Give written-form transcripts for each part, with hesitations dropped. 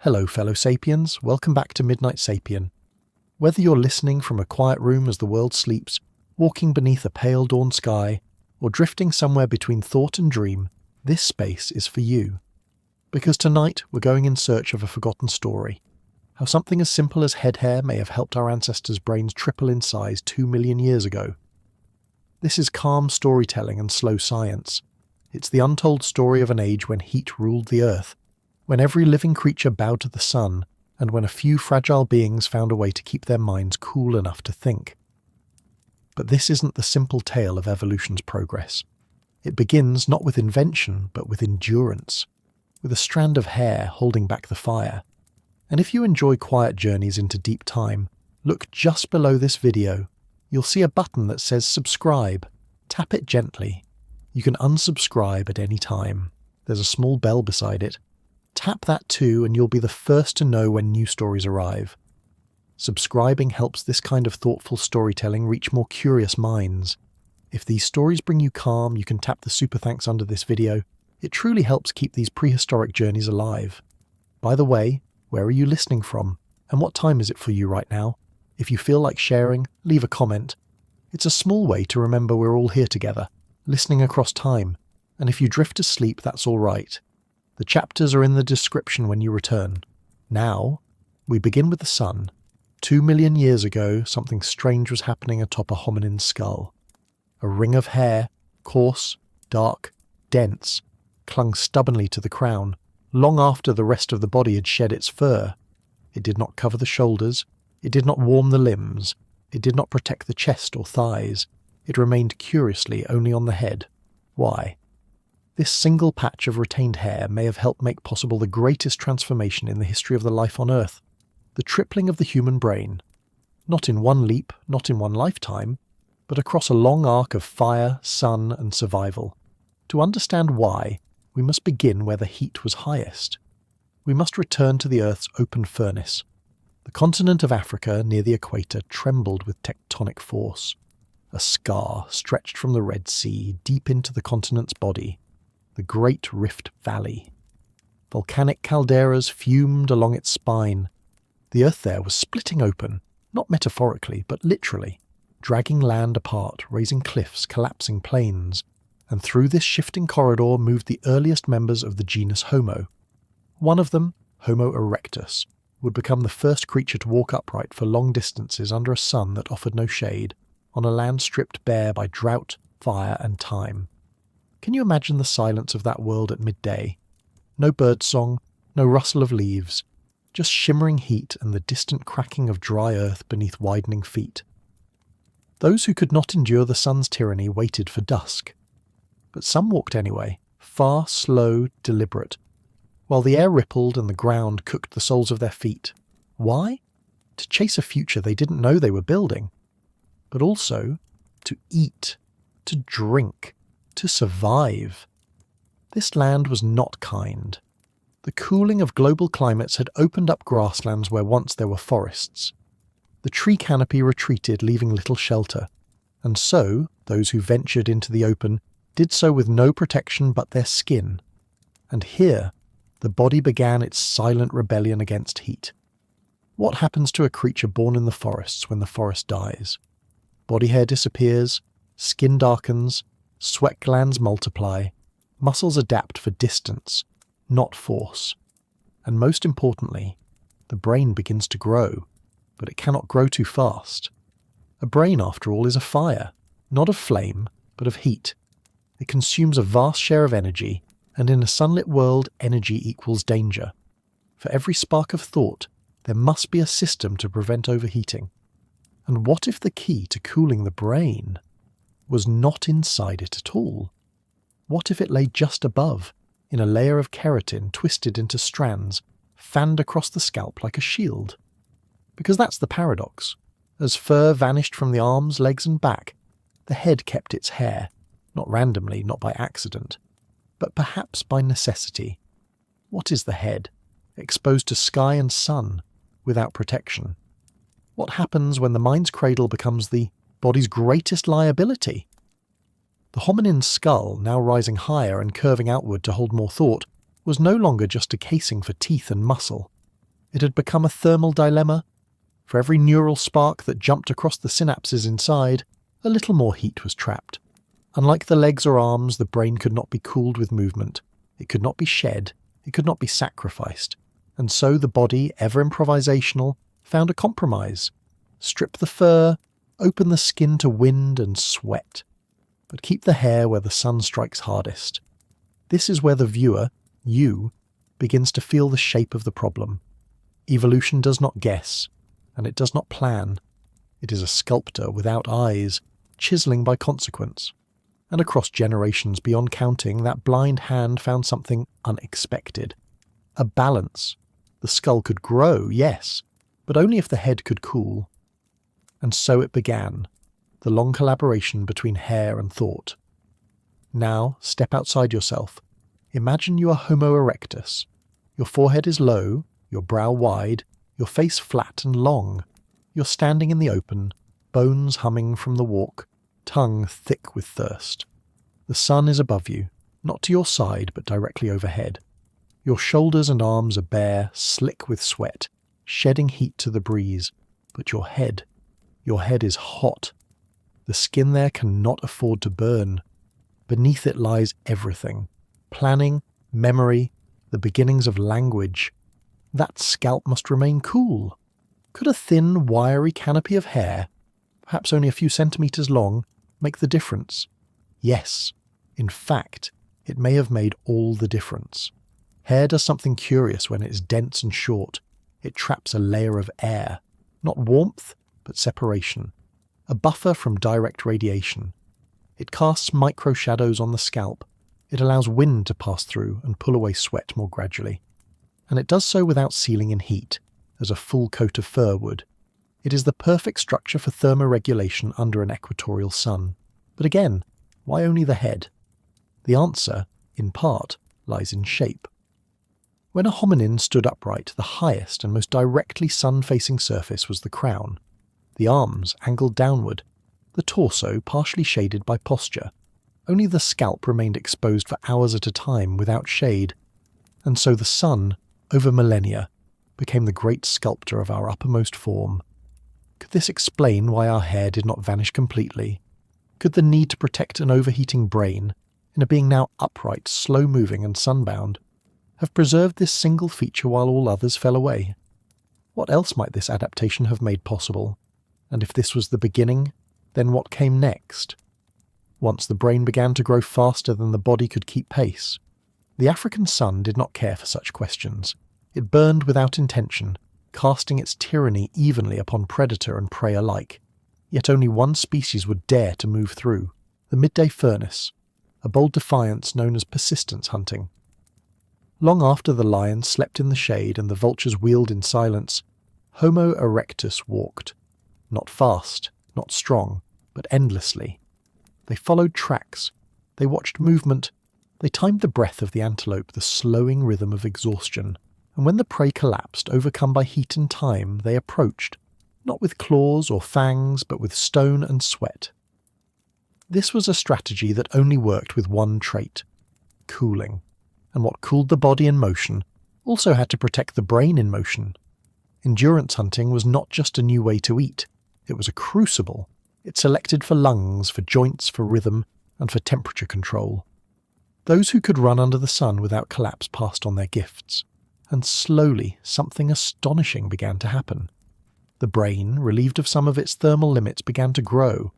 Hello fellow Sapiens, welcome back to Midnight Sapien. Whether you're listening from a quiet room as the world sleeps, walking beneath a pale dawn sky, or drifting somewhere between thought and dream, this space is for you. Because tonight we're going in search of a forgotten story. How something as simple as head hair may have helped our ancestors' brains triple in size 2 million years ago. This is calm storytelling and slow science. It's the untold story of an age when heat ruled the earth, when every living creature bowed to the sun, and when a few fragile beings found a way to keep their minds cool enough to think. But this isn't the simple tale of evolution's progress. It begins not with invention, but with endurance, with a strand of hair holding back the fire. And if you enjoy quiet journeys into deep time, look just below this video. You'll see a button that says subscribe. Tap it gently. You can unsubscribe at any time. There's a small bell beside it. Tap that too and you'll be the first to know when new stories arrive. Subscribing helps this kind of thoughtful storytelling reach more curious minds. If these stories bring you calm, you can tap the super thanks under this video. It truly helps keep these prehistoric journeys alive. By the way, where are you listening from? And what time is it for you right now? If you feel like sharing, leave a comment. It's a small way to remember we're all here together, listening across time. And if you drift to sleep, that's all right. The chapters are in the description when you return. Now, we begin with the sun. 2 million years ago, something strange was happening atop a hominin's skull. A ring of hair, coarse, dark, dense, clung stubbornly to the crown, long after the rest of the body had shed its fur. It did not cover the shoulders, it did not warm the limbs, it did not protect the chest or thighs. It remained curiously only on the head. Why? This single patch of retained hair may have helped make possible the greatest transformation in the history of the life on Earth, the tripling of the human brain. Not in one leap, not in one lifetime, but across a long arc of fire, sun, and survival. To understand why, we must begin where the heat was highest. We must return to the Earth's open furnace. The continent of Africa near the equator trembled with tectonic force. A scar stretched from the Red Sea deep into the continent's body. The Great Rift Valley. Volcanic calderas fumed along its spine. The earth there was splitting open, not metaphorically, but literally, dragging land apart, raising cliffs, collapsing plains. And through this shifting corridor moved the earliest members of the genus Homo. One of them, Homo erectus, would become the first creature to walk upright for long distances under a sun that offered no shade, on a land stripped bare by drought, fire, and time. Can you imagine the silence of that world at midday? No birdsong, no rustle of leaves, just shimmering heat and the distant cracking of dry earth beneath widening feet. Those who could not endure the sun's tyranny waited for dusk. But some walked anyway, far, slow, deliberate, while the air rippled and the ground cooked the soles of their feet. Why? To chase a future they didn't know they were building. But also to eat, to drink, to survive. This land was not kind. The cooling of global climates had opened up grasslands where once there were forests. The tree canopy retreated, leaving little shelter, and so those who ventured into the open did so with no protection but their skin. And here, the body began its silent rebellion against heat. What happens to a creature born in the forests when the forest dies? Body hair disappears, skin darkens, sweat glands multiply, muscles adapt for distance, not force. And most importantly, the brain begins to grow, but it cannot grow too fast. A brain, after all, is a fire, not of flame, but of heat. It consumes a vast share of energy, and in a sunlit world, energy equals danger. For every spark of thought, there must be a system to prevent overheating. And what if the key to cooling the brain was not inside it at all? What if it lay just above, in a layer of keratin twisted into strands, fanned across the scalp like a shield? Because that's the paradox. As fur vanished from the arms, legs and back, the head kept its hair, not randomly, not by accident, but perhaps by necessity. What is the head, exposed to sky and sun, without protection? What happens when the mind's cradle becomes the body's greatest liability? The hominin's skull, now rising higher and curving outward to hold more thought, was no longer just a casing for teeth and muscle. It had become a thermal dilemma. For every neural spark that jumped across the synapses inside, a little more heat was trapped. Unlike the legs or arms, the brain could not be cooled with movement. It could not be shed. It could not be sacrificed. And so the body, ever improvisational, found a compromise. Strip the fur, open the skin to wind and sweat, but keep the hair where the sun strikes hardest. This is where the viewer, you, begins to feel the shape of the problem. Evolution does not guess, and it does not plan. It is a sculptor without eyes, chiseling by consequence. And across generations beyond counting, that blind hand found something unexpected. A balance. The skull could grow, yes, but only if the head could cool. And so it began, the long collaboration between hair and thought. Now, step outside yourself. Imagine you are Homo erectus. Your forehead is low, your brow wide, your face flat and long. You're standing in the open, bones humming from the walk, tongue thick with thirst. The sun is above you, not to your side but directly overhead. Your shoulders and arms are bare, slick with sweat, shedding heat to the breeze, but your head is hot. The skin there cannot afford to burn. Beneath it lies everything. Planning, memory, the beginnings of language. That scalp must remain cool. Could a thin, wiry canopy of hair, perhaps only a few centimetres long, make the difference? Yes. In fact, it may have made all the difference. Hair does something curious when it is dense and short. It traps a layer of air. Not warmth, but separation. A buffer from direct radiation. It casts micro-shadows on the scalp. It allows wind to pass through and pull away sweat more gradually. And it does so without sealing in heat, as a full coat of fur would. It is the perfect structure for thermoregulation under an equatorial sun. But again, why only the head? The answer, in part, lies in shape. When a hominin stood upright, the highest and most directly sun-facing surface was the crown. The arms angled downward, the torso partially shaded by posture. Only the scalp remained exposed for hours at a time without shade, and so the sun, over millennia, became the great sculptor of our uppermost form. Could this explain why our hair did not vanish completely? Could the need to protect an overheating brain, in a being now upright, slow-moving and sunbound, have preserved this single feature while all others fell away? What else might this adaptation have made possible? And if this was the beginning, then what came next? Once the brain began to grow faster than the body could keep pace. The African sun did not care for such questions. It burned without intention, casting its tyranny evenly upon predator and prey alike. Yet only one species would dare to move through, the midday furnace, a bold defiance known as persistence hunting. Long after the lion slept in the shade and the vultures wheeled in silence, Homo erectus walked. Not fast, not strong, but endlessly. They followed tracks. They watched movement. They timed the breath of the antelope, the slowing rhythm of exhaustion. And when the prey collapsed, overcome by heat and time, they approached, not with claws or fangs, but with stone and sweat. This was a strategy that only worked with one trait: cooling. And what cooled the body in motion also had to protect the brain in motion. Endurance hunting was not just a new way to eat. It was a crucible. It selected for lungs, for joints, for rhythm, and for temperature control. Those who could run under the sun without collapse passed on their gifts. And slowly, something astonishing began to happen. The brain, relieved of some of its thermal limits, began to grow,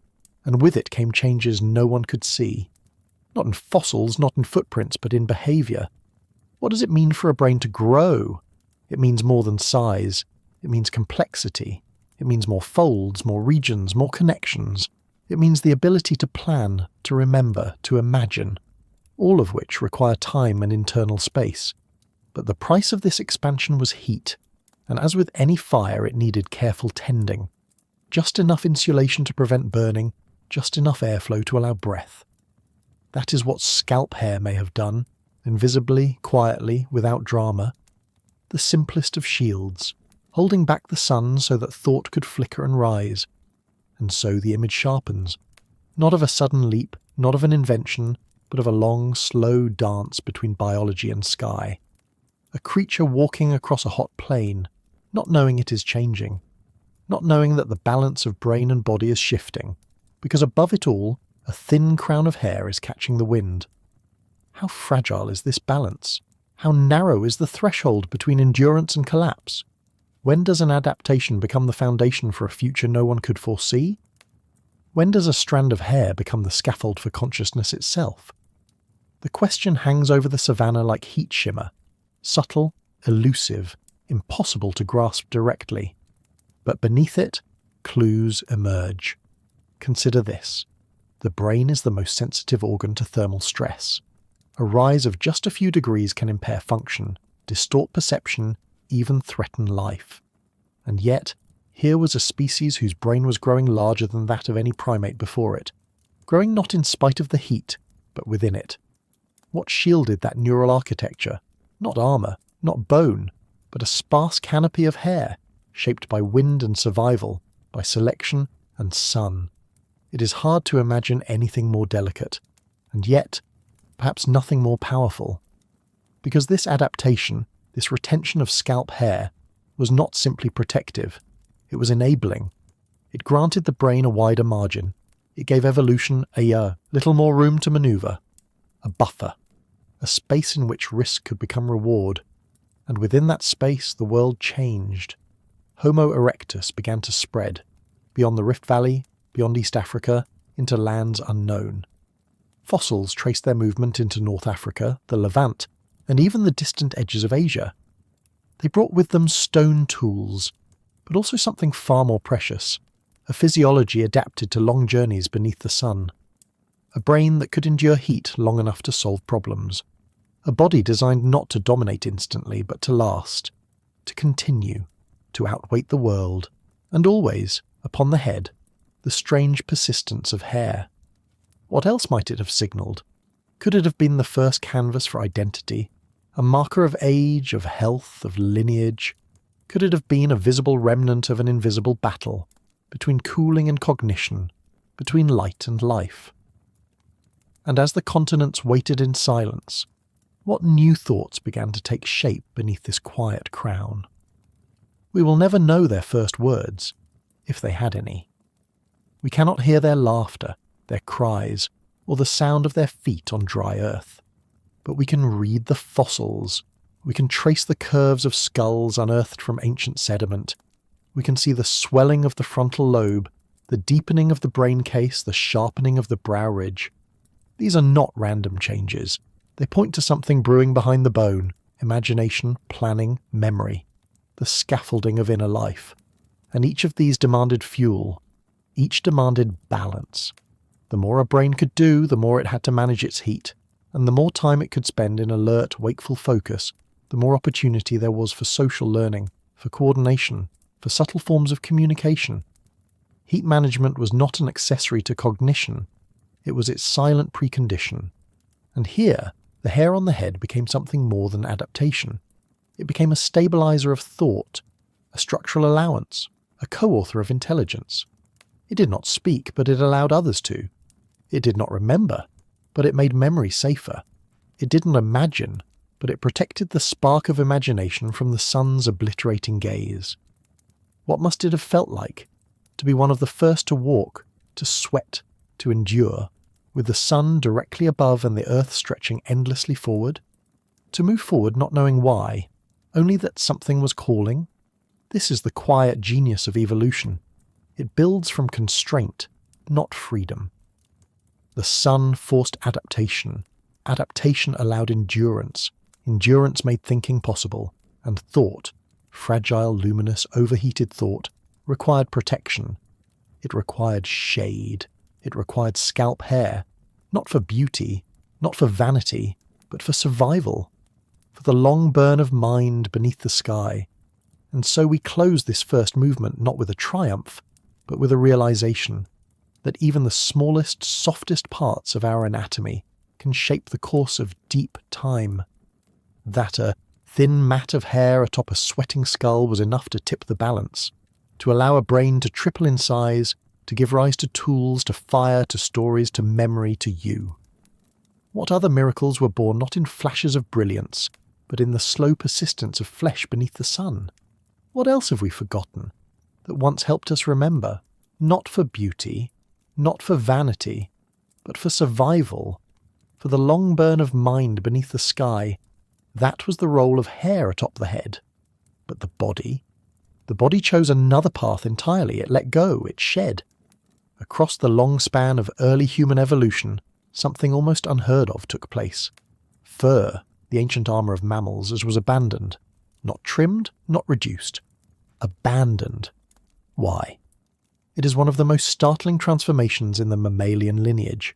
and with it came changes no one could see. Not in fossils, not in footprints, but in behaviour. What does it mean for a brain to grow? It means more than size. It means complexity. It means more folds, more regions, more connections. It means the ability to plan, to remember, to imagine, all of which require time and internal space. But the price of this expansion was heat, and as with any fire, it needed careful tending. Just enough insulation to prevent burning, just enough airflow to allow breath. That is what scalp hair may have done, invisibly, quietly, without drama. The simplest of shields, holding back the sun so that thought could flicker and rise. And so the image sharpens. Not of a sudden leap, not of an invention, but of a long, slow dance between biology and sky. A creature walking across a hot plain, not knowing it is changing, not knowing that the balance of brain and body is shifting, because above it all, a thin crown of hair is catching the wind. How fragile is this balance? How narrow is the threshold between endurance and collapse? When does an adaptation become the foundation for a future no one could foresee? When does a strand of hair become the scaffold for consciousness itself? The question hangs over the savannah like heat shimmer, subtle, elusive, impossible to grasp directly. But beneath it, clues emerge. Consider this. The brain is the most sensitive organ to thermal stress. A rise of just a few degrees can impair function, distort perception, even threaten life. And yet, here was a species whose brain was growing larger than that of any primate before it, growing not in spite of the heat, but within it. What shielded that neural architecture? Not armour, not bone, but a sparse canopy of hair, shaped by wind and survival, by selection and sun. It is hard to imagine anything more delicate, and yet, perhaps nothing more powerful. Because this adaptation, this retention of scalp hair, was not simply protective, it was enabling. It granted the brain a wider margin. It gave evolution a little more room to manoeuvre, a buffer, a space in which risk could become reward. And within that space the world changed. Homo erectus began to spread, beyond the Rift Valley, beyond East Africa, into lands unknown. Fossils traced their movement into North Africa, the Levant, and even the distant edges of Asia. They brought with them stone tools, but also something far more precious, a physiology adapted to long journeys beneath the sun, a brain that could endure heat long enough to solve problems, a body designed not to dominate instantly but to last, to continue, to outweight the world, and always, upon the head, the strange persistence of hair. What else might it have signalled? Could it have been the first canvas for identity, a marker of age, of health, of lineage? Could it have been a visible remnant of an invisible battle, between cooling and cognition, between light and life? And as the continents waited in silence, what new thoughts began to take shape beneath this quiet crown? We will never know their first words, if they had any. We cannot hear their laughter, their cries, or the sound of their feet on dry earth. But we can read the fossils. We can trace the curves of skulls unearthed from ancient sediment. We can see the swelling of the frontal lobe, the deepening of the brain case, the sharpening of the brow ridge. These are not random changes. They point to something brewing behind the bone, imagination, planning, memory, the scaffolding of inner life. And each of these demanded fuel. Each demanded balance. The more a brain could do, the more it had to manage its heat, and the more time it could spend in alert, wakeful focus, the more opportunity there was for social learning, for coordination, for subtle forms of communication. Heat management was not an accessory to cognition, it was its silent precondition. And here, the hair on the head became something more than adaptation. It became a stabilizer of thought, a structural allowance, a co-author of intelligence. It did not speak, but it allowed others to. It did not remember, but it made memory safer. It didn't imagine, but it protected the spark of imagination from the sun's obliterating gaze. What must it have felt like? To be one of the first to walk, to sweat, to endure, with the sun directly above and the earth stretching endlessly forward? To move forward not knowing why, only that something was calling? This is the quiet genius of evolution. It builds from constraint, not freedom. The sun forced adaptation. Adaptation allowed endurance. Endurance made thinking possible. And thought, fragile, luminous, overheated thought, required protection. It required shade. It required scalp hair. Not for beauty, not for vanity, but for survival. For the long burn of mind beneath the sky. And so we close this first movement not with a triumph, but with a realization that even the smallest, softest parts of our anatomy can shape the course of deep time. That a thin mat of hair atop a sweating skull was enough to tip the balance, to allow a brain to triple in size, to give rise to tools, to fire, to stories, to memory, to you. What other miracles were born not in flashes of brilliance, but in the slow persistence of flesh beneath the sun? What else have we forgotten that once helped us remember, not for beauty, not for vanity, but for survival, for the long burn of mind beneath the sky? That was the role of hair atop the head. But the body chose another path entirely. It let go, it shed. Across the long span of early human evolution, something almost unheard of took place. Fur, the ancient armour of mammals, was abandoned. Not trimmed, not reduced. Abandoned. Why? It is one of the most startling transformations in the mammalian lineage.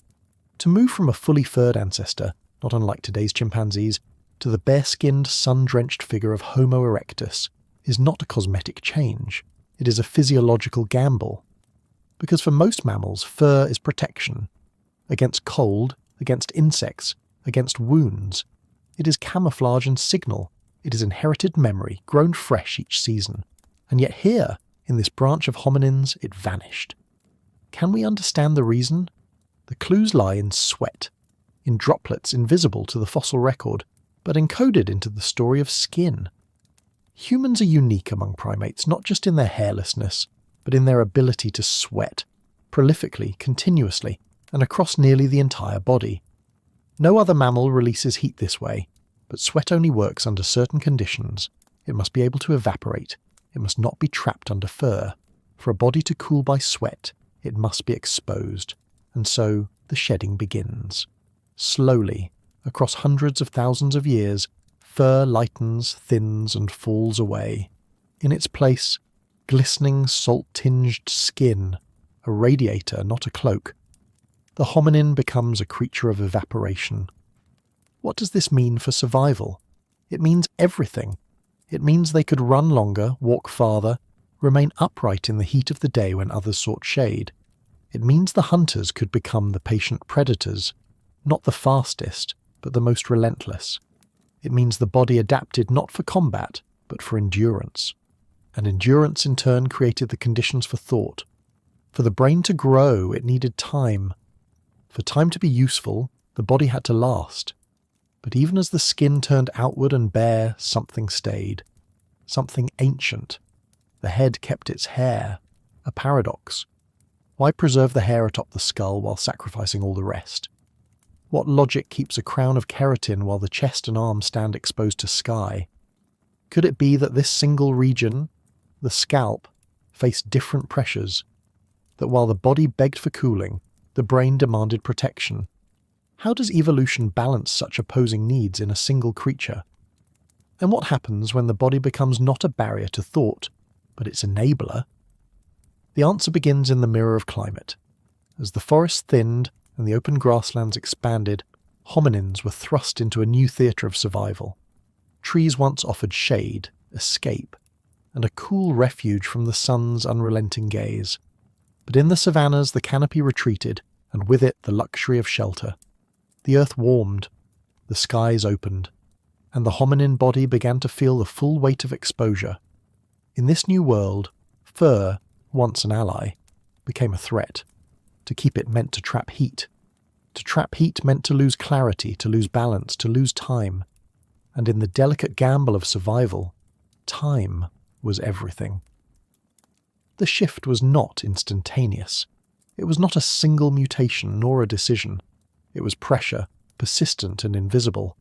To move from a fully furred ancestor, not unlike today's chimpanzees, to the bare-skinned, sun-drenched figure of Homo erectus is not a cosmetic change. It is a physiological gamble. Because for most mammals, fur is protection. Against cold, against insects, against wounds. It is camouflage and signal. It is inherited memory, grown fresh each season. And yet here, in this branch of hominins, it vanished. Can we understand the reason? The clues lie in sweat, in droplets invisible to the fossil record, but encoded into the story of skin. Humans are unique among primates, not just in their hairlessness, but in their ability to sweat, prolifically, continuously, and across nearly the entire body. No other mammal releases heat this way, but sweat only works under certain conditions. It must be able to evaporate. It must not be trapped under fur. For a body to cool by sweat, it must be exposed. And so the shedding begins. Slowly, across hundreds of thousands of years, fur lightens, thins, and falls away. In its place, glistening, salt-tinged skin, a radiator, not a cloak. The hominin becomes a creature of evaporation. What does this mean for survival? It means everything. It means they could run longer, walk farther, remain upright in the heat of the day when others sought shade. It means the hunters could become the patient predators, not the fastest, but the most relentless. It means the body adapted not for combat, but for endurance. And endurance in turn created the conditions for thought. For the brain to grow, it needed time. For time to be useful, the body had to last. But even as the skin turned outward and bare, something stayed. Something ancient. The head kept its hair. A paradox. Why preserve the hair atop the skull while sacrificing all the rest? What logic keeps a crown of keratin while the chest and arms stand exposed to sky? Could it be that this single region, the scalp, faced different pressures? That while the body begged for cooling, the brain demanded protection? How does evolution balance such opposing needs in a single creature? And what happens when the body becomes not a barrier to thought, but its enabler? The answer begins in the mirror of climate. As the forest thinned and the open grasslands expanded, hominins were thrust into a new theatre of survival. Trees once offered shade, escape, and a cool refuge from the sun's unrelenting gaze. But in the savannas the canopy retreated, and with it the luxury of shelter. The earth warmed, the skies opened, and the hominin body began to feel the full weight of exposure. In this new world, fur, once an ally, became a threat. To keep it meant to trap heat. To trap heat meant to lose clarity, to lose balance, to lose time. And in the delicate gamble of survival, time was everything. The shift was not instantaneous. It was not a single mutation nor a decision. It was pressure, persistent and invisible.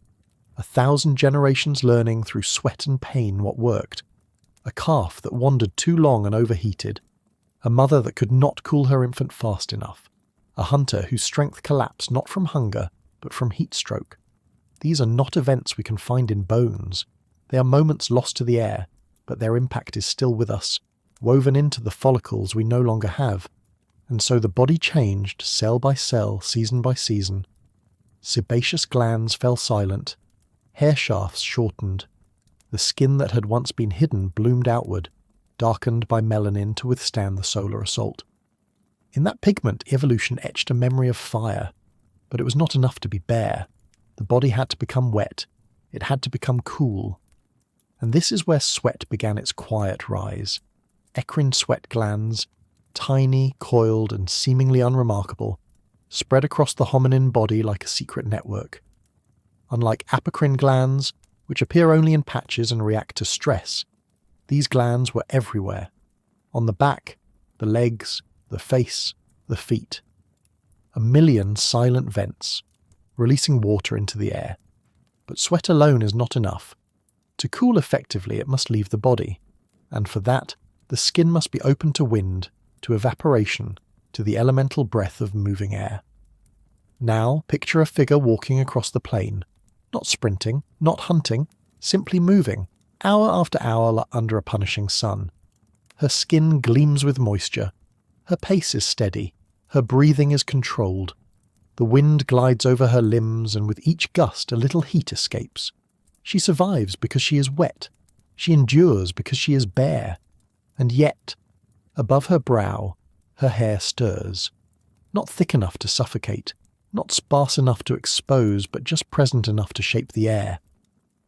1,000 generations learning through sweat and pain what worked. A calf that wandered too long and overheated. A mother that could not cool her infant fast enough. A hunter whose strength collapsed not from hunger, but from heat stroke. These are not events we can find in bones. They are moments lost to the air, but their impact is still with us, woven into the follicles we no longer have. And so the body changed, cell by cell, season by season. Sebaceous glands fell silent. Hair shafts shortened. The skin that had once been hidden bloomed outward, darkened by melanin to withstand the solar assault. In that pigment, evolution etched a memory of fire, but it was not enough to be bare. The body had to become wet. It had to become cool. And this is where sweat began its quiet rise. Eccrine sweat glands, tiny, coiled, and seemingly unremarkable, spread across the hominin body like a secret network. Unlike apocrine glands, which appear only in patches and react to stress, These glands were everywhere. On the back, the legs, the face, the feet. 1,000,000 silent vents, releasing water into the air. But sweat alone is not enough. To cool effectively, it must leave the body, and for that, the skin must be open to wind, to evaporation, to the elemental breath of moving air. Now, picture a figure walking across the plain, not sprinting, not hunting, simply moving, hour after hour under a punishing sun. Her skin gleams with moisture. Her pace is steady. Her breathing is controlled. The wind glides over her limbs, and with each gust a little heat escapes. She survives because she is wet. She endures because she is bare. And yet, above her brow, her hair stirs. Not thick enough to suffocate, not sparse enough to expose, but just present enough to shape the air,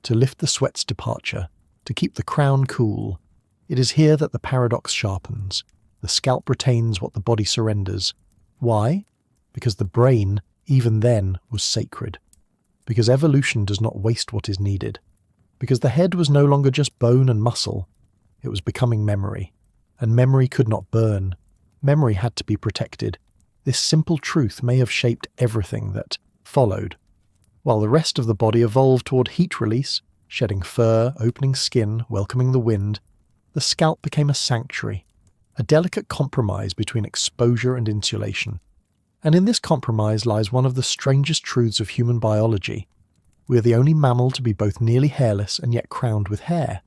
to lift the sweat's departure, to keep the crown cool. It is here that the paradox sharpens. The scalp retains what the body surrenders. Why? Because the brain, even then, was sacred. Because evolution does not waste what is needed. Because the head was no longer just bone and muscle. It was becoming memory. And memory could not burn. Memory had to be protected. This simple truth may have shaped everything that followed. While the rest of the body evolved toward heat release, shedding fur, opening skin, welcoming the wind, the scalp became a sanctuary, a delicate compromise between exposure and insulation. And in this compromise lies one of the strangest truths of human biology. We are the only mammal to be both nearly hairless and yet crowned with hair.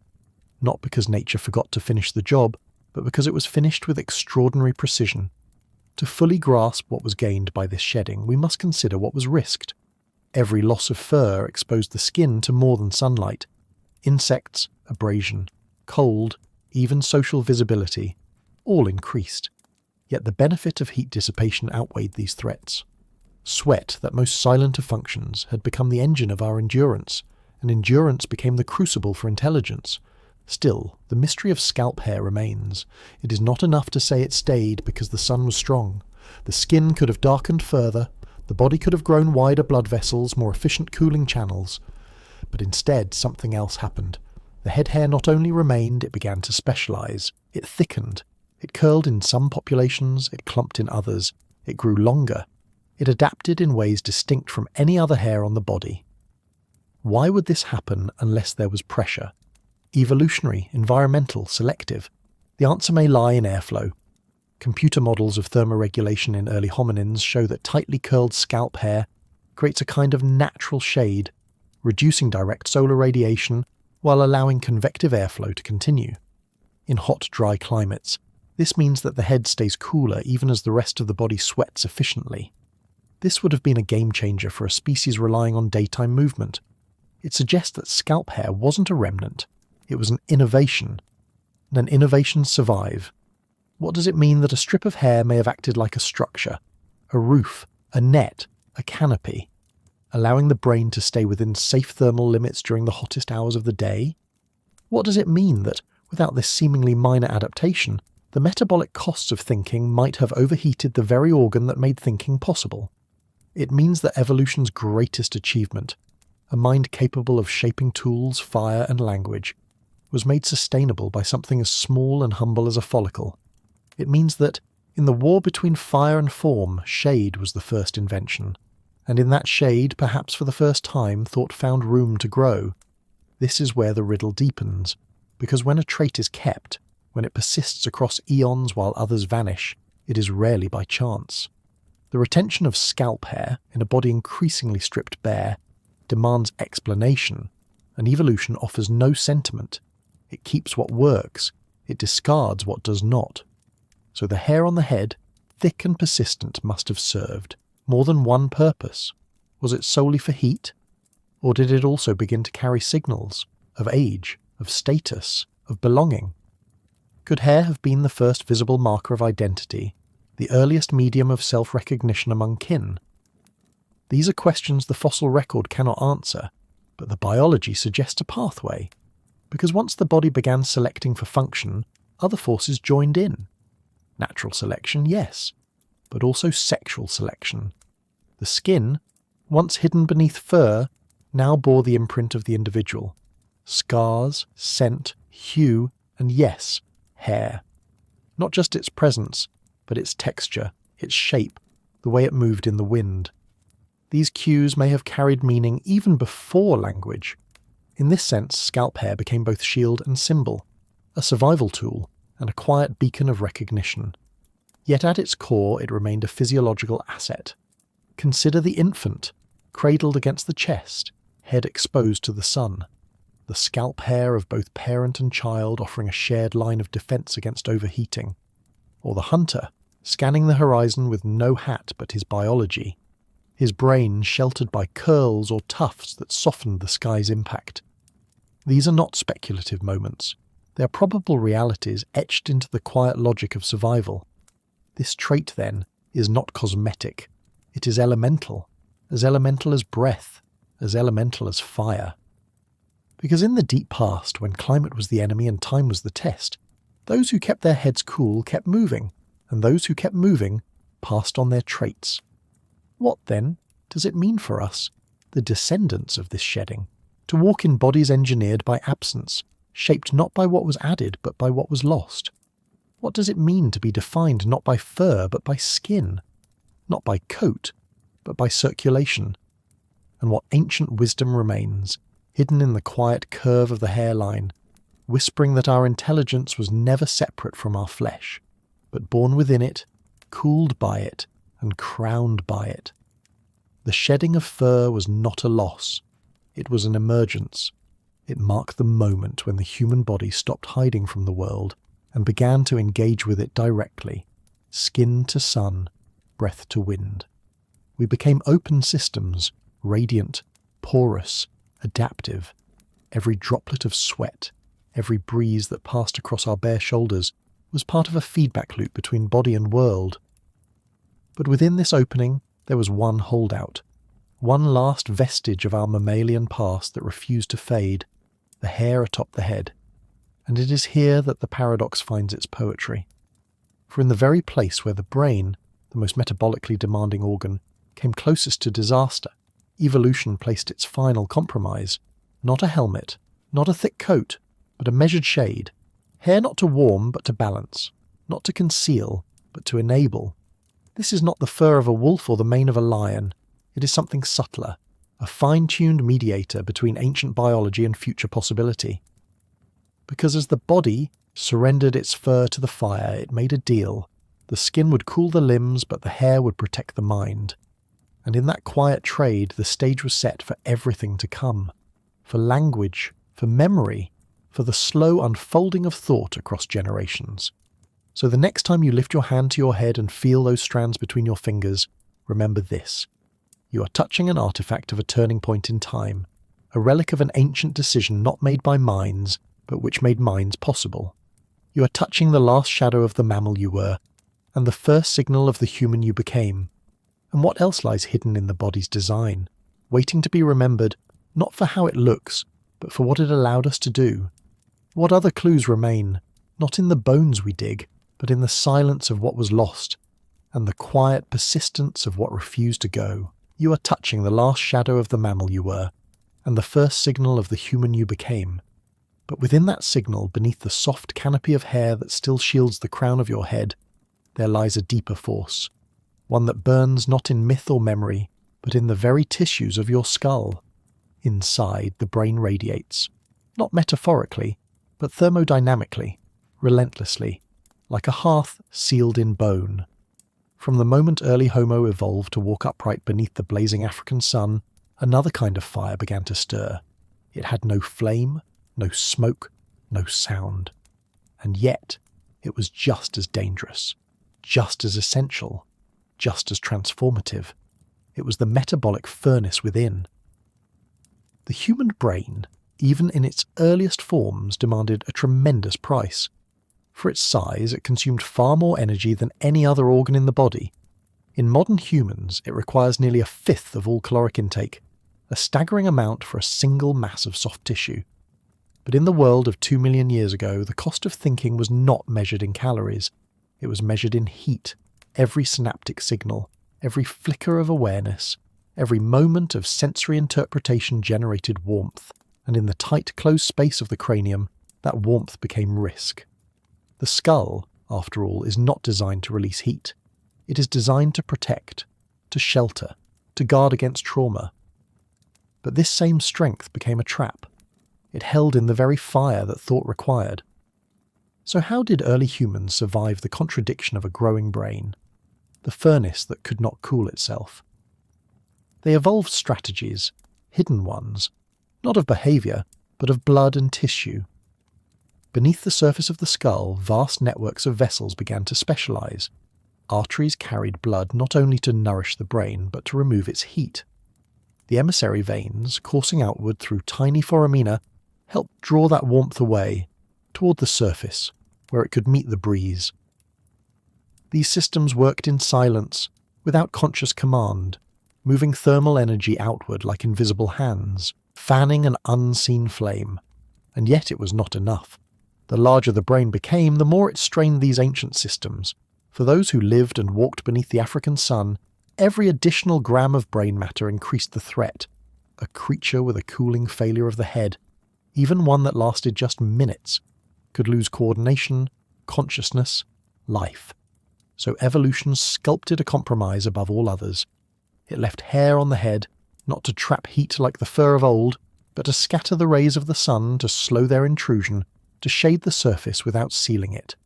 Not because nature forgot to finish the job, but because it was finished with extraordinary precision. To fully grasp what was gained by this shedding, we must consider what was risked. Every loss of fur exposed the skin to more than sunlight. Insects, abrasion, cold, even social visibility, all increased. Yet the benefit of heat dissipation outweighed these threats. Sweat, that most silent of functions, had become the engine of our endurance, and endurance became the crucible for intelligence. Still, the mystery of scalp hair remains. It is not enough to say it stayed because the sun was strong. The skin could have darkened further, the body could have grown wider blood vessels, more efficient cooling channels. But instead, something else happened. The head hair not only remained, it began to specialize. It thickened. It curled in some populations, it clumped in others. It grew longer. It adapted in ways distinct from any other hair on the body. Why would this happen unless there was pressure? Evolutionary, environmental, selective? The answer may lie in airflow. Computer models of thermoregulation in early hominins show that tightly curled scalp hair creates a kind of natural shade, reducing direct solar radiation while allowing convective airflow to continue. In hot, dry climates, this means that the head stays cooler even as the rest of the body sweats efficiently. This would have been a game changer for a species relying on daytime movement. It suggests that scalp hair wasn't a remnant, it was an innovation. And innovations survive. What does it mean that a strip of hair may have acted like a structure, a roof, a net, a canopy, allowing the brain to stay within safe thermal limits during the hottest hours of the day? What does it mean that, without this seemingly minor adaptation, the metabolic costs of thinking might have overheated the very organ that made thinking possible? It means that evolution's greatest achievement, a mind capable of shaping tools, fire, and language, was made sustainable by something as small and humble as a follicle. It means that, in the war between fire and form, shade was the first invention, and in that shade, perhaps for the first time, thought found room to grow. This is where the riddle deepens, because when a trait is kept, when it persists across eons while others vanish, it is rarely by chance. The retention of scalp hair, in a body increasingly stripped bare, demands explanation, and evolution offers no sentiment. It keeps what works, it discards what does not. So the hair on the head, thick and persistent, must have served more than one purpose. Was it solely for heat? Or did it also begin to carry signals of age, of status, of belonging? Could hair have been the first visible marker of identity, the earliest medium of self-recognition among kin? These are questions the fossil record cannot answer, but the biology suggests a pathway. Because once the body began selecting for function, other forces joined in. Natural selection, yes, but also sexual selection. The skin, once hidden beneath fur, now bore the imprint of the individual. Scars, scent, hue, And yes, hair. Not just its presence, but its texture, its shape, the way it moved in the wind. These cues may have carried meaning even before language. In this sense, scalp hair became both shield and symbol, a survival tool, and a quiet beacon of recognition. Yet at its core it remained a physiological asset. Consider the infant, cradled against the chest, head exposed to the sun. The scalp hair of both parent and child offering a shared line of defense against overheating. Or the hunter, scanning the horizon with no hat but his biology, his brain sheltered by curls or tufts that softened the sky's impact. These are not speculative moments. They are probable realities etched into the quiet logic of survival. This trait, then, is not cosmetic. It is elemental as breath, as elemental as fire. Because in the deep past, when climate was the enemy and time was the test, those who kept their heads cool kept moving, and those who kept moving passed on their traits. What, then, does it mean for us, the descendants of this shedding, to walk in bodies engineered by absence, shaped not by what was added but by what was lost? What does it mean to be defined not by fur but by skin, not by coat but by circulation? And what ancient wisdom remains, hidden in the quiet curve of the hairline, whispering that our intelligence was never separate from our flesh, but born within it, cooled by it, and crowned by it. The shedding of fur was not a loss. It was an emergence. It marked the moment when the human body stopped hiding from the world and began to engage with it directly, skin to sun, breath to wind. We became open systems, radiant, porous, adaptive. Every droplet of sweat, every breeze that passed across our bare shoulders was part of a feedback loop between body and world. But within this opening, there was one holdout, one last vestige of our mammalian past that refused to fade, the hair atop the head. And it is here that the paradox finds its poetry. For in the very place where the brain, the most metabolically demanding organ, came closest to disaster, evolution placed its final compromise. Not a helmet, not a thick coat, but a measured shade. Hair not to warm, but to balance. Not to conceal, but to enable. This is not the fur of a wolf or the mane of a lion. It is something subtler, a fine-tuned mediator between ancient biology and future possibility. Because as the body surrendered its fur to the fire, it made a deal. The skin would cool the limbs, but the hair would protect the mind. And in that quiet trade, the stage was set for everything to come. For language, for memory, for the slow unfolding of thought across generations. So the next time you lift your hand to your head and feel those strands between your fingers, remember this. You are touching an artifact of a turning point in time, a relic of an ancient decision not made by minds, but which made minds possible. You are touching the last shadow of the mammal you were, and the first signal of the human you became. And what else lies hidden in the body's design, waiting to be remembered, not for how it looks, but for what it allowed us to do? What other clues remain, not in the bones we dig, but in the silence of what was lost, and the quiet persistence of what refused to go? You are touching the last shadow of the mammal you were, and the first signal of the human you became. But within that signal, beneath the soft canopy of hair that still shields the crown of your head, there lies a deeper force, one that burns not in myth or memory, but in the very tissues of your skull. Inside, the brain radiates, not metaphorically, but thermodynamically, relentlessly, like a hearth sealed in bone. From the moment early Homo evolved to walk upright beneath the blazing African sun, another kind of fire began to stir. It had no flame, no smoke, no sound. And yet, it was just as dangerous, just as essential, just as transformative. It was the metabolic furnace within. The human brain, even in its earliest forms, demanded a tremendous price. For its size, it consumed far more energy than any other organ in the body. In modern humans, it requires nearly a fifth of all caloric intake, a staggering amount for a single mass of soft tissue. But in the world of 2 million years ago, the cost of thinking was not measured in calories. It was measured in heat. Every synaptic signal, every flicker of awareness, every moment of sensory interpretation generated warmth, and in the tight, closed space of the cranium, that warmth became risk. The skull, after all, is not designed to release heat. It is designed to protect, to shelter, to guard against trauma. But this same strength became a trap. It held in the very fire that thought required. So how did early humans survive the contradiction of a growing brain, the furnace that could not cool itself? They evolved strategies, hidden ones, not of behaviour, but of blood and tissue. Beneath the surface of the skull, vast networks of vessels began to specialise. Arteries carried blood not only to nourish the brain, but to remove its heat. The emissary veins, coursing outward through tiny foramina, helped draw that warmth away, toward the surface, where it could meet the breeze. These systems worked in silence, without conscious command, moving thermal energy outward like invisible hands, fanning an unseen flame. And yet it was not enough. The larger the brain became, the more it strained these ancient systems. For those who lived and walked beneath the African sun, every additional gram of brain matter increased the threat. A creature with a cooling failure of the head, even one that lasted just minutes, could lose coordination, consciousness, life. So evolution sculpted a compromise above all others. It left hair on the head, not to trap heat like the fur of old, but to scatter the rays of the sun, to slow their intrusion, to shade the surface without sealing it.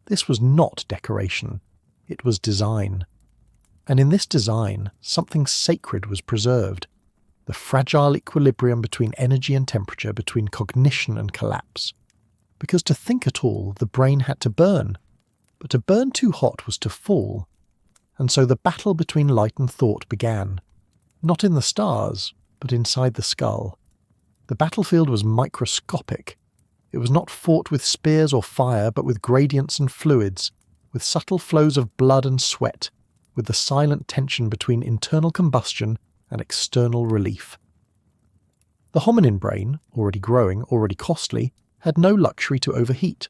This was not decoration. It was design. And in this design, something sacred was preserved. The fragile equilibrium between energy and temperature, between cognition and collapse. Because to think at all, the brain had to burn. But to burn too hot was to fall. And so the battle between light and thought began. Not in the stars, but inside the skull. The battlefield was microscopic. It was not fought with spears or fire, but with gradients and fluids, with subtle flows of blood and sweat, with the silent tension between internal combustion and external relief. The hominin brain, already growing, already costly, had no luxury to overheat.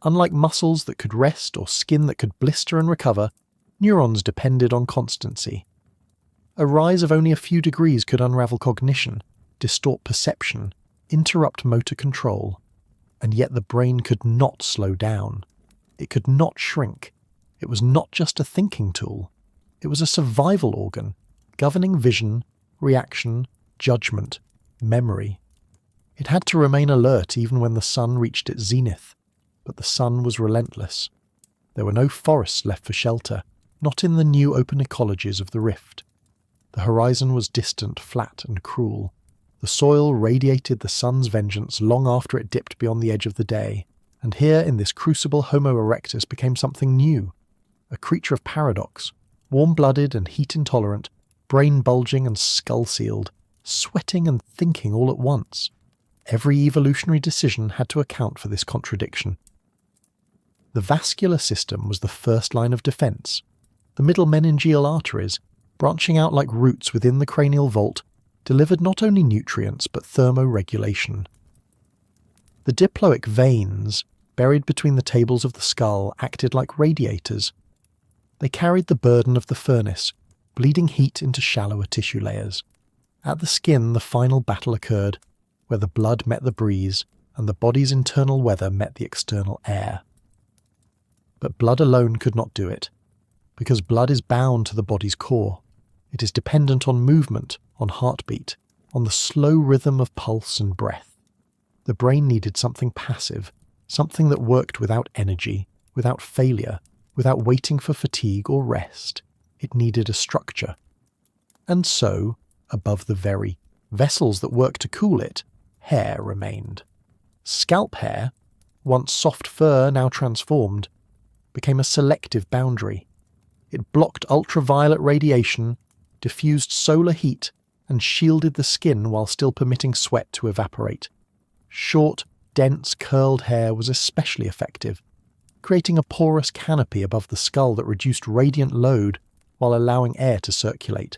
Unlike muscles that could rest or skin that could blister and recover, neurons depended on constancy. A rise of only a few degrees could unravel cognition, distort perception, interrupt motor control. And yet the brain could not slow down. It could not shrink. It was not just a thinking tool. It was a survival organ, governing vision, reaction, judgment, memory. It had to remain alert even when the sun reached its zenith. But the sun was relentless. There were no forests left for shelter, not in the new open ecologies of the rift. The horizon was distant, flat and cruel. The soil radiated the sun's vengeance long after it dipped beyond the edge of the day, and here in this crucible Homo erectus became something new, a creature of paradox, warm-blooded and heat-intolerant, brain-bulging and skull-sealed, sweating and thinking all at once. Every evolutionary decision had to account for this contradiction. The vascular system was the first line of defence. The middle meningeal arteries, branching out like roots within the cranial vault, delivered not only nutrients but thermoregulation. The diploic veins, buried between the tables of the skull, acted like radiators. They carried the burden of the furnace, bleeding heat into shallower tissue layers. At the skin, the final battle occurred, where the blood met the breeze and the body's internal weather met the external air. But blood alone could not do it, because blood is bound to the body's core. It is dependent on movement, on heartbeat, on the slow rhythm of pulse and breath. The brain needed something passive, something that worked without energy, without failure, without waiting for fatigue or rest. It needed a structure. And so, above the very vessels that worked to cool it, hair remained. Scalp hair, once soft fur now transformed, became a selective boundary. It blocked ultraviolet radiation, diffused solar heat, and shielded the skin while still permitting sweat to evaporate. Short, dense, curled hair was especially effective, creating a porous canopy above the skull that reduced radiant load while allowing air to circulate.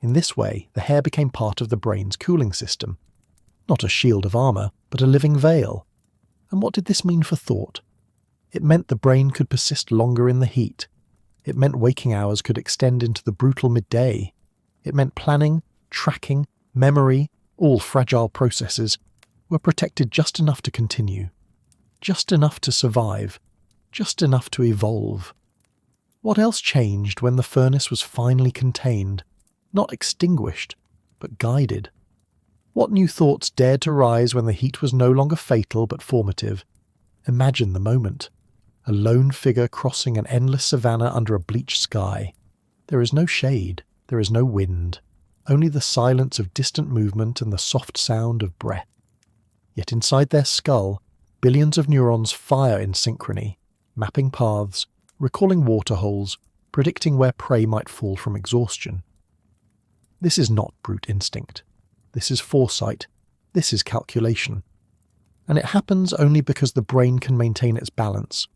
In this way, the hair became part of the brain's cooling system. Not a shield of armour, but a living veil. And what did this mean for thought? It meant the brain could persist longer in the heat. It meant waking hours could extend into the brutal midday. It meant planning, tracking, memory, all fragile processes, were protected just enough to continue. just enough to survive, just enough to evolve. What else changed when the furnace was finally contained, not extinguished, but guided? What new thoughts dared to rise when the heat was no longer fatal but formative? Imagine the moment. A lone figure crossing an endless savanna under a bleached sky. There is no shade, there is no wind, only the silence of distant movement and the soft sound of breath. Yet inside their skull, billions of neurons fire in synchrony, mapping paths, recalling waterholes, predicting where prey might fall from exhaustion. This is not brute instinct. This is foresight. This is calculation. And it happens only because the brain can maintain its balance,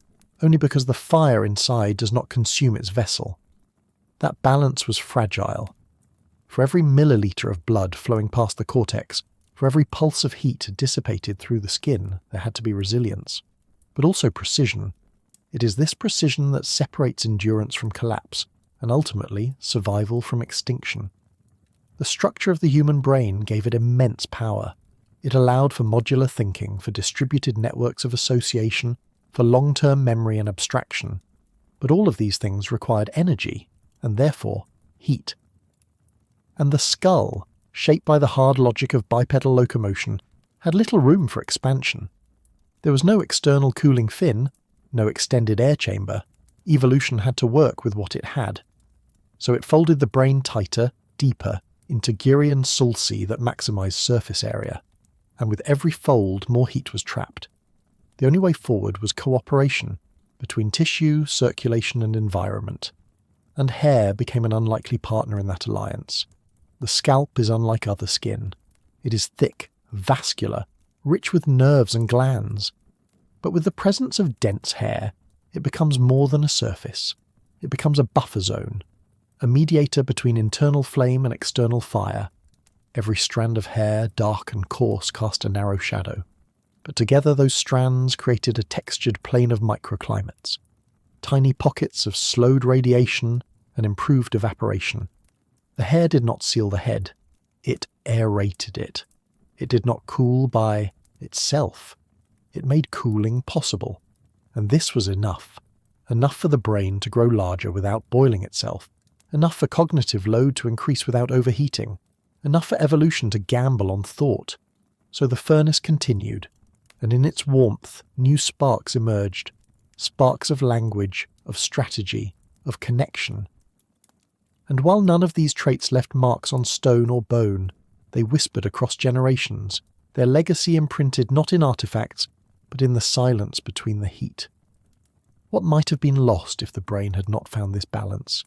only because the fire inside does not consume its vessel. That balance was fragile. For every milliliter of blood flowing past the cortex, for every pulse of heat dissipated through the skin, there had to be resilience, but also precision. It is this precision that separates endurance from collapse, and ultimately survival from extinction. The structure of the human brain gave it immense power. It allowed for modular thinking, for distributed networks of association, for long-term memory and abstraction. But all of these things required energy, and therefore heat. And the skull, shaped by the hard logic of bipedal locomotion, had little room for expansion. There was no external cooling fin, no extended air chamber. Evolution had to work with what it had. So it folded the brain tighter, deeper, into Girian sulci that maximised surface area. And with every fold, more heat was trapped. The only way forward was cooperation between tissue, circulation and environment. And hair became an unlikely partner in that alliance. The scalp is unlike other skin. It is thick, vascular, rich with nerves and glands. But with the presence of dense hair, it becomes more than a surface. It becomes a buffer zone, a mediator between internal flame and external fire. Every strand of hair, dark and coarse, cast a narrow shadow. But together those strands created a textured plane of microclimates. Tiny pockets of slowed radiation and improved evaporation. The hair did not seal the head. It aerated it. It did not cool by itself. It made cooling possible. And this was enough. Enough for the brain to grow larger without boiling itself. Enough for cognitive load to increase without overheating. Enough for evolution to gamble on thought. So the furnace continued, and in its warmth new sparks emerged. Sparks of language, of strategy, of connection. And while none of these traits left marks on stone or bone, they whispered across generations, their legacy imprinted not in artifacts, but in the silence between the heat. What might have been lost if the brain had not found this balance?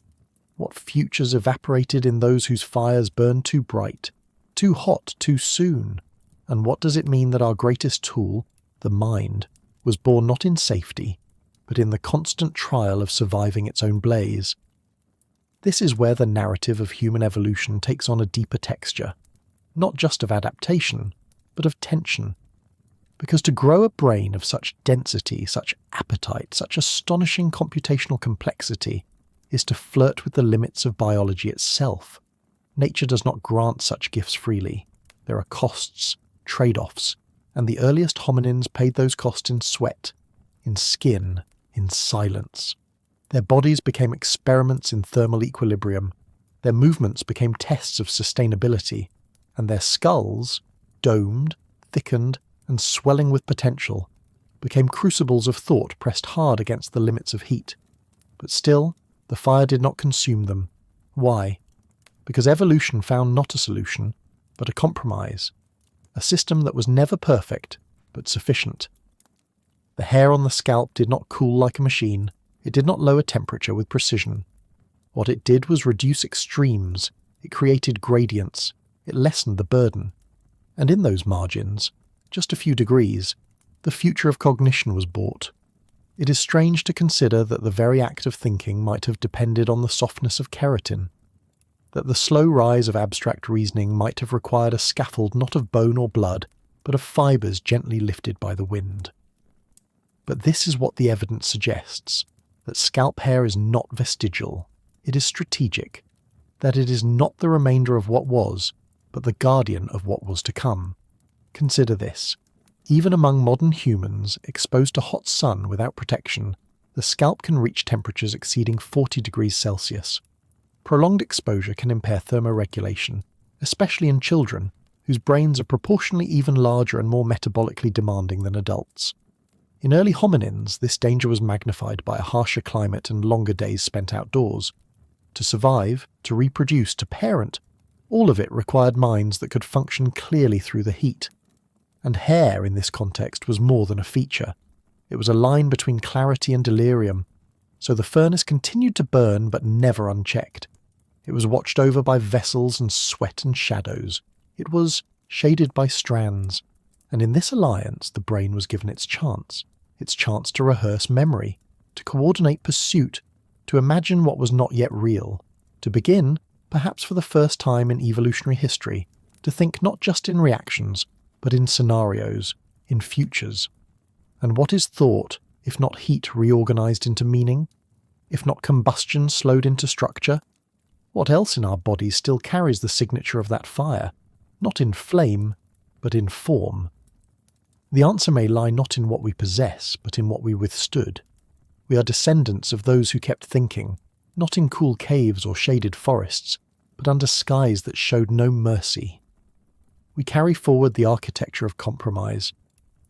What futures evaporated in those whose fires burned too bright, too hot, too soon? And what does it mean that our greatest tool, the mind, was born not in safety, but in the constant trial of surviving its own blaze? This is where the narrative of human evolution takes on a deeper texture, not just of adaptation, but of tension. Because to grow a brain of such density, such appetite, such astonishing computational complexity, is to flirt with the limits of biology itself. Nature does not grant such gifts freely. There are costs, trade-offs, and the earliest hominins paid those costs in sweat, in skin, in silence. Their bodies became experiments in thermal equilibrium, their movements became tests of sustainability, and their skulls, domed, thickened, and swelling with potential, became crucibles of thought pressed hard against the limits of heat. But still, the fire did not consume them. Why? Because evolution found not a solution, but a compromise, a system that was never perfect, but sufficient. The hair on the scalp did not cool like a machine. It did not lower temperature with precision. What it did was reduce extremes. It created gradients. It lessened the burden. And in those margins, just a few degrees, the future of cognition was bought. It is strange to consider that the very act of thinking might have depended on the softness of keratin, that the slow rise of abstract reasoning might have required a scaffold not of bone or blood, but of fibres gently lifted by the wind. But this is what the evidence suggests, that scalp hair is not vestigial, it is strategic, that it is not the remainder of what was, but the guardian of what was to come. Consider this. Even among modern humans exposed to hot sun without protection, the scalp can reach temperatures exceeding 40 degrees Celsius. Prolonged exposure can impair thermoregulation, especially in children, whose brains are proportionally even larger and more metabolically demanding than adults. In early hominins, this danger was magnified by a harsher climate and longer days spent outdoors. To survive, to reproduce, to parent, all of it required minds that could function clearly through the heat. And hair, in this context, was more than a feature. It was a line between clarity and delirium, so the furnace continued to burn but never unchecked. It was watched over by vessels and sweat and shadows. It was shaded by strands, and in this alliance the brain was given its chance to rehearse memory, to coordinate pursuit, to imagine what was not yet real, to begin, perhaps for the first time in evolutionary history, to think not just in reactions, but in scenarios, in futures. And what is thought, if not heat reorganized into meaning? If not combustion slowed into structure? What else in our bodies still carries the signature of that fire, not in flame, but in form? The answer may lie not in what we possess, but in what we withstood. We are descendants of those who kept thinking, not in cool caves or shaded forests, but under skies that showed no mercy. We carry forward the architecture of compromise,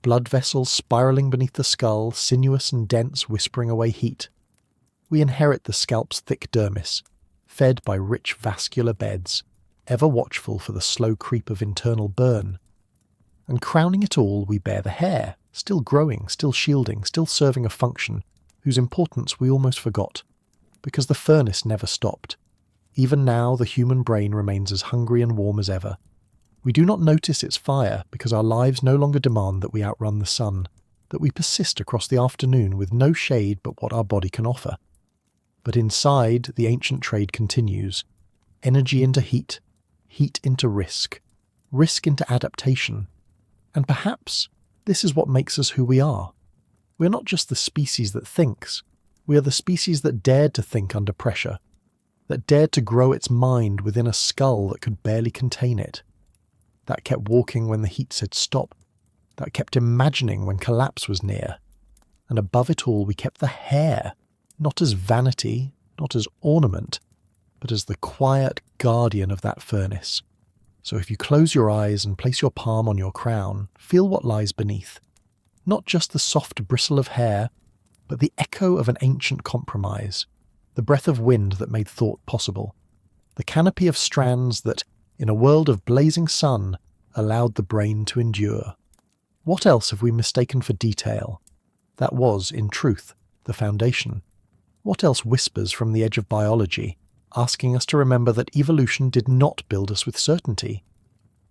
blood vessels spiralling beneath the skull, sinuous and dense, whispering away heat. We inherit the scalp's thick dermis, fed by rich vascular beds, ever watchful for the slow creep of internal burn. And crowning it all, we bear the hair, still growing, still shielding, still serving a function whose importance we almost forgot, because the furnace never stopped. Even now the human brain remains as hungry and warm as ever. We do not notice its fire because our lives no longer demand that we outrun the sun, that we persist across the afternoon with no shade but what our body can offer. But inside, the ancient trade continues. Energy into heat, heat into risk into adaptation. And perhaps this is what makes us who we are. We are not just the species that thinks, we are the species that dared to think under pressure, that dared to grow its mind within a skull that could barely contain it, that kept walking when the heat said stop, that kept imagining when collapse was near. And above it all, we kept the hair, not as vanity, not as ornament, but as the quiet guardian of that furnace. So if you close your eyes and place your palm on your crown, feel what lies beneath. Not just the soft bristle of hair, but the echo of an ancient compromise, the breath of wind that made thought possible, the canopy of strands that, in a world of blazing sun, allowed the brain to endure. What else have we mistaken for detail? That was, in truth, the foundation. What else whispers from the edge of biology, asking us to remember that evolution did not build us with certainty,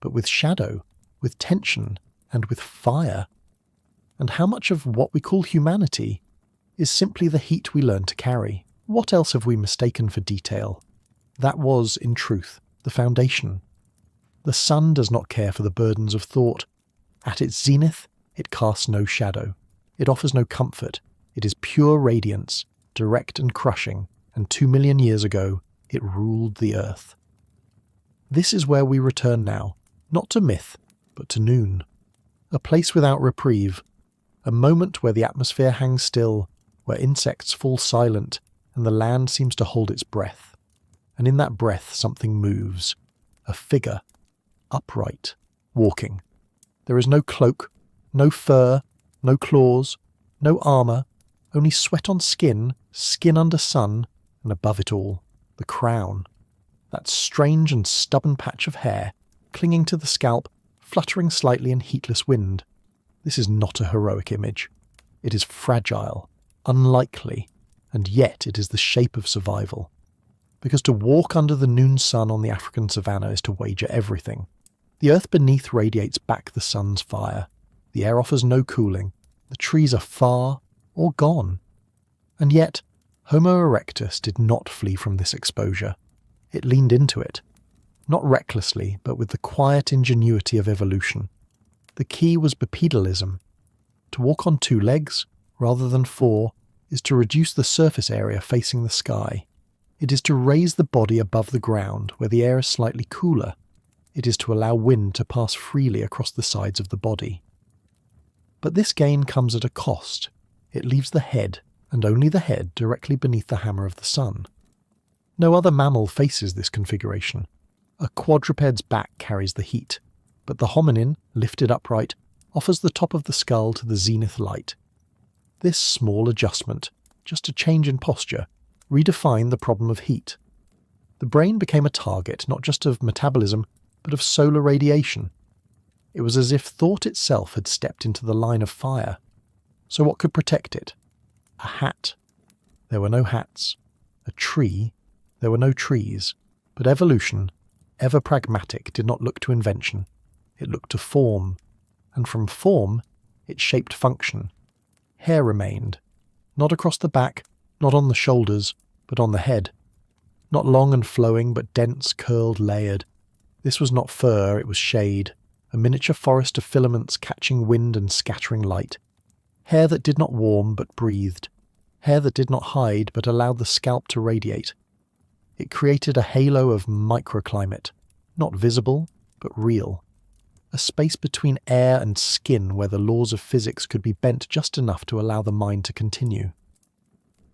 but with shadow, with tension, and with fire? And how much of what we call humanity is simply the heat we learn to carry? What else have we mistaken for detail? That was, in truth, the foundation. The sun does not care for the burdens of thought. At its zenith, it casts no shadow. It offers no comfort. It is pure radiance, direct and crushing, and 2 million years ago, it ruled the earth. This is where we return now, not to myth, but to noon. A place without reprieve, a moment where the atmosphere hangs still, where insects fall silent, and the land seems to hold its breath. And in that breath something moves, a figure, upright, walking. There is no cloak, no fur, no claws, no armour, only sweat on skin, skin under sun, and above it all, the crown. That strange and stubborn patch of hair, clinging to the scalp, fluttering slightly in heatless wind. This is not a heroic image. It is fragile, unlikely, and yet it is the shape of survival. Because to walk under the noon sun on the African savannah is to wager everything. The earth beneath radiates back the sun's fire. The air offers no cooling. The trees are far or gone. And yet, Homo erectus did not flee from this exposure. It leaned into it. Not recklessly, but with the quiet ingenuity of evolution. The key was bipedalism. To walk on 2 legs, rather than 4, is to reduce the surface area facing the sky. It is to raise the body above the ground where the air is slightly cooler. It is to allow wind to pass freely across the sides of the body. But this gain comes at a cost. It leaves the head, and only the head, directly beneath the hammer of the sun. No other mammal faces this configuration. A quadruped's back carries the heat, but the hominin, lifted upright, offers the top of the skull to the zenith light. This small adjustment, just a change in posture, redefined the problem of heat. The brain became a target not just of metabolism, but of solar radiation. It was as if thought itself had stepped into the line of fire. So what could protect it? A hat. There were no hats. A tree. There were no trees. But evolution, ever pragmatic, did not look to invention. It looked to form. And from form, it shaped function. Hair remained. Not across the back, not on the shoulders, but on the head. Not long and flowing, but dense, curled, layered. This was not fur, it was shade, a miniature forest of filaments catching wind and scattering light. Hair that did not warm, but breathed. Hair that did not hide, but allowed the scalp to radiate. It created a halo of microclimate, not visible, but real. A space between air and skin where the laws of physics could be bent just enough to allow the mind to continue.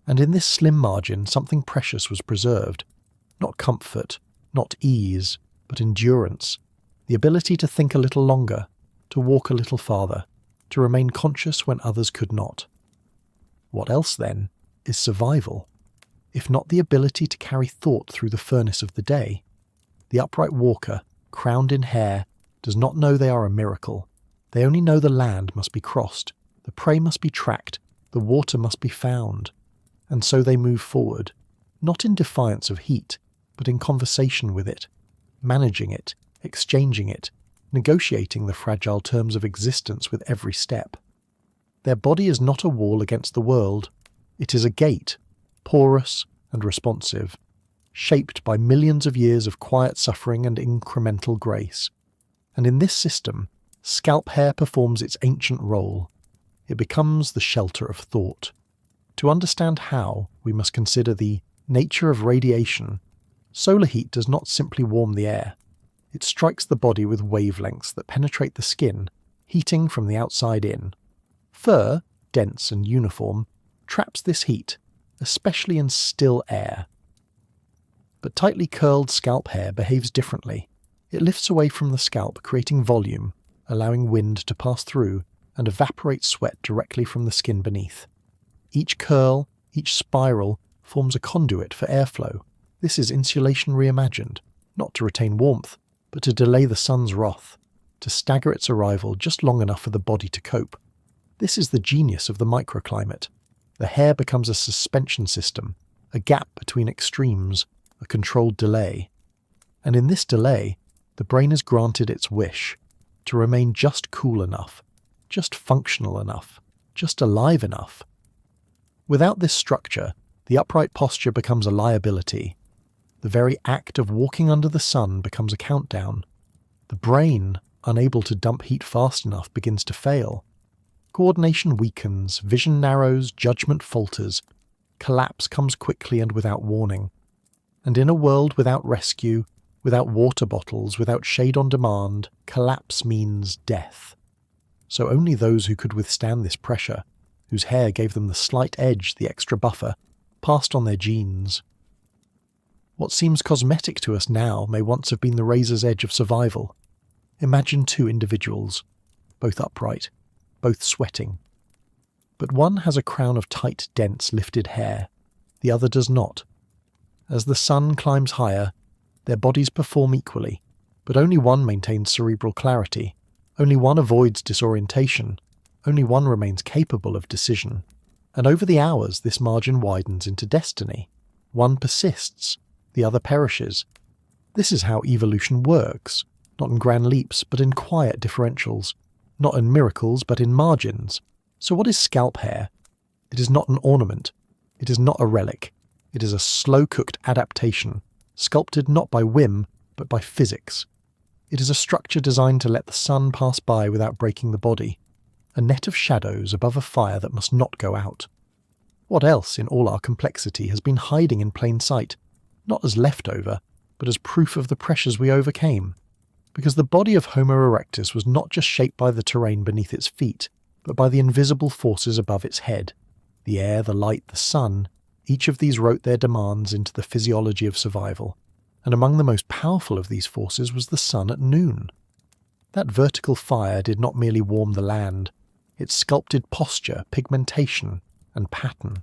And in this slim margin, something precious was preserved. Not comfort, not ease, but endurance. The ability to think a little longer, to walk a little farther, to remain conscious when others could not. What else, then, is survival, if not the ability to carry thought through the furnace of the day? The upright walker, crowned in hair, does not know they are a miracle. They only know the land must be crossed, the prey must be tracked, the water must be found. And so they move forward, not in defiance of heat, but in conversation with it, managing it, exchanging it, negotiating the fragile terms of existence with every step. Their body is not a wall against the world, it is a gate, porous and responsive, shaped by millions of years of quiet suffering and incremental grace. And in this system, scalp hair performs its ancient role. It becomes the shelter of thought. To understand how, we must consider the nature of radiation. Solar heat does not simply warm the air. It strikes the body with wavelengths that penetrate the skin, heating from the outside in. Fur, dense and uniform, traps this heat, especially in still air. But tightly curled scalp hair behaves differently. It lifts away from the scalp, creating volume, allowing wind to pass through, and evaporates sweat directly from the skin beneath. Each curl, each spiral, forms a conduit for airflow. This is insulation reimagined, not to retain warmth, but to delay the sun's wrath, to stagger its arrival just long enough for the body to cope. This is the genius of the microclimate. The hair becomes a suspension system, a gap between extremes, a controlled delay. And in this delay, the brain is granted its wish, to remain just cool enough, just functional enough, just alive enough. Without this structure, the upright posture becomes a liability. The very act of walking under the sun becomes a countdown. The brain, unable to dump heat fast enough, begins to fail. Coordination weakens, vision narrows, judgment falters. Collapse comes quickly and without warning. And in a world without rescue, without water bottles, without shade on demand, collapse means death. So only those who could withstand this pressure, whose hair gave them the slight edge, the extra buffer, passed on their genes. What seems cosmetic to us now may once have been the razor's edge of survival. Imagine two individuals, both upright, both sweating. But one has a crown of tight, dense, lifted hair. The other does not. As the sun climbs higher, their bodies perform equally, but only one maintains cerebral clarity, only one avoids disorientation, only one remains capable of decision. And over the hours this margin widens into destiny. One persists, the other perishes. This is how evolution works, not in grand leaps, but in quiet differentials, not in miracles, but in margins. So what is scalp hair? It is not an ornament. It is not a relic. It is a slow-cooked adaptation, sculpted not by whim, but by physics. It is a structure designed to let the sun pass by without breaking the body, a net of shadows above a fire that must not go out. What else in all our complexity has been hiding in plain sight, not as leftover, but as proof of the pressures we overcame? Because the body of Homo erectus was not just shaped by the terrain beneath its feet, but by the invisible forces above its head. The air, the light, the sun, each of these wrote their demands into the physiology of survival, and among the most powerful of these forces was the sun at noon. That vertical fire did not merely warm the land, it sculpted posture, pigmentation, and pattern.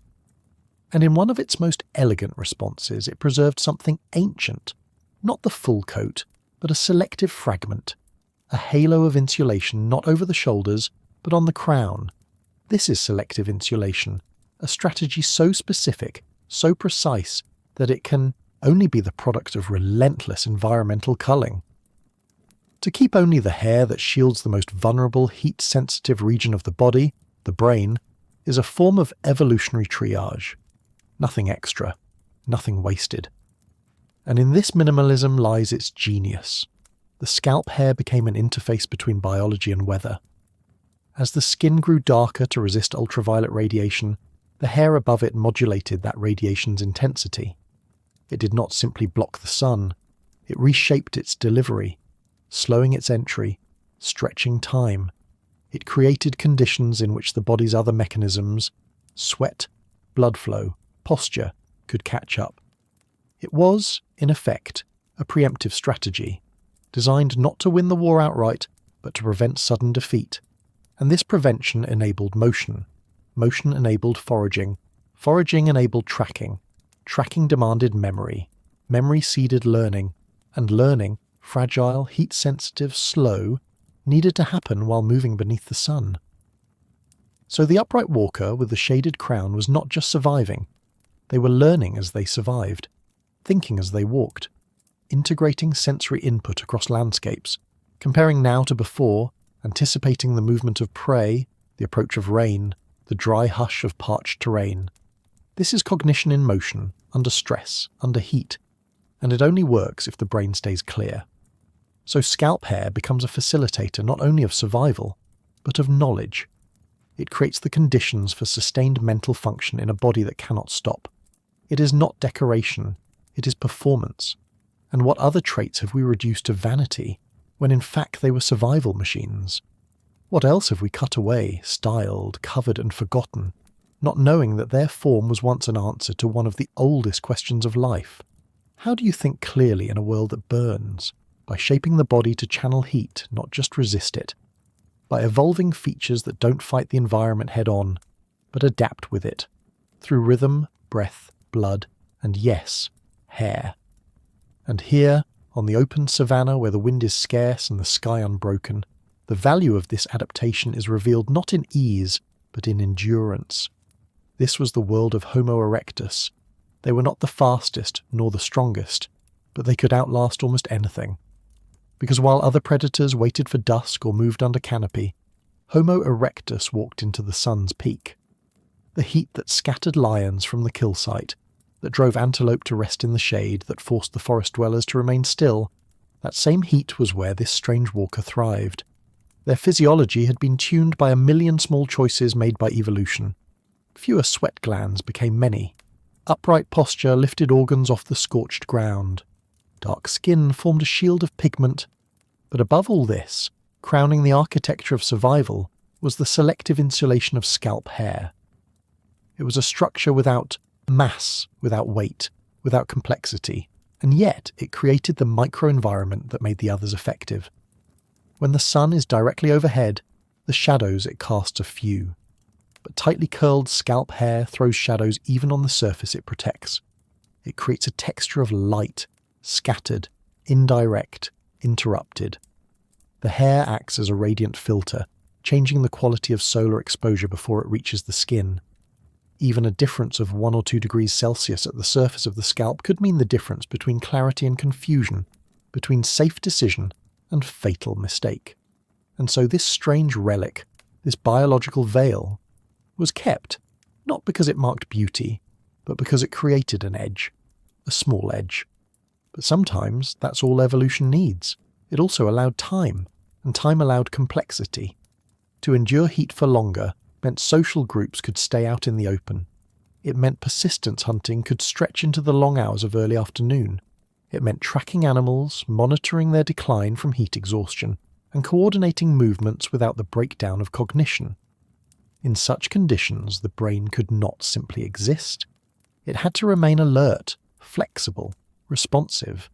And in one of its most elegant responses, it preserved something ancient, not the full coat, but a selective fragment, a halo of insulation not over the shoulders, but on the crown. This is selective insulation, a strategy so specific, so precise, that it can only be the product of relentless environmental culling. To keep only the hair that shields the most vulnerable, heat-sensitive region of the body, the brain, is a form of evolutionary triage. Nothing extra, nothing wasted. And in this minimalism lies its genius. The scalp hair became an interface between biology and weather. As the skin grew darker to resist ultraviolet radiation, the hair above it modulated that radiation's intensity. It did not simply block the sun, it reshaped its delivery, slowing its entry, stretching time. It created conditions in which the body's other mechanisms, sweat, blood flow, posture, could catch up. It was, in effect, a preemptive strategy, designed not to win the war outright, but to prevent sudden defeat. And this prevention enabled motion. Motion enabled foraging. Foraging enabled tracking. Tracking demanded memory. Memory seeded learning. And learning, fragile, heat-sensitive, slow, needed to happen while moving beneath the sun. So the upright walker with the shaded crown was not just surviving. They were learning as they survived, thinking as they walked, integrating sensory input across landscapes, comparing now to before, anticipating the movement of prey, the approach of rain, the dry hush of parched terrain. This is cognition in motion, under stress, under heat, and it only works if the brain stays clear. So scalp hair becomes a facilitator not only of survival, but of knowledge. It creates the conditions for sustained mental function in a body that cannot stop. It is not decoration, it is performance. And what other traits have we reduced to vanity, when in fact they were survival machines? What else have we cut away, styled, covered and forgotten, not knowing that their form was once an answer to one of the oldest questions of life? How do you think clearly in a world that burns? By shaping the body to channel heat, not just resist it. By evolving features that don't fight the environment head-on, but adapt with it, through rhythm, breath, blood, and yes, hair. And here, on the open savanna where the wind is scarce and the sky unbroken, the value of this adaptation is revealed not in ease, but in endurance. This was the world of Homo erectus. They were not the fastest nor the strongest, but they could outlast almost anything. Because while other predators waited for dusk or moved under canopy, Homo erectus walked into the sun's peak. The heat that scattered lions from the kill site, that drove antelope to rest in the shade, that forced the forest dwellers to remain still, that same heat was where this strange walker thrived. Their physiology had been tuned by a million small choices made by evolution. Fewer sweat glands became many. Upright posture lifted organs off the scorched ground. Dark skin formed a shield of pigment. But above all this, crowning the architecture of survival, was the selective insulation of scalp hair. It was a structure without mass, without weight, without complexity, and yet it created the microenvironment that made the others effective. When the sun is directly overhead, the shadows it casts are few. But tightly curled scalp hair throws shadows even on the surface it protects. It creates a texture of light, scattered, indirect, interrupted. The hair acts as a radiant filter, changing the quality of solar exposure before it reaches the skin. Even a difference of 1 or 2 degrees Celsius at the surface of the scalp could mean the difference between clarity and confusion, between safe decision and fatal mistake. And so this strange relic, this biological veil, was kept, not because it marked beauty, but because it created an edge, a small edge. But sometimes that's all evolution needs. It also allowed time, and time allowed complexity. To endure heat for longer meant social groups could stay out in the open. It meant persistence hunting could stretch into the long hours of early afternoon. It meant tracking animals, monitoring their decline from heat exhaustion, and coordinating movements without the breakdown of cognition. In such conditions, the brain could not simply exist. It had to remain alert, flexible, responsive,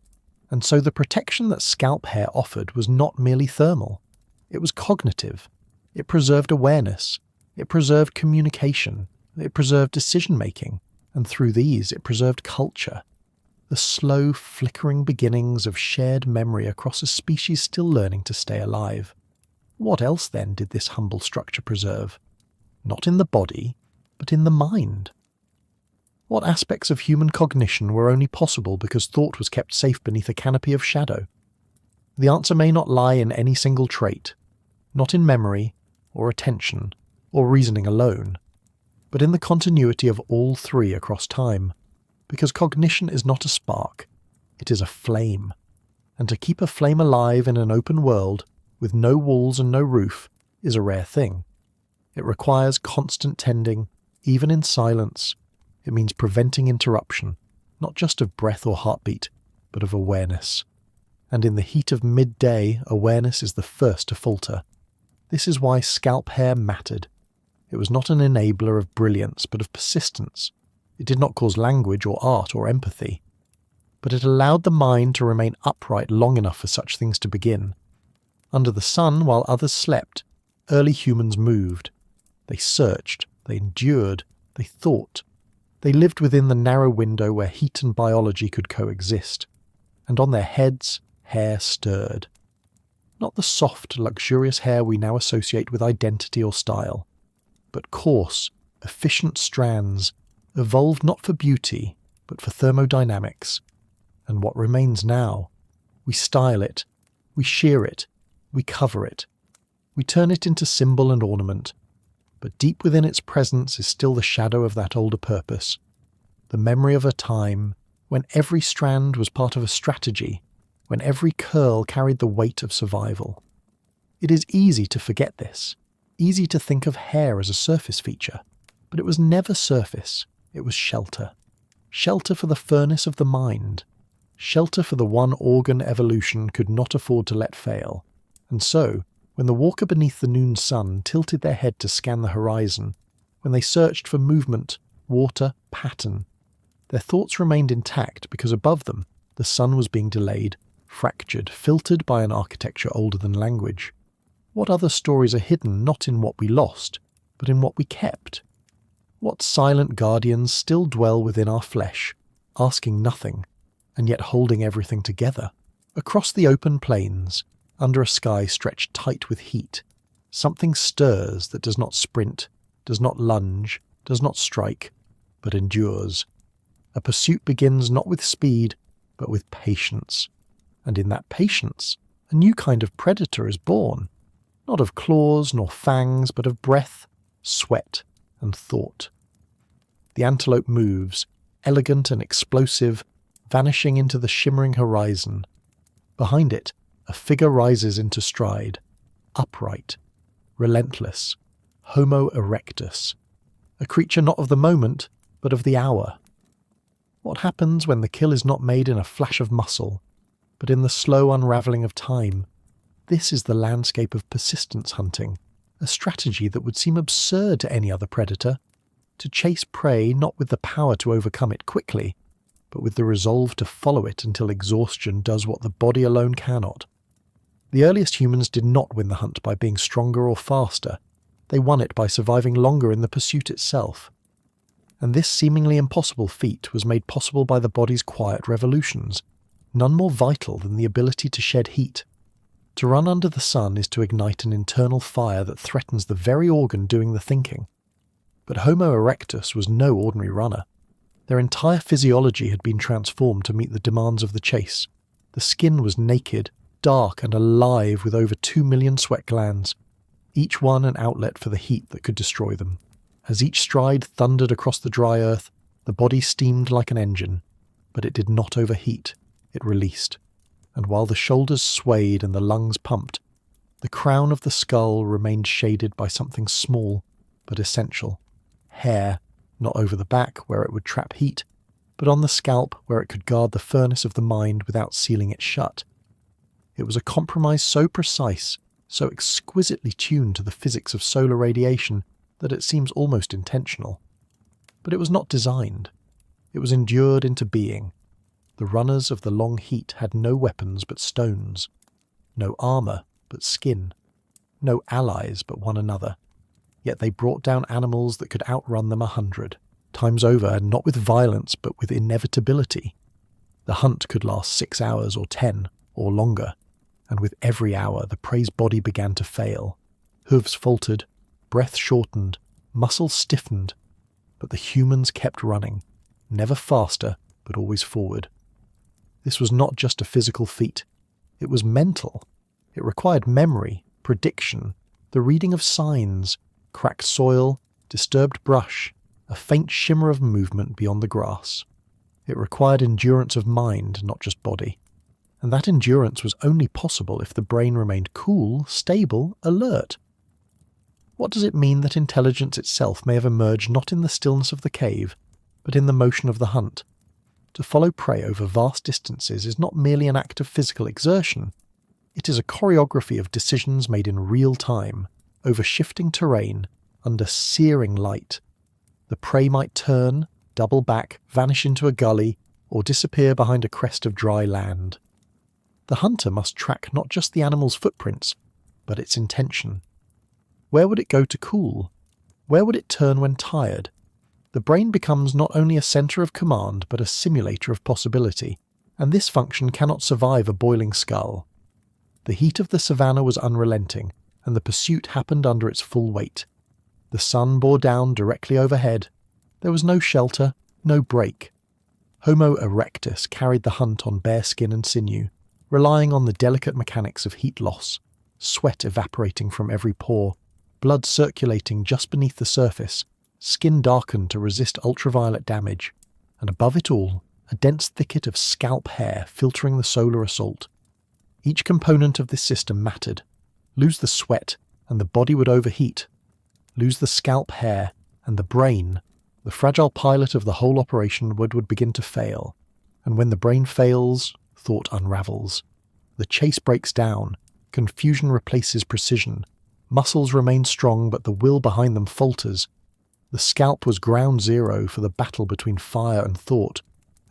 and so the protection that scalp hair offered was not merely thermal. It was cognitive. It preserved awareness. It preserved communication. It preserved decision-making, and through these it preserved culture. The slow, flickering beginnings of shared memory across a species still learning to stay alive. What else, then, did this humble structure preserve? Not in the body, but in the mind. What aspects of human cognition were only possible because thought was kept safe beneath a canopy of shadow? The answer may not lie in any single trait, not in memory, or attention, or reasoning alone, but in the continuity of all three across time, because cognition is not a spark, it is a flame, and to keep a flame alive in an open world, with no walls and no roof, is a rare thing. It requires constant tending, even in silence. It means preventing interruption, not just of breath or heartbeat, but of awareness. And in the heat of midday, awareness is the first to falter. This is why scalp hair mattered. It was not an enabler of brilliance, but of persistence. It did not cause language or art or empathy. But it allowed the mind to remain upright long enough for such things to begin. Under the sun, while others slept, early humans moved. They searched, they endured, they thought. They lived within the narrow window where heat and biology could coexist. And on their heads, hair stirred. Not the soft, luxurious hair we now associate with identity or style, but coarse, efficient strands, evolved not for beauty, but for thermodynamics. And what remains now? We style it, we shear it, we cover it. We turn it into symbol and ornament, but deep within its presence is still the shadow of that older purpose, the memory of a time when every strand was part of a strategy, when every curl carried the weight of survival. It is easy to forget this, easy to think of hair as a surface feature, but it was never surface, it was shelter. Shelter for the furnace of the mind, shelter for the one organ evolution could not afford to let fail. And so, when the walker beneath the noon sun tilted their head to scan the horizon, when they searched for movement, water, pattern, their thoughts remained intact because above them the sun was being delayed, fractured, filtered by an architecture older than language. What other stories are hidden not in what we lost, but in what we kept? What silent guardians still dwell within our flesh, asking nothing, and yet holding everything together? Across the open plains, under a sky stretched tight with heat, something stirs that does not sprint, does not lunge, does not strike, but endures. A pursuit begins not with speed, but with patience. And in that patience, a new kind of predator is born, not of claws nor fangs, but of breath, sweat, and thought. The antelope moves, elegant and explosive, vanishing into the shimmering horizon. Behind it, a figure rises into stride, upright, relentless, Homo erectus, a creature not of the moment, but of the hour. What happens when the kill is not made in a flash of muscle, but in the slow unravelling of time? This is the landscape of persistence hunting, a strategy that would seem absurd to any other predator, to chase prey not with the power to overcome it quickly, but with the resolve to follow it until exhaustion does what the body alone cannot. The earliest humans did not win the hunt by being stronger or faster. They won it by surviving longer in the pursuit itself. And this seemingly impossible feat was made possible by the body's quiet revolutions, none more vital than the ability to shed heat. To run under the sun is to ignite an internal fire that threatens the very organ doing the thinking. But Homo erectus was no ordinary runner. Their entire physiology had been transformed to meet the demands of the chase. The skin was naked, dark and alive with over 2 million sweat glands, each one an outlet for the heat that could destroy them. As each stride thundered across the dry earth, the body steamed like an engine, but it did not overheat, it released. And while the shoulders swayed and the lungs pumped, the crown of the skull remained shaded by something small but essential. Hair, not over the back where it would trap heat, but on the scalp where it could guard the furnace of the mind without sealing it shut. It was a compromise so precise, so exquisitely tuned to the physics of solar radiation, that it seems almost intentional. But it was not designed. It was endured into being. The runners of the long heat had no weapons but stones, no armour but skin, no allies but one another. Yet they brought down animals that could outrun them 100 times over, and not with violence but with inevitability. The hunt could last 6 hours or 10 or longer, and with every hour the prey's body began to fail. Hooves faltered, breath shortened, muscles stiffened, but the humans kept running, never faster but always forward. This was not just a physical feat, it was mental. It required memory, prediction, the reading of signs, cracked soil, disturbed brush, a faint shimmer of movement beyond the grass. It required endurance of mind, not just body. And that endurance was only possible if the brain remained cool, stable, alert. What does it mean that intelligence itself may have emerged not in the stillness of the cave, but in the motion of the hunt? To follow prey over vast distances is not merely an act of physical exertion. It is a choreography of decisions made in real time, over shifting terrain, under searing light. The prey might turn, double back, vanish into a gully, or disappear behind a crest of dry land. The hunter must track not just the animal's footprints, but its intention. Where would it go to cool? Where would it turn when tired? The brain becomes not only a centre of command, but a simulator of possibility, and this function cannot survive a boiling skull. The heat of the savannah was unrelenting, and the pursuit happened under its full weight. The sun bore down directly overhead. There was no shelter, no break. Homo erectus carried the hunt on bare skin and sinew, relying on the delicate mechanics of heat loss, sweat evaporating from every pore, blood circulating just beneath the surface, skin darkened to resist ultraviolet damage, and above it all, a dense thicket of scalp hair filtering the solar assault. Each component of this system mattered. Lose the sweat, and the body would overheat. Lose the scalp hair, and the brain, the fragile pilot of the whole operation, would begin to fail. And when the brain fails, thought unravels. The chase breaks down, confusion replaces precision, muscles remain strong but the will behind them falters. The scalp was ground zero for the battle between fire and thought,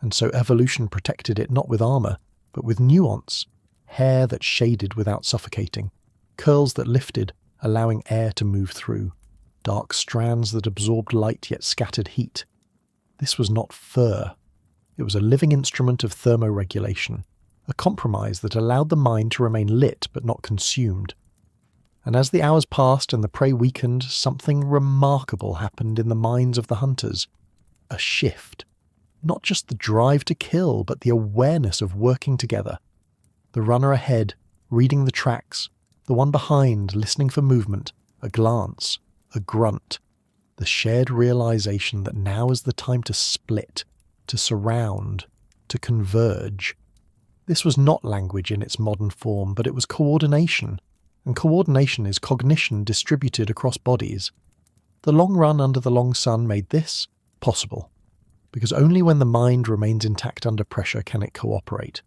and so evolution protected it not with armour, but with nuance, hair that shaded without suffocating, curls that lifted, allowing air to move through, dark strands that absorbed light yet scattered heat. This was not fur. It was a living instrument of thermoregulation, a compromise that allowed the mind to remain lit but not consumed. And as the hours passed and the prey weakened, something remarkable happened in the minds of the hunters. A shift. Not just the drive to kill, but the awareness of working together. The runner ahead, reading the tracks, the one behind, listening for movement, a glance, a grunt. The shared realization that now is the time to split, to surround, to converge. This was not language in its modern form, but it was coordination. And coordination is cognition distributed across bodies. The long run under the long sun made this possible, because only when the mind remains intact under pressure can it cooperate.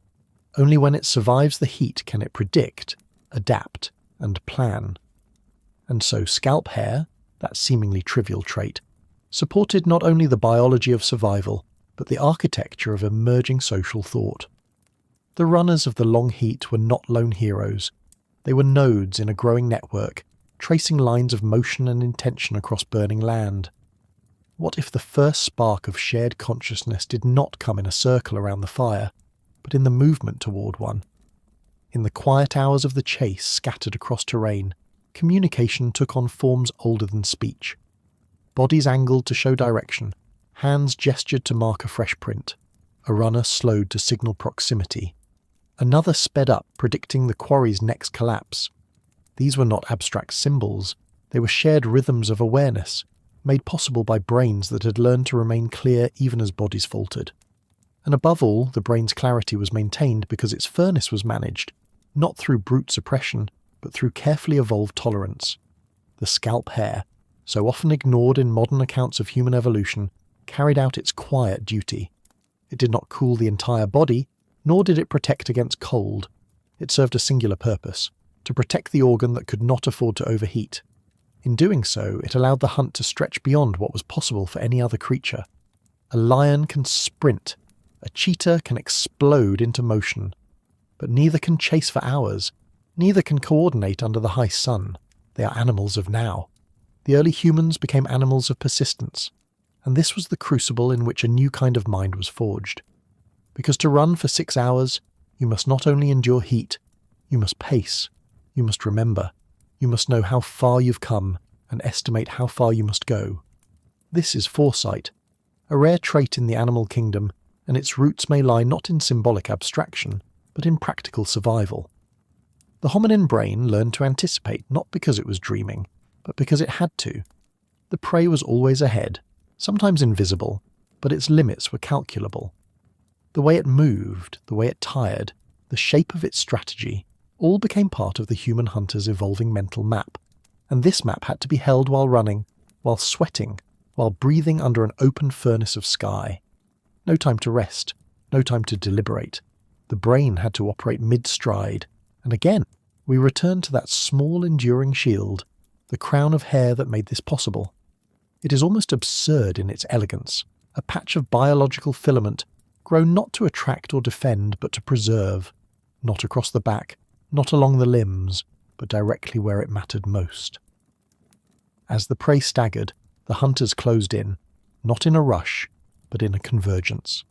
Only when it survives the heat can it predict, adapt, and plan. And so scalp hair, that seemingly trivial trait, supported not only the biology of survival, but the architecture of emerging social thought. The runners of the long heat were not lone heroes. They were nodes in a growing network, tracing lines of motion and intention across burning land. What if the first spark of shared consciousness did not come in a circle around the fire, but in the movement toward one? In the quiet hours of the chase scattered across terrain, communication took on forms older than speech. Bodies angled to show direction, hands gestured to mark a fresh print. A runner slowed to signal proximity. Another sped up, predicting the quarry's next collapse. These were not abstract symbols, they were shared rhythms of awareness, made possible by brains that had learned to remain clear even as bodies faltered. And above all, the brain's clarity was maintained because its furnace was managed, not through brute suppression, but through carefully evolved tolerance. The scalp hair, so often ignored in modern accounts of human evolution, carried out its quiet duty. It did not cool the entire body, nor did it protect against cold. It served a singular purpose, to protect the organ that could not afford to overheat. In doing so, it allowed the hunt to stretch beyond what was possible for any other creature. A lion can sprint, a cheetah can explode into motion, but neither can chase for hours, neither can coordinate under the high sun. They are animals of now. The early humans became animals of persistence, and this was the crucible in which a new kind of mind was forged. Because to run for 6 hours, you must not only endure heat, you must pace, you must remember, you must know how far you've come and estimate how far you must go. This is foresight, a rare trait in the animal kingdom, and its roots may lie not in symbolic abstraction, but in practical survival. The hominin brain learned to anticipate not because it was dreaming, but because it had to. The prey was always ahead, sometimes invisible, but its limits were calculable. The way it moved, the way it tired, the shape of its strategy, all became part of the human hunter's evolving mental map, and this map had to be held while running, while sweating, while breathing under an open furnace of sky. No time to rest, no time to deliberate. The brain had to operate mid-stride, and again, we return to that small enduring shield, the crown of hair that made this possible. It is almost absurd in its elegance, a patch of biological filament grown not to attract or defend but to preserve, not across the back, not along the limbs, but directly where it mattered most. As the prey staggered, the hunters closed in, not in a rush, but in a convergence.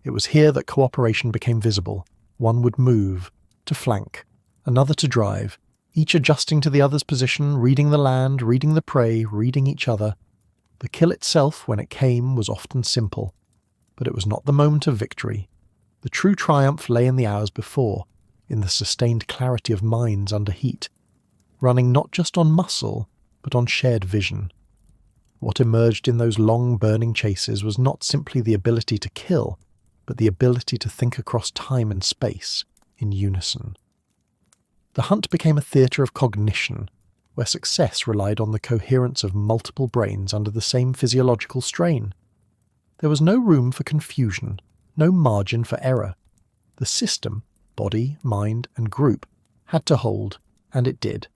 It was here that cooperation became visible. One would move, to flank, another to drive, each adjusting to the other's position, reading the land, reading the prey, reading each other. The kill itself, when it came, was often simple, but it was not the moment of victory. The true triumph lay in the hours before, in the sustained clarity of minds under heat, running not just on muscle, but on shared vision. What emerged in those long burning chases was not simply the ability to kill, but the ability to think across time and space in unison. The hunt became a theatre of cognition, where success relied on the coherence of multiple brains under the same physiological strain. There was no room for confusion, no margin for error. The system, body, mind, and group, had to hold, and it did.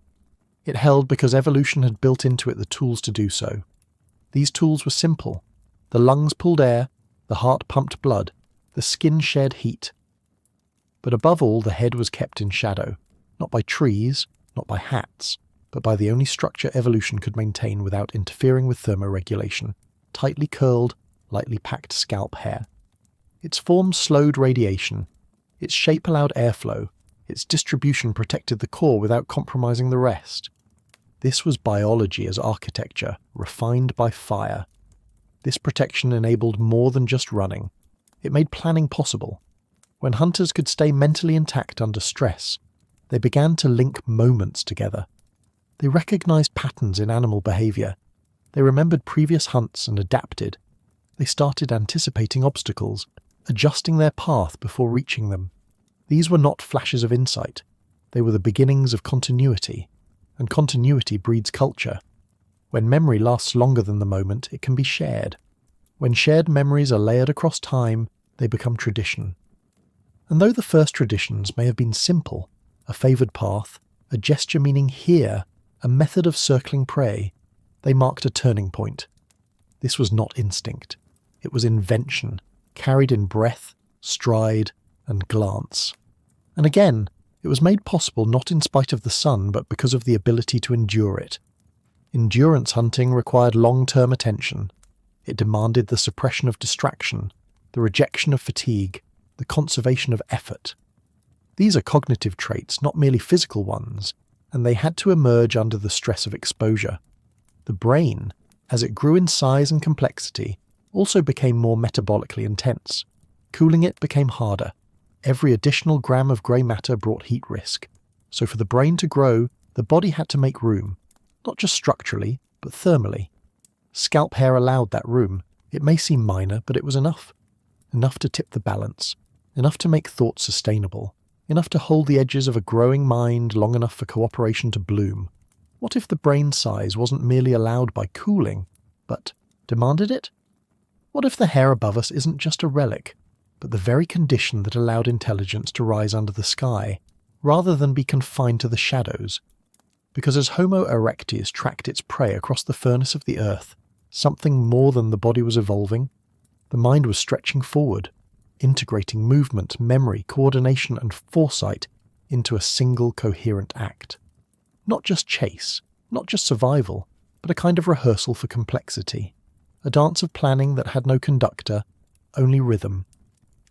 It held because evolution had built into it the tools to do so. These tools were simple. The lungs pulled air, the heart pumped blood, the skin shed heat. But above all, the head was kept in shadow, not by trees, not by hats, but by the only structure evolution could maintain without interfering with thermoregulation, tightly curled, lightly packed scalp hair. Its form slowed radiation, its shape allowed airflow, its distribution protected the core without compromising the rest. This was biology as architecture, refined by fire. This protection enabled more than just running. It made planning possible. When hunters could stay mentally intact under stress, they began to link moments together. They recognized patterns in animal behavior. They remembered previous hunts and adapted. They started anticipating obstacles, adjusting their path before reaching them. These were not flashes of insight. They were the beginnings of continuity, and continuity breeds culture. When memory lasts longer than the moment, it can be shared. When shared memories are layered across time, they become tradition. And though the first traditions may have been simple, a favoured path, a gesture meaning here, a method of circling prey, they marked a turning point. This was not instinct. It was invention, carried in breath, stride, and glance. And again, it was made possible not in spite of the sun, but because of the ability to endure it. Endurance hunting required long-term attention. It demanded the suppression of distraction, the rejection of fatigue, the conservation of effort. These are cognitive traits, not merely physical ones, and they had to emerge under the stress of exposure. The brain, as it grew in size and complexity, also became more metabolically intense. Cooling it became harder. Every additional gram of grey matter brought heat risk. So for the brain to grow, the body had to make room, not just structurally, but thermally. Scalp hair allowed that room. It may seem minor, but it was enough. Enough to tip the balance. Enough to make thought sustainable. Enough to hold the edges of a growing mind long enough for cooperation to bloom. What if the brain size wasn't merely allowed by cooling, but demanded it? What if the hair above us isn't just a relic, but the very condition that allowed intelligence to rise under the sky, rather than be confined to the shadows? Because as Homo erectus tracked its prey across the furnace of the earth, something more than the body was evolving. The mind was stretching forward, integrating movement, memory, coordination, and foresight into a single coherent act. Not just chase, not just survival, but a kind of rehearsal for complexity. A dance of planning that had no conductor, only rhythm.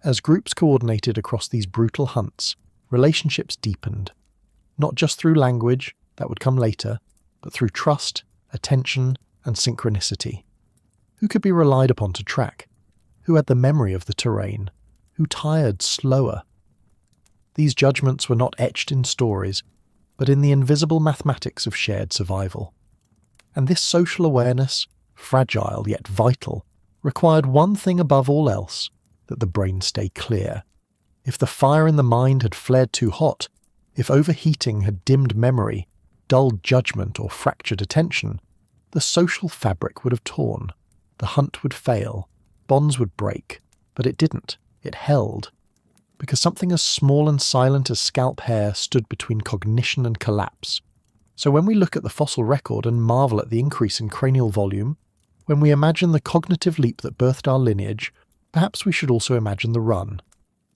As groups coordinated across these brutal hunts, relationships deepened. Not just through language, that would come later, but through trust, attention, and synchronicity. Who could be relied upon to track? Who had the memory of the terrain? Who tired slower? These judgments were not etched in stories, but in the invisible mathematics of shared survival. And this social awareness, fragile yet vital, required one thing above all else, that the brain stay clear. If the fire in the mind had flared too hot, if overheating had dimmed memory, dulled judgment or fractured attention, the social fabric would have torn, the hunt would fail, bonds would break, but it didn't, it held. Because something as small and silent as scalp hair stood between cognition and collapse. So when we look at the fossil record and marvel at the increase in cranial volume, when we imagine the cognitive leap that birthed our lineage, perhaps we should also imagine the run.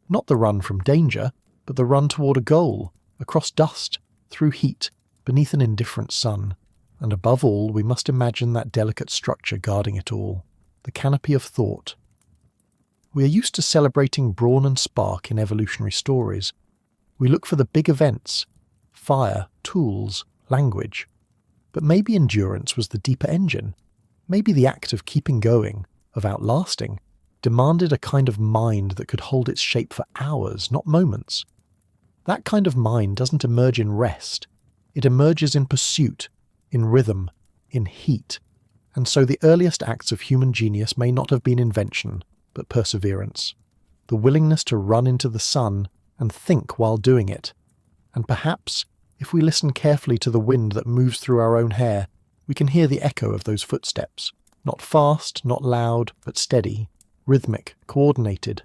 Not the run from danger, but the run toward a goal, across dust, through heat, beneath an indifferent sun. And above all, we must imagine that delicate structure guarding it all, the canopy of thought. We are used to celebrating brawn and spark in evolutionary stories. We look for the big events, fire, tools, language. But maybe endurance was the deeper engine. Maybe the act of keeping going, of outlasting, demanded a kind of mind that could hold its shape for hours, not moments. That kind of mind doesn't emerge in rest. It emerges in pursuit, in rhythm, in heat. And so the earliest acts of human genius may not have been invention, but perseverance. The willingness to run into the sun and think while doing it. And perhaps, if we listen carefully to the wind that moves through our own hair, we can hear the echo of those footsteps. Not fast, not loud, but steady, rhythmic, coordinated.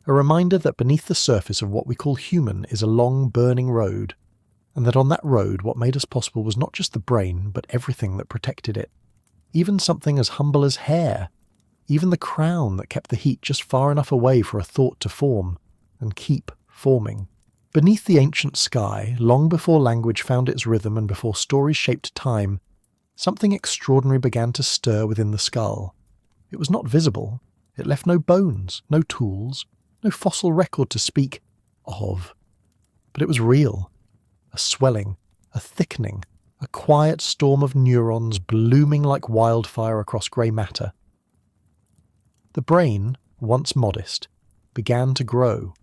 A reminder that beneath the surface of what we call human is a long, burning road, and that on that road what made us possible was not just the brain, but everything that protected it. Even something as humble as hair, even the crown that kept the heat just far enough away for a thought to form, and keep forming. Beneath the ancient sky, long before language found its rhythm and before stories shaped time, something extraordinary began to stir within the skull. It was not visible. It left no bones, no tools, no fossil record to speak of. But it was real. A swelling, a thickening, a quiet storm of neurons blooming like wildfire across grey matter. The brain, once modest, began to grow,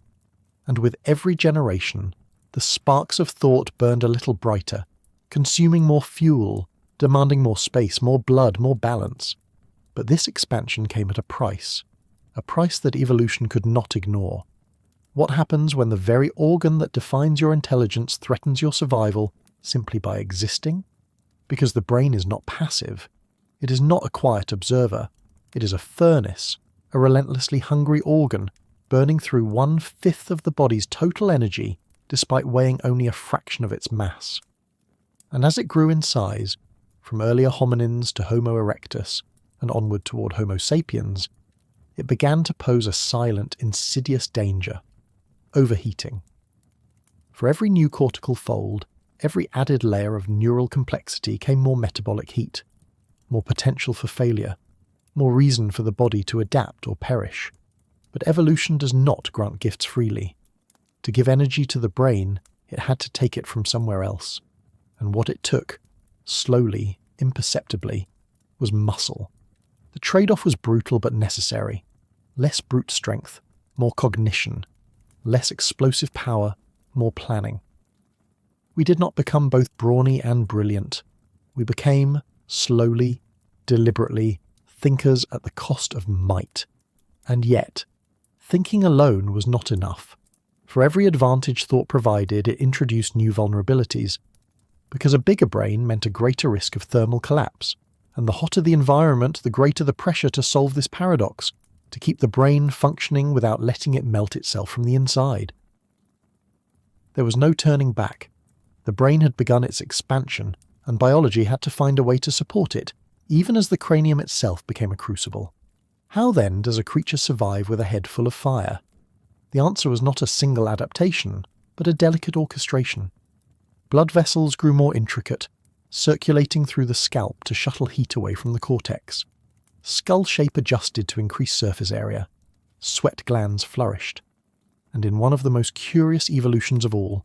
and with every generation, the sparks of thought burned a little brighter, consuming more fuel, demanding more space, more blood, more balance. But this expansion came at a price that evolution could not ignore. What happens when the very organ that defines your intelligence threatens your survival simply by existing? Because the brain is not passive. It is not a quiet observer. It is a furnace, a relentlessly hungry organ, burning through 1/5 of the body's total energy despite weighing only a fraction of its mass. And as it grew in size, from earlier hominins to Homo erectus and onward toward Homo sapiens, it began to pose a silent, insidious danger: overheating. For every new cortical fold, every added layer of neural complexity came more metabolic heat, more potential for failure, more reason for the body to adapt or perish. But evolution does not grant gifts freely. To give energy to the brain, it had to take it from somewhere else. And what it took, slowly, imperceptibly, was muscle. The trade-off was brutal but necessary. Less brute strength, more cognition. Less explosive power, more planning. We did not become both brawny and brilliant. We became, slowly, deliberately, thinkers at the cost of might. And yet, thinking alone was not enough. For every advantage thought provided, it introduced new vulnerabilities. Because a bigger brain meant a greater risk of thermal collapse. And the hotter the environment, the greater the pressure to solve this paradox, to keep the brain functioning without letting it melt itself from the inside. There was no turning back. The brain had begun its expansion, and biology had to find a way to support it, even as the cranium itself became a crucible. How then does a creature survive with a head full of fire? The answer was not a single adaptation, but a delicate orchestration. Blood vessels grew more intricate, circulating through the scalp to shuttle heat away from the cortex. Skull shape adjusted to increase surface area. Sweat glands flourished. And in one of the most curious evolutions of all,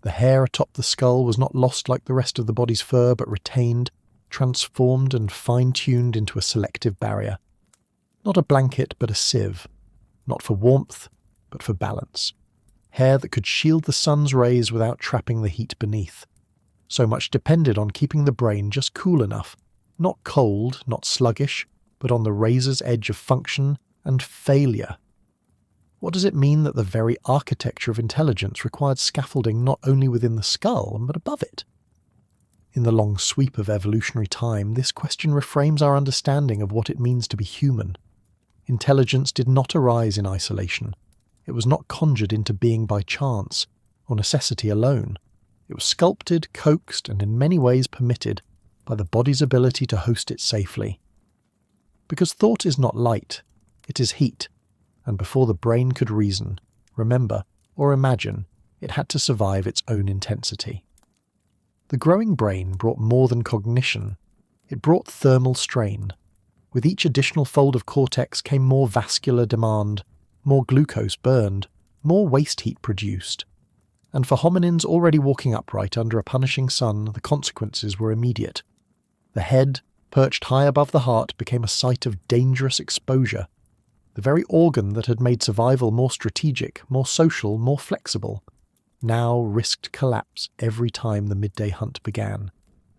the hair atop the skull was not lost like the rest of the body's fur, but retained, transformed and fine-tuned into a selective barrier. Not a blanket, but a sieve. Not for warmth, but for balance. Hair that could shield the sun's rays without trapping the heat beneath. So much depended on keeping the brain just cool enough, not cold, not sluggish, but on the razor's edge of function and failure. What does it mean that the very architecture of intelligence required scaffolding not only within the skull, but above it? In the long sweep of evolutionary time, this question reframes our understanding of what it means to be human. Intelligence did not arise in isolation. It was not conjured into being by chance, or necessity alone. It was sculpted, coaxed, and in many ways permitted by the body's ability to host it safely. Because thought is not light, it is heat, and before the brain could reason, remember, or imagine, it had to survive its own intensity. The growing brain brought more than cognition. It brought thermal strain. With each additional fold of cortex came more vascular demand, more glucose burned, more waste heat produced. And for hominins already walking upright under a punishing sun, the consequences were immediate. The head, perched high above the heart, became a site of dangerous exposure. The very organ that had made survival more strategic, more social, more flexible, now risked collapse every time the midday hunt began.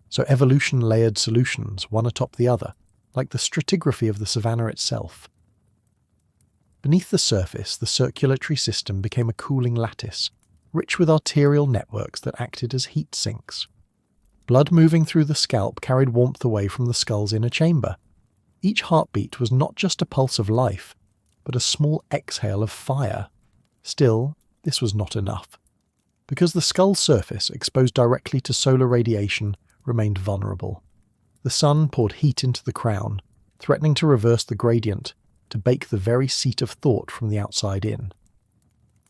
So evolution layered solutions, one atop the other, like the stratigraphy of the savannah itself. Beneath the surface, the circulatory system became a cooling lattice, rich with arterial networks that acted as heat sinks. Blood moving through the scalp carried warmth away from the skull's inner chamber. Each heartbeat was not just a pulse of life, but a small exhale of fire. Still, this was not enough. Because the skull's surface, exposed directly to solar radiation, remained vulnerable. The sun poured heat into the crown, threatening to reverse the gradient, to bake the very seat of thought from the outside in.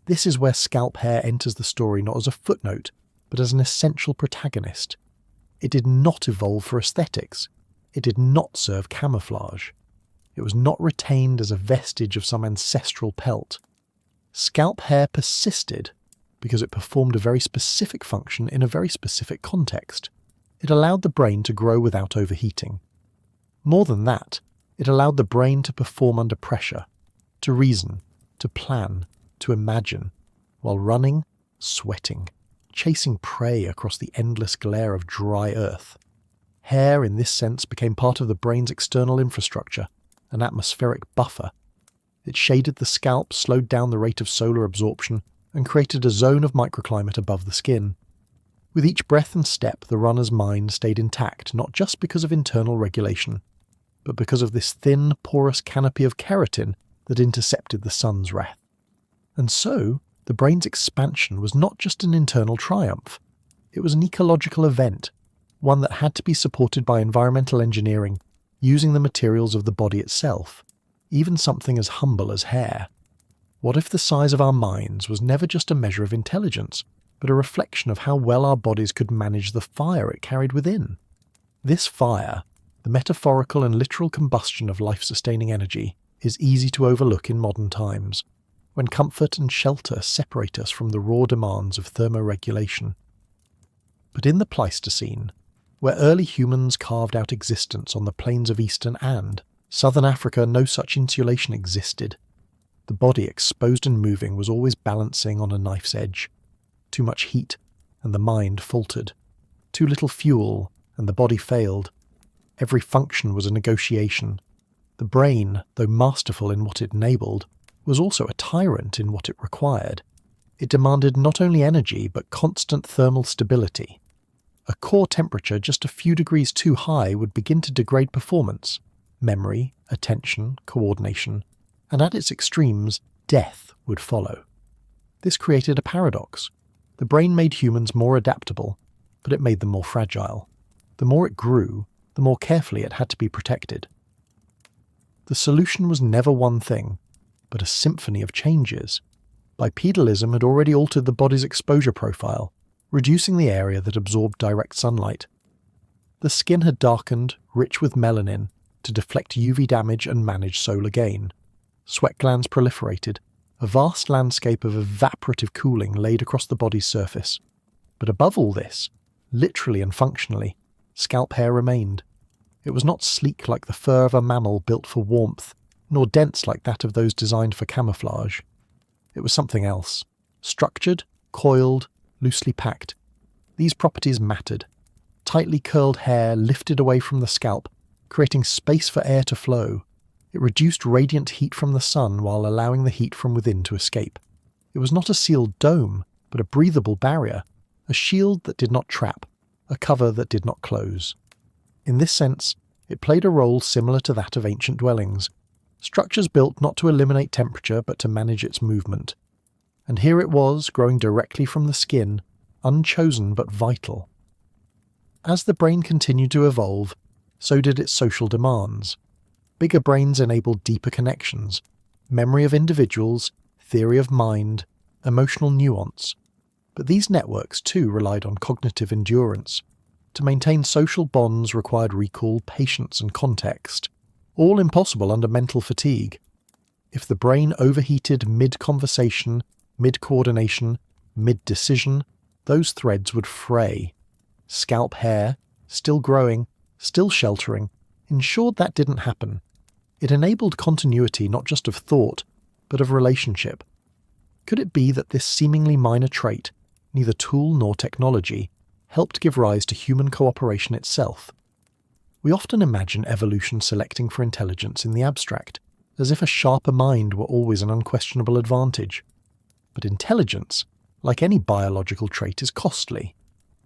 This is where scalp hair enters the story not as a footnote, but as an essential protagonist. It did not evolve for aesthetics. It did not serve camouflage. It was not retained as a vestige of some ancestral pelt. Scalp hair persisted because it performed a very specific function in a very specific context. It allowed the brain to grow without overheating. More than that, it allowed the brain to perform under pressure, to reason, to plan, to imagine, while running, sweating, chasing prey across the endless glare of dry earth. Hair, in this sense, became part of the brain's external infrastructure, an atmospheric buffer. It shaded the scalp, slowed down the rate of solar absorption, and created a zone of microclimate above the skin. With each breath and step, the runner's mind stayed intact, not just because of internal regulation, but because of this thin, porous canopy of keratin that intercepted the sun's wrath. And so, the brain's expansion was not just an internal triumph. It was an ecological event, one that had to be supported by environmental engineering, using the materials of the body itself, even something as humble as hair. What if the size of our minds was never just a measure of intelligence, but a reflection of how well our bodies could manage the fire it carried within? This fire, the metaphorical and literal combustion of life-sustaining energy, is easy to overlook in modern times, when comfort and shelter separate us from the raw demands of thermoregulation. But in the Pleistocene, where early humans carved out existence on the plains of eastern and southern Africa, no such insulation existed. The body, exposed and moving, was always balancing on a knife's edge. Too much heat, and the mind faltered. Too little fuel, and the body failed. Every function was a negotiation. The brain, though masterful in what it enabled, was also a tyrant in what it required. It demanded not only energy, but constant thermal stability. A core temperature just a few degrees too high would begin to degrade performance, memory, attention, coordination, and at its extremes, death would follow. This created a paradox. The brain made humans more adaptable, but it made them more fragile. The more it grew, the more carefully it had to be protected. The solution was never one thing, but a symphony of changes. Bipedalism had already altered the body's exposure profile, reducing the area that absorbed direct sunlight. The skin had darkened, rich with melanin, to deflect UV damage and manage solar gain. Sweat glands proliferated, a vast landscape of evaporative cooling laid across the body's surface. But above all this, literally and functionally, scalp hair remained. It was not sleek like the fur of a mammal built for warmth, nor dense like that of those designed for camouflage. It was something else. Structured, coiled, loosely packed. These properties mattered. Tightly curled hair lifted away from the scalp, creating space for air to flow. It reduced radiant heat from the sun while allowing the heat from within to escape. It was not a sealed dome, but a breathable barrier, a shield that did not trap, a cover that did not close. In this sense, it played a role similar to that of ancient dwellings, structures built not to eliminate temperature but to manage its movement. And here it was, growing directly from the skin, unchosen but vital. As the brain continued to evolve, so did its social demands. Bigger brains enabled deeper connections, memory of individuals, theory of mind, emotional nuance. But these networks too relied on cognitive endurance. To maintain social bonds required recall, patience and context, all impossible under mental fatigue. If the brain overheated mid-conversation, mid-coordination, mid-decision, those threads would fray. Scalp hair, still growing, still sheltering, ensured that didn't happen. It enabled continuity not just of thought, but of relationship. Could it be that this seemingly minor trait, neither tool nor technology, helped give rise to human cooperation itself? We often imagine evolution selecting for intelligence in the abstract, as if a sharper mind were always an unquestionable advantage. But intelligence, like any biological trait, is costly.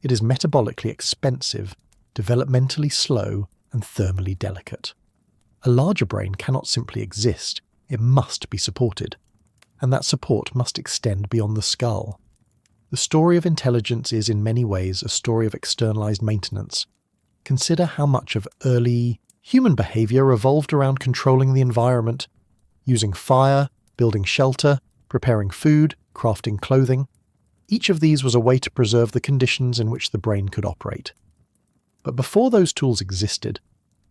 It is metabolically expensive, developmentally slow, and thermally delicate. A larger brain cannot simply exist, it must be supported. And that support must extend beyond the skull. The story of intelligence is in many ways a story of externalized maintenance. Consider how much of early human behavior revolved around controlling the environment, using fire, building shelter, preparing food, crafting clothing. Each of these was a way to preserve the conditions in which the brain could operate. But before those tools existed,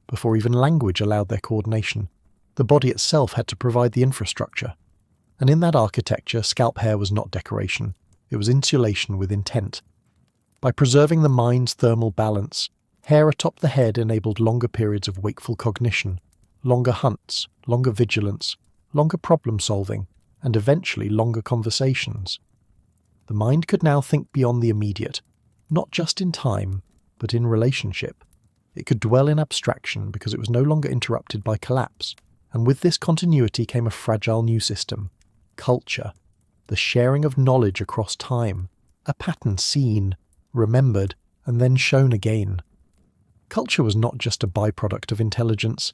before even language allowed their coordination, the body itself had to provide the infrastructure. And in that architecture, scalp hair was not decoration, it was insulation with intent. By preserving the mind's thermal balance, hair atop the head enabled longer periods of wakeful cognition, longer hunts, longer vigilance, longer problem-solving, and eventually longer conversations. The mind could now think beyond the immediate, not just in time, but in relationship. It could dwell in abstraction because it was no longer interrupted by collapse, and with this continuity came a fragile new system, culture, the sharing of knowledge across time, a pattern seen, remembered, and then shown again. Culture was not just a byproduct of intelligence,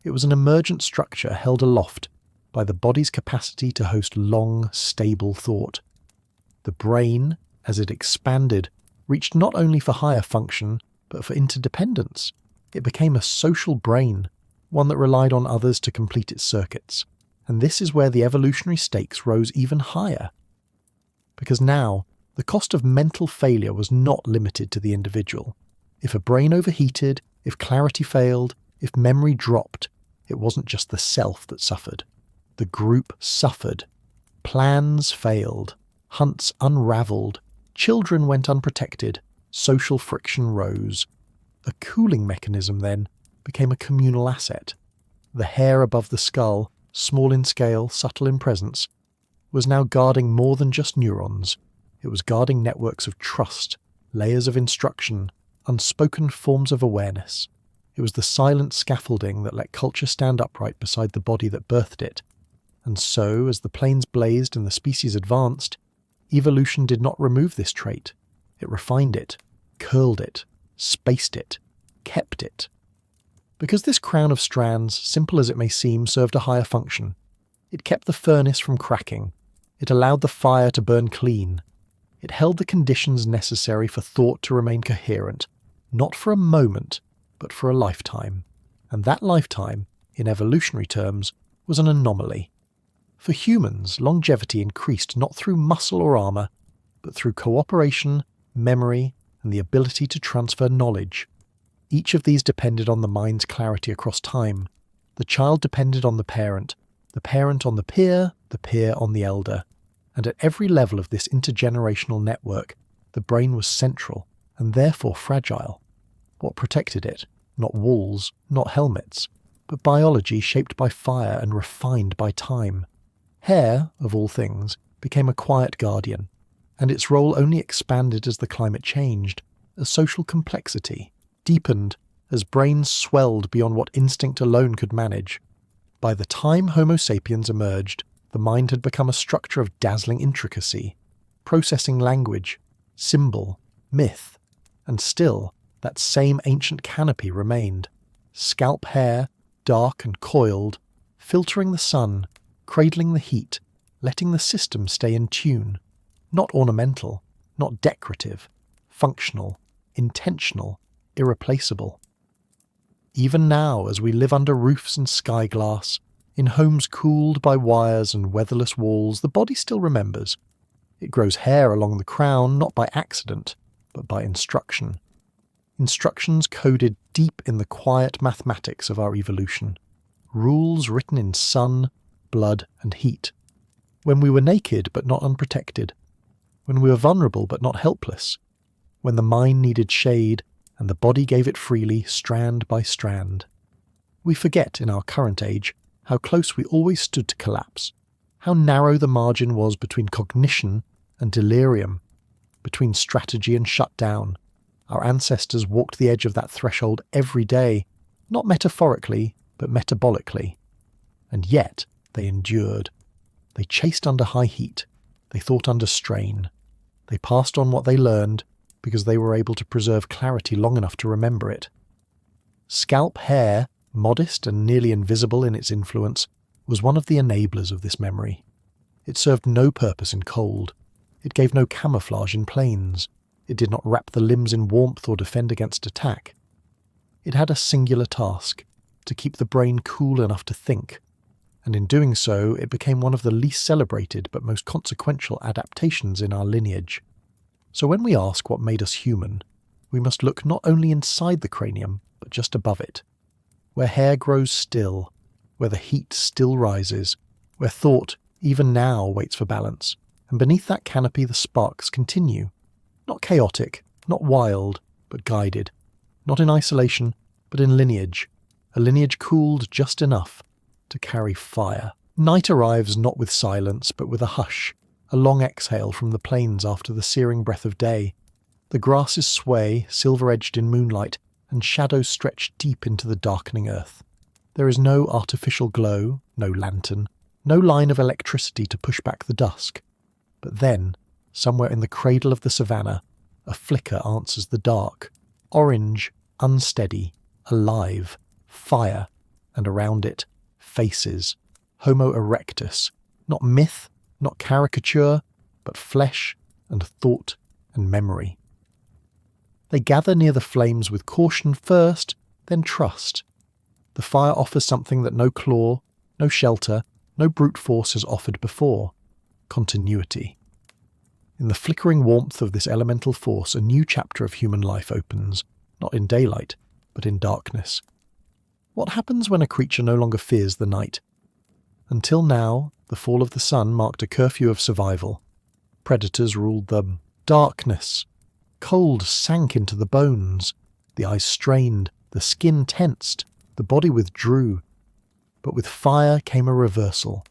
it was an emergent structure held aloft by the body's capacity to host long, stable thought. The brain, as it expanded, reached not only for higher function, but for interdependence. It became a social brain, one that relied on others to complete its circuits. And this is where the evolutionary stakes rose even higher. Because now, the cost of mental failure was not limited to the individual. If a brain overheated, if clarity failed, if memory dropped, it wasn't just the self that suffered. The group suffered. Plans failed. Hunts unravelled. Children went unprotected. Social friction rose. A cooling mechanism, then, became a communal asset. The hair above the skull, small in scale, subtle in presence, was now guarding more than just neurons. It was guarding networks of trust, layers of instruction, unspoken forms of awareness. It was the silent scaffolding that let culture stand upright beside the body that birthed it. And so, as the plains blazed and the species advanced, evolution did not remove this trait. It refined it, curled it, spaced it, kept it. Because this crown of strands, simple as it may seem, served a higher function. It kept the furnace from cracking. It allowed the fire to burn clean. It held the conditions necessary for thought to remain coherent, not for a moment, but for a lifetime. And that lifetime, in evolutionary terms, was an anomaly. For humans, longevity increased not through muscle or armour, but through cooperation, memory, and the ability to transfer knowledge. Each of these depended on the mind's clarity across time. The child depended on the parent on the peer on the elder. And at every level of this intergenerational network, the brain was central and therefore fragile. What protected it? Not walls, not helmets, but biology shaped by fire and refined by time. Hair, of all things, became a quiet guardian, and its role only expanded as the climate changed, as social complexity deepened, as brains swelled beyond what instinct alone could manage. By the time Homo sapiens emerged, the mind had become a structure of dazzling intricacy, processing language, symbol, myth, and still that same ancient canopy remained. Scalp hair, dark and coiled, filtering the sun, cradling the heat, letting the system stay in tune. Not ornamental, not decorative, functional, intentional, irreplaceable. Even now, as we live under roofs and sky glass, in homes cooled by wires and weatherless walls, the body still remembers. It grows hair along the crown, not by accident, but by instruction. Instructions coded deep in the quiet mathematics of our evolution. Rules written in sun, blood, and heat. When we were naked but not unprotected. When we were vulnerable but not helpless. When the mind needed shade and the body gave it freely, strand by strand. We forget in our current age how close we always stood to collapse, how narrow the margin was between cognition and delirium, between strategy and shutdown. Our ancestors walked the edge of that threshold every day, not metaphorically, but metabolically. And yet they endured. They chased under high heat. They thought under strain. They passed on what they learned because they were able to preserve clarity long enough to remember it. Scalp hair, modest and nearly invisible in its influence, was one of the enablers of this memory. It served no purpose in cold. It gave no camouflage in plains. It did not wrap the limbs in warmth or defend against attack. It had a singular task, to keep the brain cool enough to think, and in doing so it became one of the least celebrated but most consequential adaptations in our lineage. So when we ask what made us human, we must look not only inside the cranium, but just above it, where hair grows still, where the heat still rises, where thought, even now, waits for balance, and beneath that canopy the sparks continue, not chaotic, not wild, but guided, not in isolation, but in lineage, a lineage cooled just enough to carry fire. Night arrives not with silence, but with a hush, a long exhale from the plains after the searing breath of day. The grasses sway, silver-edged in moonlight, and shadows stretch deep into the darkening earth. There is no artificial glow, no lantern, no line of electricity to push back the dusk. But then, somewhere in the cradle of the savannah, a flicker answers the dark, orange, unsteady, alive, fire, and around it, faces, Homo erectus, not myth, not caricature, but flesh and thought and memory. They gather near the flames with caution first, then trust. The fire offers something that no claw, no shelter, no brute force has offered before: continuity. In the flickering warmth of this elemental force, a new chapter of human life opens, not in daylight, but in darkness. What happens when a creature no longer fears the night? Until now, the fall of the sun marked a curfew of survival. Predators ruled them. Darkness. Cold sank into the bones. The eyes strained, the skin tensed, the body withdrew. But with fire came a reversal.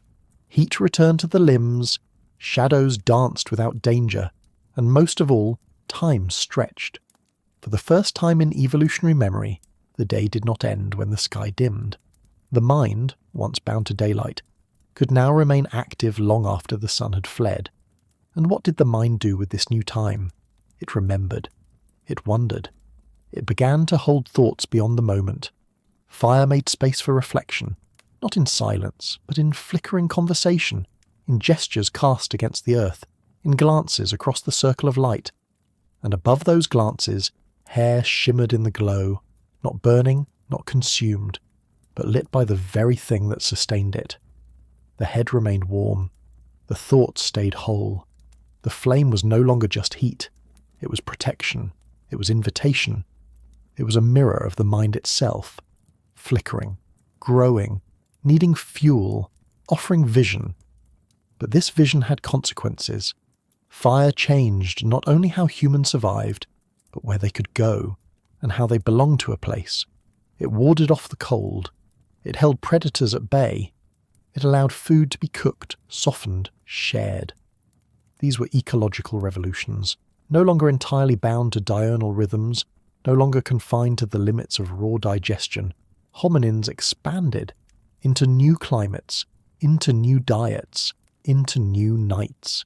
Heat returned to the limbs, shadows danced without danger, and most of all, time stretched. For the first time in evolutionary memory, the day did not end when the sky dimmed. The mind, once bound to daylight, could now remain active long after the sun had fled. And what did the mind do with this new time? It remembered. It wondered. It began to hold thoughts beyond the moment. Fire made space for reflection, not in silence, but in flickering conversation, in gestures cast against the earth. in glances across the circle of light, and above those glances, hair shimmered in the glow, not burning, not consumed, but lit by the very thing that sustained it. The head remained warm. The thoughts stayed whole. The flame was no longer just heat. It was protection. It was invitation. It was a mirror of the mind itself, flickering, growing, needing fuel, offering vision. But this vision had consequences. Fire changed not only how humans survived, but where they could go, and how they belonged to a place. It warded off the cold. It held predators at bay. It allowed food to be cooked, softened, shared. These were ecological revolutions, no longer entirely bound to diurnal rhythms, no longer confined to the limits of raw digestion. Hominins expanded into new climates, into new diets, into new nights.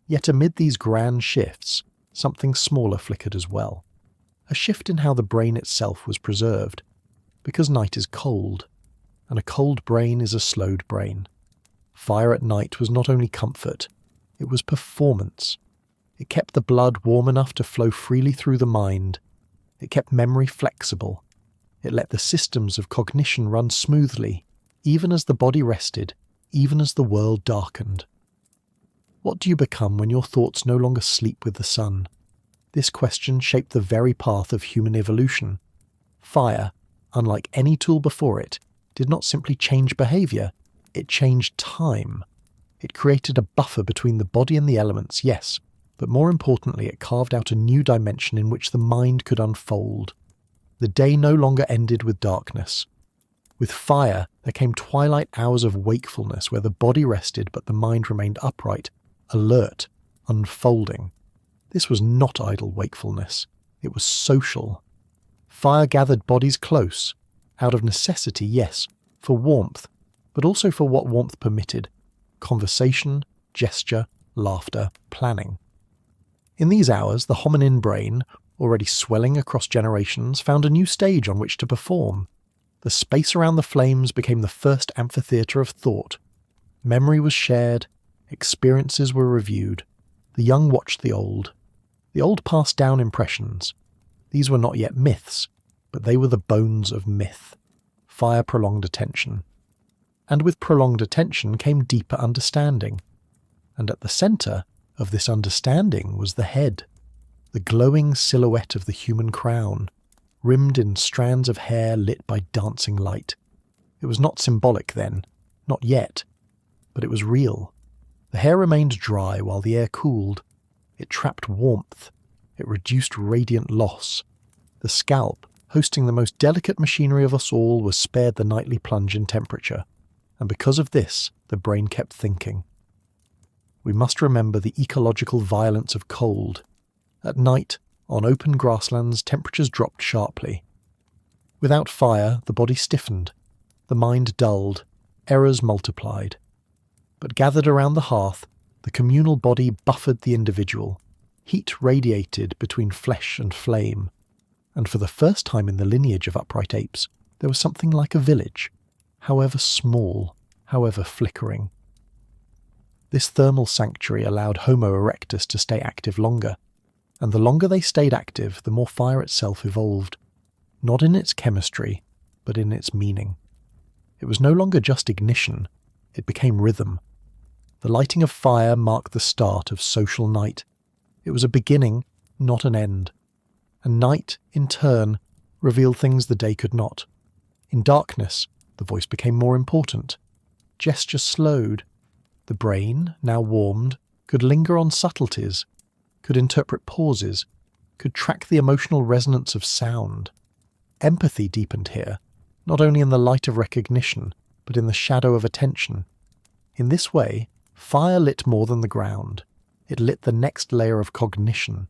Yet amid these grand shifts, something smaller flickered as well. A shift in how the brain itself was preserved, because night is cold, and a cold brain is a slowed brain. Fire at night was not only comfort, it was performance. It kept the blood warm enough to flow freely through the mind. It kept memory flexible. It let the systems of cognition run smoothly, even as the body rested, even as the world darkened. What do you become when your thoughts no longer sleep with the sun? This question shaped the very path of human evolution. Fire, unlike any tool before it, did not simply change behaviour, it changed time. It created a buffer between the body and the elements, yes, but more importantly it carved out a new dimension in which the mind could unfold. The day no longer ended with darkness. With fire there came twilight hours of wakefulness where the body rested but the mind remained upright, alert, unfolding. This was not idle wakefulness, it was social. Fire gathered bodies close, out of necessity, yes, for warmth, but also for what warmth permitted: conversation, gesture, laughter, planning. In these hours, the hominin brain, already swelling across generations, found a new stage on which to perform. The space around the flames became the first amphitheatre of thought. Memory was shared, experiences were reviewed. The young watched the old. The old passed down impressions. These were not yet myths, but they were the bones of myth. Fire prolonged attention. And with prolonged attention came deeper understanding. And at the centre of this understanding was the head, the glowing silhouette of the human crown, rimmed in strands of hair lit by dancing light. It was not symbolic then, not yet, but it was real. The hair remained dry while the air cooled. It trapped warmth. It reduced radiant loss. The scalp, hosting the most delicate machinery of us all, was spared the nightly plunge in temperature. And because of this, the brain kept thinking. We must remember the ecological violence of cold. At night, on open grasslands, temperatures dropped sharply. Without fire, the body stiffened, the mind dulled, errors multiplied. But gathered around the hearth, the communal body buffered the individual. Heat radiated between flesh and flame. And for the first time in the lineage of upright apes, there was something like a village, however small, however flickering. This thermal sanctuary allowed Homo erectus to stay active longer, and the longer they stayed active, the more fire itself evolved, not in its chemistry, but in its meaning. It was no longer just ignition, it became rhythm. The lighting of fire marked the start of social night. It was a beginning, not an end. And night, in turn, revealed things the day could not. In darkness, the voice became more important. Gesture slowed. The brain, now warmed, could linger on subtleties, could interpret pauses, could track the emotional resonance of sound. Empathy deepened here, not only in the light of recognition, but in the shadow of attention. In this way, fire lit more than the ground. It lit the next layer of cognition.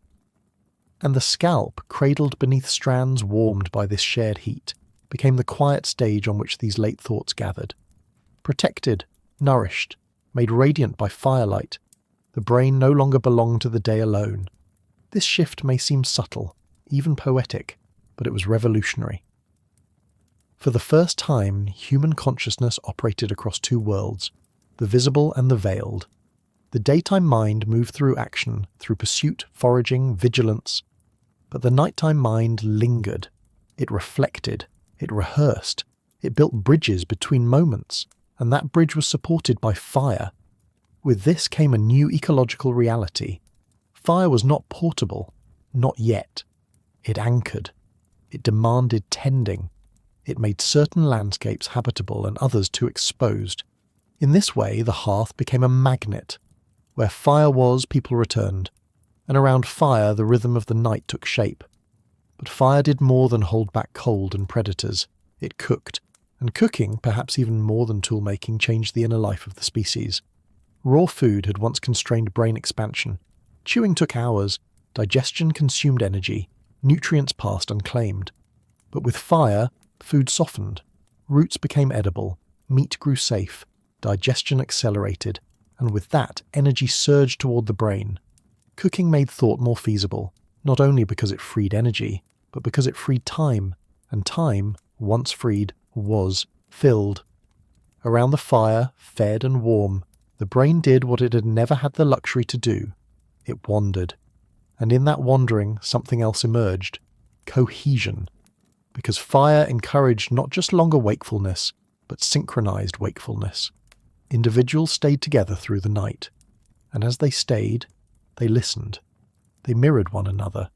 And the scalp, cradled beneath strands warmed by this shared heat, became the quiet stage on which these late thoughts gathered. Protected, nourished, made radiant by firelight, the brain no longer belonged to the day alone. This shift may seem subtle, even poetic, but it was revolutionary. For the first time, human consciousness operated across two worlds, the visible and the veiled. The daytime mind moved through action, through pursuit, foraging, vigilance. But the nighttime mind lingered. It reflected. It rehearsed. It built bridges between moments, and that bridge was supported by fire. With this came a new ecological reality. Fire was not portable, not yet. It anchored. It demanded tending. It made certain landscapes habitable and others too exposed. In this way, the hearth became a magnet. Where fire was, people returned, and around fire the rhythm of the night took shape. But fire did more than hold back cold and predators. It cooked, and cooking, perhaps even more than tool-making, changed the inner life of the species. Raw food had once constrained brain expansion. Chewing took hours, digestion consumed energy, nutrients passed unclaimed. But with fire, food softened. Roots became edible, meat grew safe, digestion accelerated, and with that, energy surged toward the brain. Cooking made thought more feasible, not only because it freed energy, but because it freed time, and time, once freed, was filled. Around the fire, fed and warm, the brain did what it had never had the luxury to do. It wandered. And in that wandering, something else emerged. Cohesion. Because fire encouraged not just longer wakefulness, but synchronized wakefulness. Individuals stayed together through the night. And as they stayed, they listened. They mirrored one another.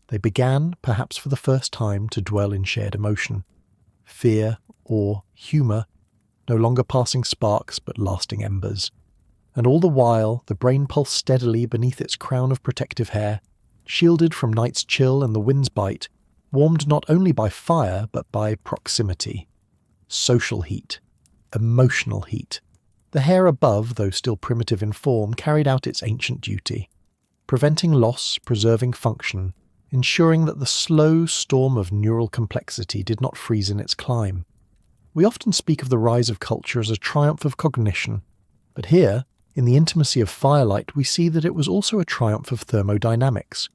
They began, perhaps for the first time, to dwell in shared emotion. Fear, awe, humour, no longer passing sparks but lasting embers. And all the while, the brain pulsed steadily beneath its crown of protective hair, shielded from night's chill and the wind's bite, warmed not only by fire but by proximity. Social heat. Emotional heat. The hair above, though still primitive in form, carried out its ancient duty, preventing loss, preserving function, ensuring that the slow storm of neural complexity did not freeze in its climb. We often speak of the rise of culture as a triumph of cognition, but here, in the intimacy of firelight, we see that it was also a triumph of thermodynamics.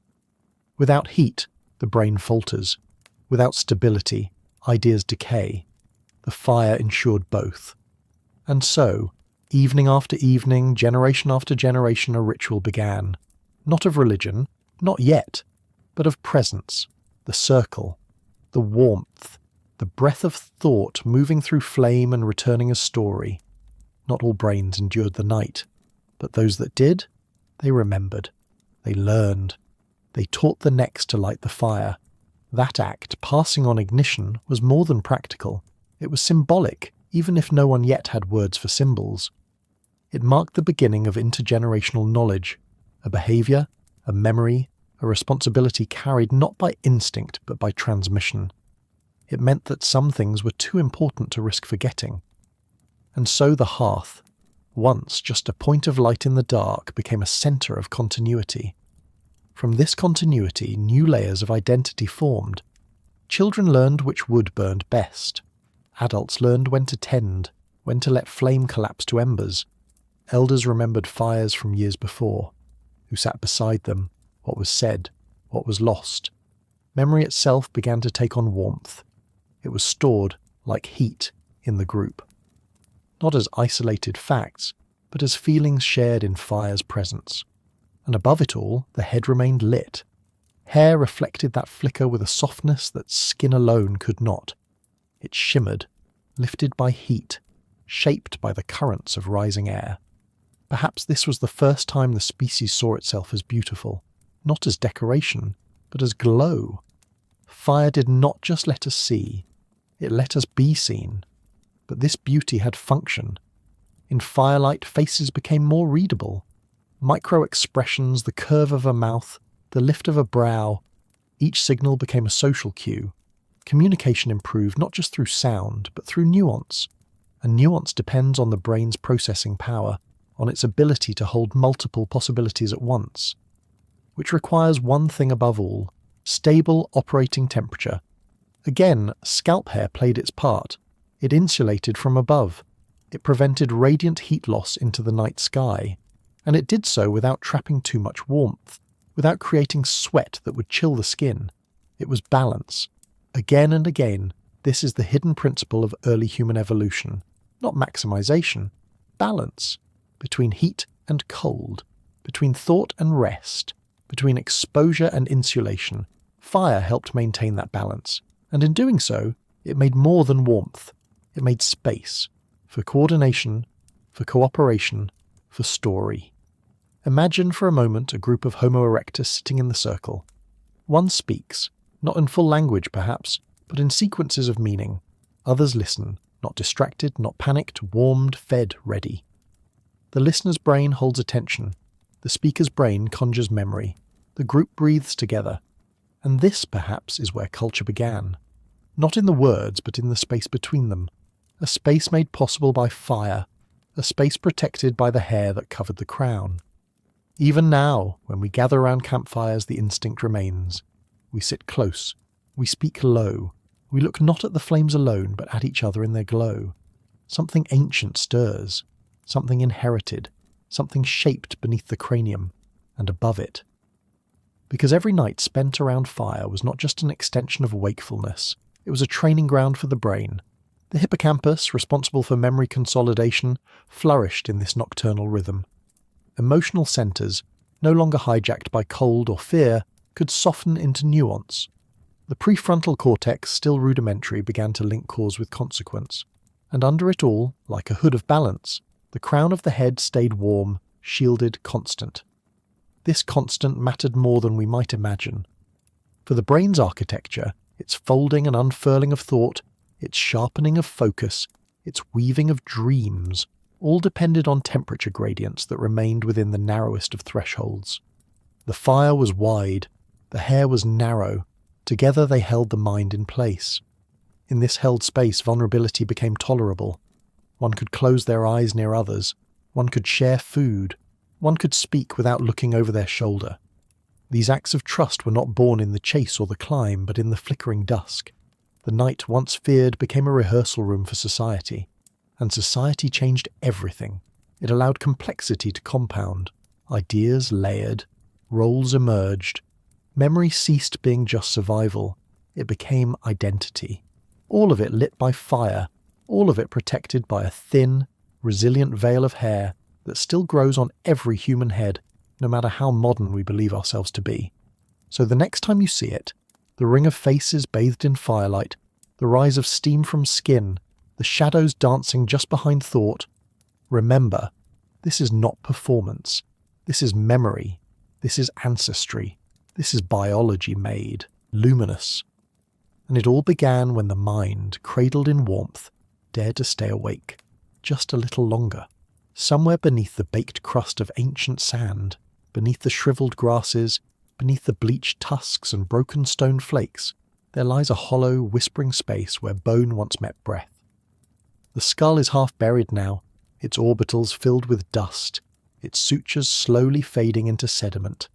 Without heat, the brain falters. Without stability, ideas decay. The fire ensured both. And so, evening after evening, generation after generation, a ritual began. Not of religion, not yet, but of presence, the circle, the warmth, the breath of thought moving through flame and returning as story. Not all brains endured the night, but those that did, they remembered, they learned, they taught the next to light the fire. That act, passing on ignition, was more than practical. It was symbolic, even if no one yet had words for symbols. It marked the beginning of intergenerational knowledge, a behaviour, a memory, a responsibility carried not by instinct but by transmission. It meant that some things were too important to risk forgetting. And so the hearth, once just a point of light in the dark, became a centre of continuity. From this continuity, new layers of identity formed. Children learned which wood burned best. Adults learned when to tend, when to let flame collapse to embers. Elders remembered fires from years before, who sat beside them, what was said, what was lost. Memory itself began to take on warmth. It was stored, like heat, in the group. Not as isolated facts, but as feelings shared in fire's presence. And above it all, the head remained lit. Hair reflected that flicker with a softness that skin alone could not. It shimmered, lifted by heat, shaped by the currents of rising air. Perhaps this was the first time the species saw itself as beautiful, not as decoration, but as glow. Fire did not just let us see, it let us be seen. But this beauty had function. In firelight, faces became more readable. Micro-expressions, the curve of a mouth, the lift of a brow, each signal became a social cue. Communication improved not just through sound, but through nuance. And nuance depends on the brain's processing power, on its ability to hold multiple possibilities at once, which requires one thing above all: stable operating temperature. Again, scalp hair played its part. It insulated from above. It prevented radiant heat loss into the night sky. And it did so without trapping too much warmth, without creating sweat that would chill the skin. It was balance. Again and again, this is the hidden principle of early human evolution. Not maximization, balance between heat and cold, between thought and rest, between exposure and insulation. Fire helped maintain that balance, and in doing so, it made more than warmth. It made space for coordination, for cooperation, for story. Imagine for a moment a group of Homo erectus sitting in the circle. One speaks, not in full language perhaps, but in sequences of meaning. Others listen, not distracted, not panicked, warmed, fed, ready. The listener's brain holds attention. The speaker's brain conjures memory. The group breathes together. And this, perhaps, is where culture began. Not in the words, but in the space between them. A space made possible by fire. A space protected by the hair that covered the crown. Even now, when we gather around campfires, the instinct remains. We sit close. We speak low. We look not at the flames alone, but at each other in their glow. Something ancient stirs. Something inherited. Something shaped beneath the cranium, and above it. Because every night spent around fire was not just an extension of wakefulness, it was a training ground for the brain. The hippocampus, responsible for memory consolidation, flourished in this nocturnal rhythm. Emotional centres, no longer hijacked by cold or fear, could soften into nuance. The prefrontal cortex, still rudimentary, began to link cause with consequence. And under it all, like a hood of balance, the crown of the head stayed warm, shielded, constant. This constant mattered more than we might imagine. For the brain's architecture, its folding and unfurling of thought, its sharpening of focus, its weaving of dreams, all depended on temperature gradients that remained within the narrowest of thresholds. The fire was wide, the hair was narrow, together they held the mind in place. In this held space, vulnerability became tolerable. One could close their eyes near others, one could share food, one could speak without looking over their shoulder. These acts of trust were not born in the chase or the climb, but in the flickering dusk. The night, once feared, became a rehearsal room for society. And society changed everything. It allowed complexity to compound. Ideas layered. Roles emerged. Memory ceased being just survival. It became identity. All of it lit by fire. All of it protected by a thin, resilient veil of hair that still grows on every human head, no matter how modern we believe ourselves to be. So the next time you see it, the ring of faces bathed in firelight, the rise of steam from skin, the shadows dancing just behind thought, remember, this is not performance. This is memory. This is ancestry. This is biology made, luminous. And it all began when the mind, cradled in warmth, dared to stay awake, just a little longer. Somewhere beneath the baked crust of ancient sand, beneath the shriveled grasses, beneath the bleached tusks and broken stone flakes, there lies a hollow, whispering space where bone once met breath. The skull is half buried now, its orbitals filled with dust, its sutures slowly fading into sediment.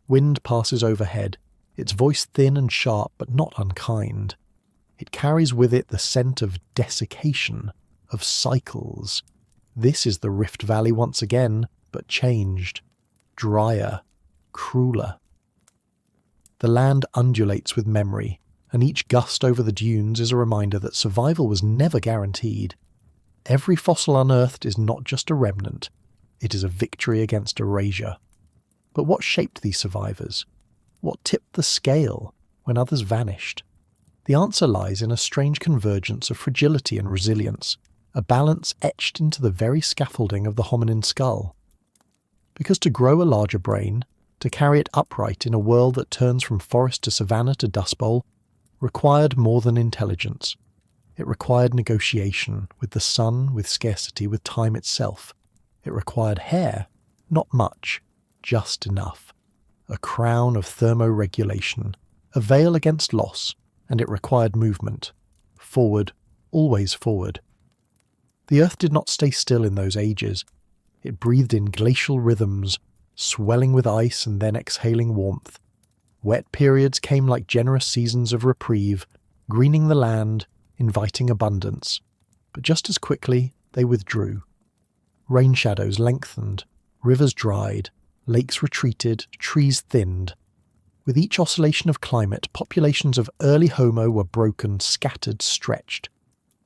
Wind passes overhead, its voice thin and sharp but not unkind. It carries with it the scent of desiccation, of cycles. This is the Rift Valley once again, but changed. Drier. Crueler. The land undulates with memory, and each gust over the dunes is a reminder that survival was never guaranteed. Every fossil unearthed is not just a remnant, it is a victory against erasure. But what shaped these survivors? What tipped the scale when others vanished? The answer lies in a strange convergence of fragility and resilience, a balance etched into the very scaffolding of the hominin skull. Because to grow a larger brain, to carry it upright in a world that turns from forest to savanna to dust bowl, required more than intelligence. It required negotiation with the sun, with scarcity, with time itself. It required hair, not much, just enough. A crown of thermoregulation, a veil against loss, and it required movement. Forward, always forward. The earth did not stay still in those ages. It breathed in glacial rhythms, swelling with ice and then exhaling warmth. Wet periods came like generous seasons of reprieve, greening the land, inviting abundance. But just as quickly, they withdrew. Rain shadows lengthened, rivers dried, lakes retreated, trees thinned. With each oscillation of climate, populations of early Homo were broken, scattered, stretched.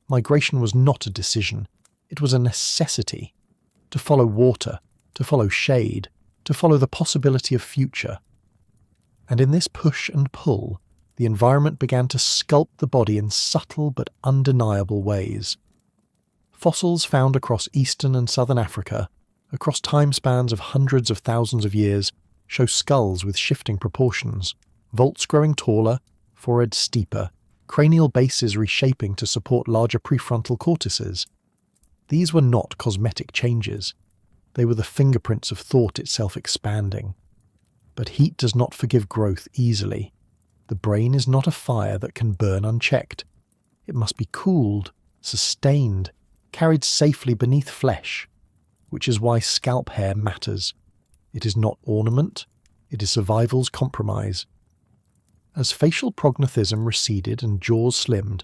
Migration was not a decision, it was a necessity. To follow water, to follow shade, to follow the possibility of future. And in this push and pull, the environment began to sculpt the body in subtle but undeniable ways. Fossils found across eastern and southern Africa, across time spans of hundreds of thousands of years, show skulls with shifting proportions, vaults growing taller, foreheads steeper, cranial bases reshaping to support larger prefrontal cortices. These were not cosmetic changes. They were the fingerprints of thought itself expanding. But heat does not forgive growth easily. The brain is not a fire that can burn unchecked. It must be cooled, sustained, carried safely beneath flesh, which is why scalp hair matters. It is not ornament, it is survival's compromise. As facial prognathism receded and jaws slimmed,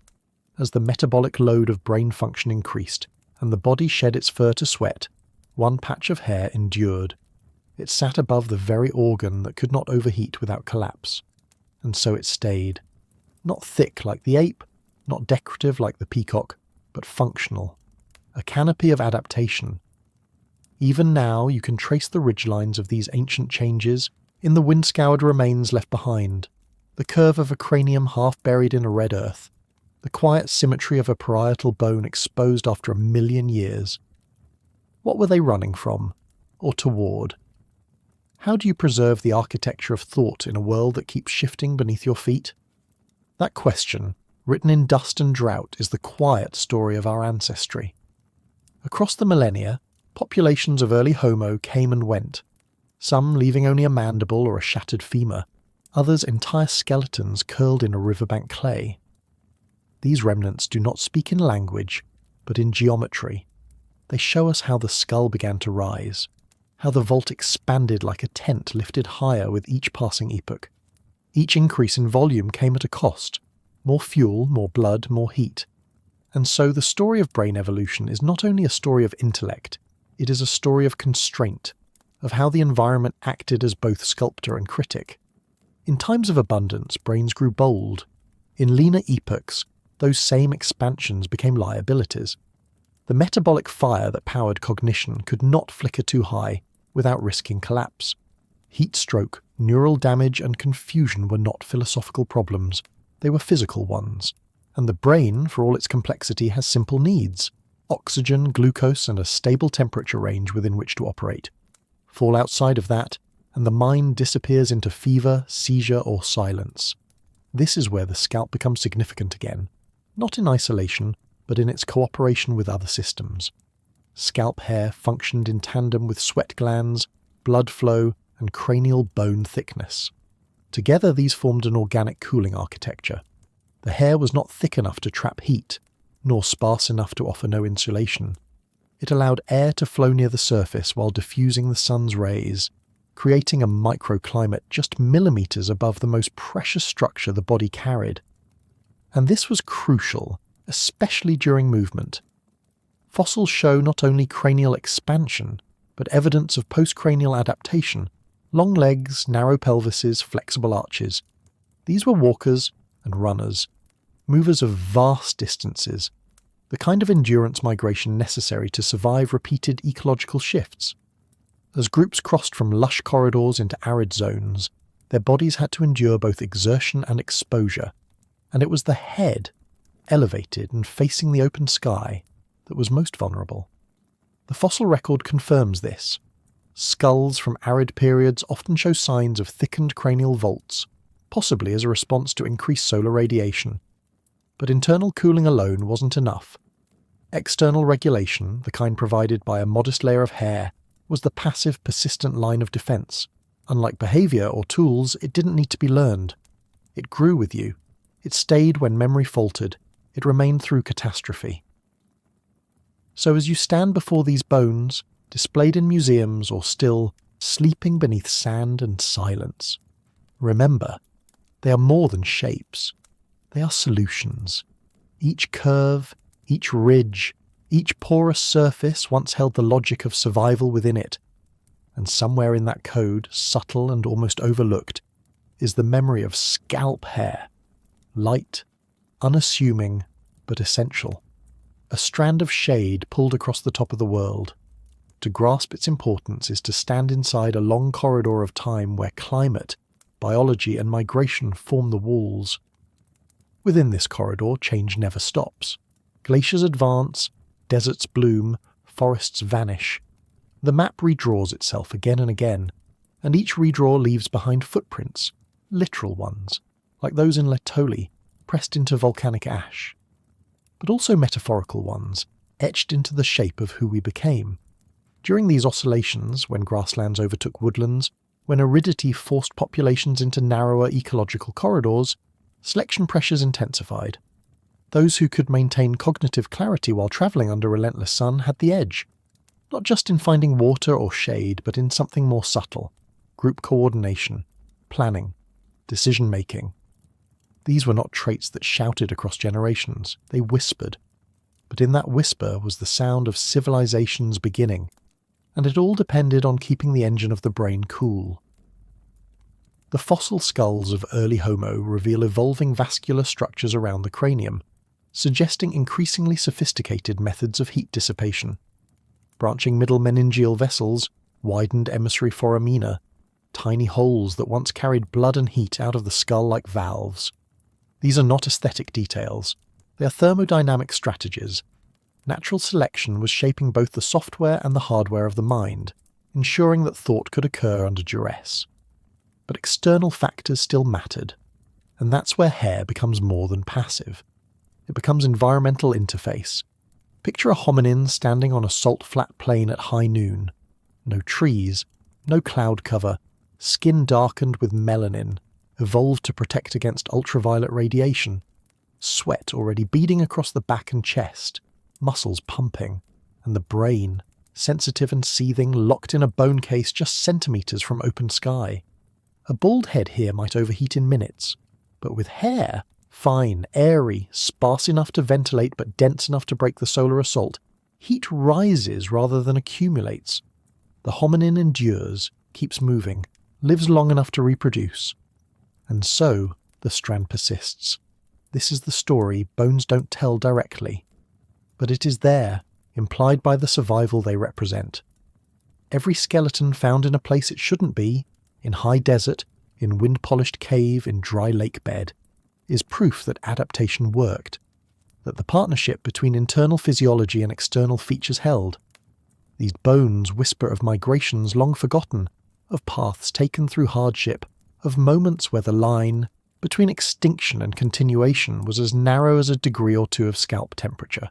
as the metabolic load of brain function increased and the body shed its fur to sweat, one patch of hair endured. It sat above the very organ that could not overheat without collapse. And so it stayed. Not thick like the ape, not decorative like the peacock, but functional. A canopy of adaptation. Even now you can trace the ridgelines of these ancient changes in the wind-scoured remains left behind, the curve of a cranium half buried in a red earth, the quiet symmetry of a parietal bone exposed after 1,000,000 years. What were they running from, or toward? How do you preserve the architecture of thought in a world that keeps shifting beneath your feet? That question, written in dust and drought, is the quiet story of our ancestry. Across the millennia, populations of early Homo came and went, some leaving only a mandible or a shattered femur, others entire skeletons curled in a riverbank clay. These remnants do not speak in language, but in geometry. They show us how the skull began to rise, how the vault expanded like a tent lifted higher with each passing epoch. Each increase in volume came at a cost: more fuel, more blood, more heat. And so the story of brain evolution is not only a story of intellect, it is a story of constraint, of how the environment acted as both sculptor and critic. In times of abundance, brains grew bold. In leaner epochs, those same expansions became liabilities. The metabolic fire that powered cognition could not flicker too high without risking collapse. Heat stroke, neural damage, and confusion were not philosophical problems. They were physical ones. And the brain, for all its complexity, has simple needs: oxygen, glucose, and a stable temperature range within which to operate. Fall outside of that, and the mind disappears into fever, seizure, or silence. This is where the scalp becomes significant again, not in isolation, but in its cooperation with other systems. Scalp hair functioned in tandem with sweat glands, blood flow, and cranial bone thickness. Together these formed an organic cooling architecture. The hair was not thick enough to trap heat, nor sparse enough to offer no insulation. It allowed air to flow near the surface while diffusing the sun's rays, creating a microclimate just millimeters above the most precious structure the body carried. And this was crucial, especially during movement. Fossils show not only cranial expansion, but evidence of postcranial adaptation: long legs, narrow pelvises, flexible arches. These were walkers and runners, movers of vast distances, the kind of endurance migration necessary to survive repeated ecological shifts. As groups crossed from lush corridors into arid zones, their bodies had to endure both exertion and exposure, and it was the head, elevated and facing the open sky, that was most vulnerable. The fossil record confirms this. Skulls from arid periods often show signs of thickened cranial vaults, possibly as a response to increased solar radiation. But internal cooling alone wasn't enough. External regulation, the kind provided by a modest layer of hair, was the passive, persistent line of defense. Unlike behavior or tools, it didn't need to be learned. It grew with you. It stayed when memory faltered. It remained through catastrophe. So as you stand before these bones, displayed in museums or still, sleeping beneath sand and silence, remember, they are more than shapes. They are solutions. Each curve, each ridge, each porous surface once held the logic of survival within it. And somewhere in that code, subtle and almost overlooked, is the memory of scalp hair. Light, unassuming, but essential. A strand of shade pulled across the top of the world. To grasp its importance is to stand inside a long corridor of time where climate, biology and migration form the walls. Within this corridor, change never stops. Glaciers advance, deserts bloom, forests vanish. The map redraws itself again and again, and each redraw leaves behind footprints, literal ones, like those in Letoli, pressed into volcanic ash, but also metaphorical ones, etched into the shape of who we became. During these oscillations, when grasslands overtook woodlands, when aridity forced populations into narrower ecological corridors, selection pressures intensified. Those who could maintain cognitive clarity while travelling under relentless sun had the edge, not just in finding water or shade, but in something more subtle: group coordination, planning, decision-making. These were not traits that shouted across generations, they whispered. But in that whisper was the sound of civilization's beginning, and it all depended on keeping the engine of the brain cool. The fossil skulls of early Homo reveal evolving vascular structures around the cranium, suggesting increasingly sophisticated methods of heat dissipation. Branching middle meningeal vessels, widened emissary foramina, tiny holes that once carried blood and heat out of the skull like valves. These are not aesthetic details, they are thermodynamic strategies. Natural selection was shaping both the software and the hardware of the mind, ensuring that thought could occur under duress. But external factors still mattered, and that's where hair becomes more than passive. It becomes environmental interface. Picture a hominin standing on a salt-flat plain at high noon. No trees, no cloud cover, skin darkened with melanin, evolved to protect against ultraviolet radiation, sweat already beading across the back and chest, muscles pumping, and the brain, sensitive and seething, locked in a bone case just centimetres from open sky. A bald head here might overheat in minutes, but with hair, fine, airy, sparse enough to ventilate but dense enough to break the solar assault, heat rises rather than accumulates. The hominin endures, keeps moving, lives long enough to reproduce. And so, the strand persists. This is the story bones don't tell directly. But it is there, implied by the survival they represent. Every skeleton found in a place it shouldn't be, in high desert, in wind-polished cave, in dry lake bed, is proof that adaptation worked, that the partnership between internal physiology and external features held. These bones whisper of migrations long forgotten, of paths taken through hardship, of moments where the line between extinction and continuation was as narrow as a degree or two of scalp temperature.